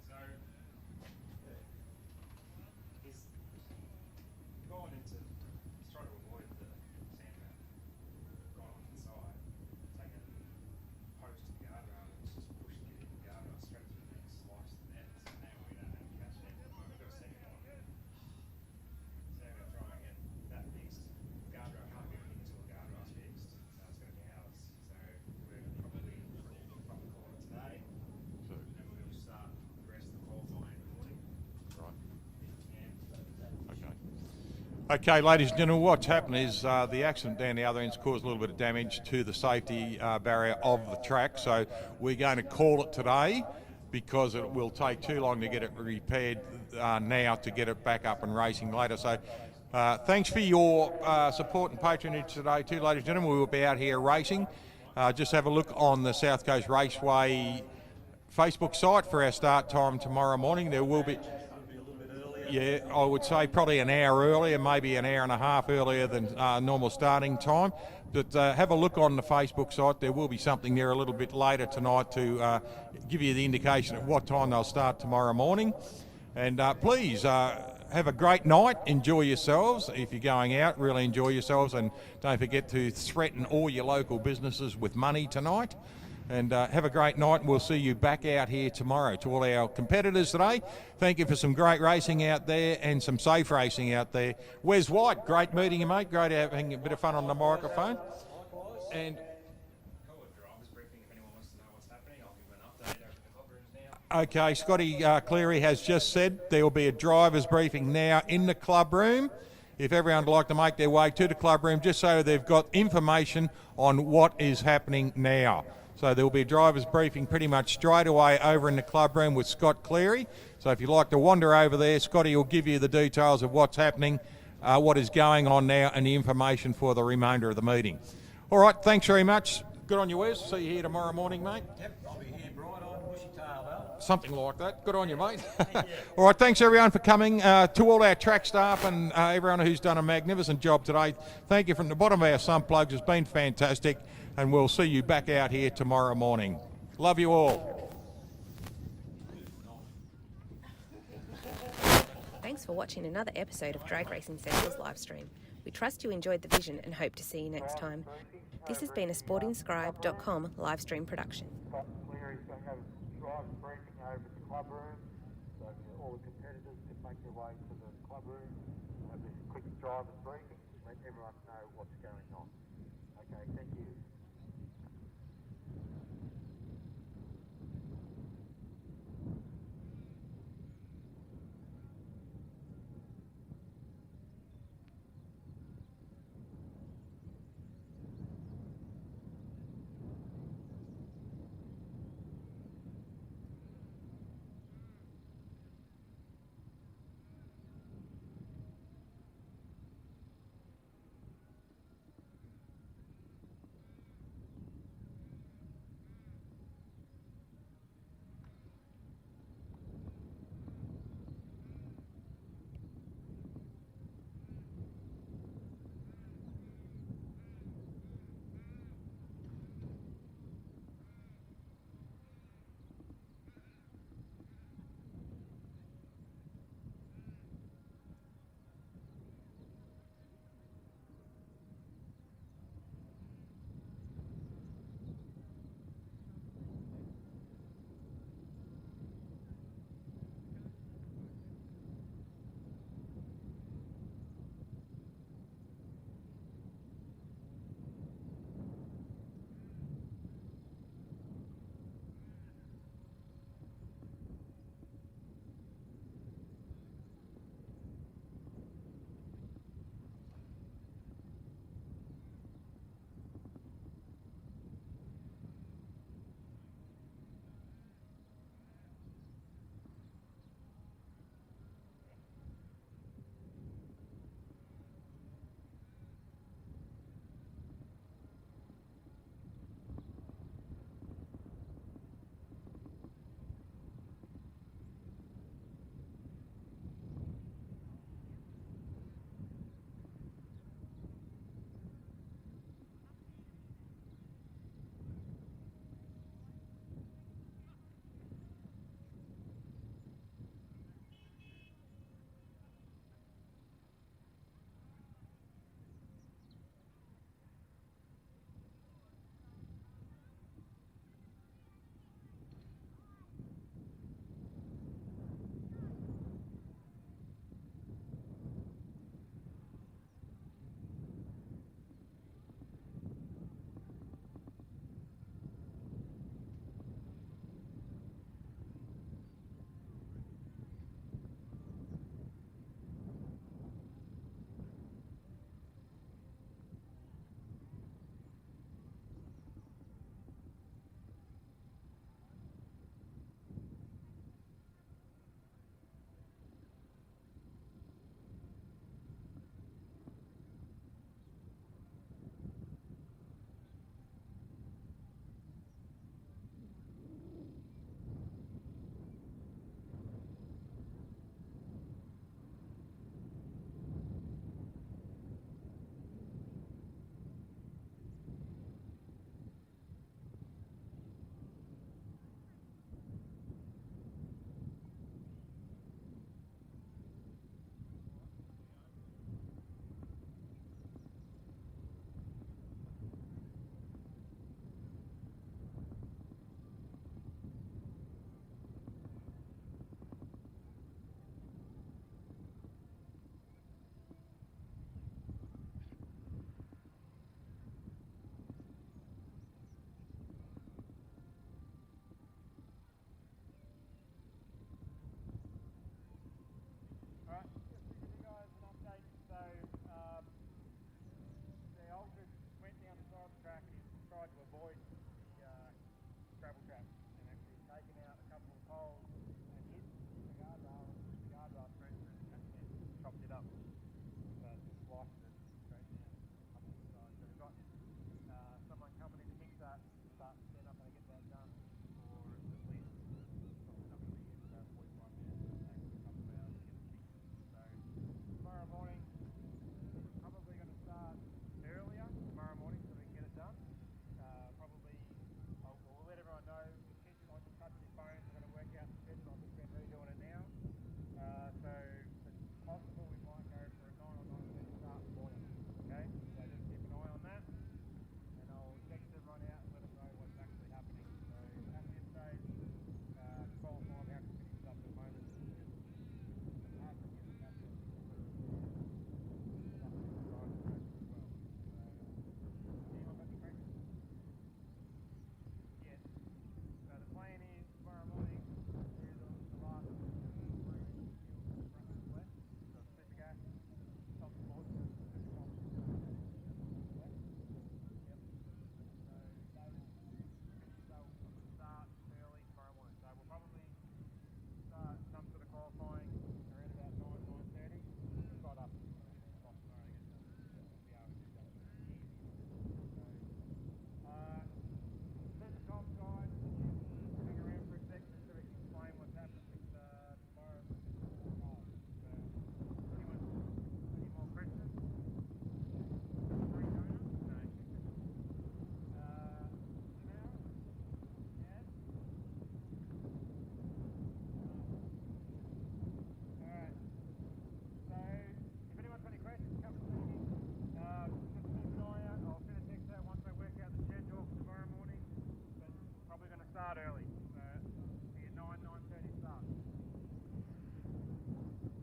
So, he's gone into, he's trying to avoid the sand trap, gone off the side, taken post to the guardrail and it's just pushing it in the guardrail straight through the next slice of the net. So now we don't have to catch it. We've got a second one. So now we're going to try and get that fixed. Guardrail can't get into a guardrail's fixed, so it's going to be ours. So we're probably from the corner today. So, And we'll start the rest of the qualifying in the morning. right. Yeah. Okay. Okay, ladies and gentlemen, what's happened is the accident down the other end's caused a little bit of damage to the safety barrier of the track. So we're going to call it today because it will take too long to get it repaired now to get it back up and racing later. So thanks for your support and patronage today too, ladies and gentlemen. We will be out here racing. Just have a look on the South Coast Raceway Facebook site for our start time tomorrow morning. There will be... Yeah, I would say probably an hour earlier, maybe an hour and a half earlier than normal starting time. But have a look on the Facebook site. There will be something there a little bit later tonight to give you the indication of what time they'll start tomorrow morning. And please have a great night. Enjoy yourselves. If you're going out, really enjoy yourselves. And don't forget to threaten all your local businesses with money tonight. And have a great night, and we'll see you back out here tomorrow. To all our competitors today, thank you for some great racing out there and some safe racing out there. Wes White, great meeting you, mate. Great having a bit of fun on the microphone. And Call a driver's briefing if anyone wants to know what's happening. I'll give them an update over the club rooms now. okay, Scotty Cleary has just said there will be a driver's briefing now in the club room. If everyone would like to make their way to the club room, just so they've got information on what is happening now. So there will be a driver's briefing pretty much straight away over in the club room with Scott Cleary. So if you'd like to wander over there, Scotty will give you the details of what's happening, what is going on now, and the information for the remainder of the meeting. All right, thanks very much. Good on you, Wes. See you here tomorrow morning, mate. Yep, I'll be here bright on bushy tail, Al. Something like that. Good on you, mate. All right, thanks everyone for coming. To all our track staff and everyone who's done a magnificent job today, thank you from the bottom of our sun plugs. It's been fantastic, and we'll see you back out here tomorrow morning. Love you all. Thanks for watching another episode of Drag Racing Central's live stream. We trust you enjoyed the vision and hope to see you next time. This has been a sportingscribe.com live stream production. Cleary's going to have a driver's briefing over at the club room, so all the competitors can make their way to the club room, have this quick driver's briefing, let everyone know what's going on. Okay, thank you.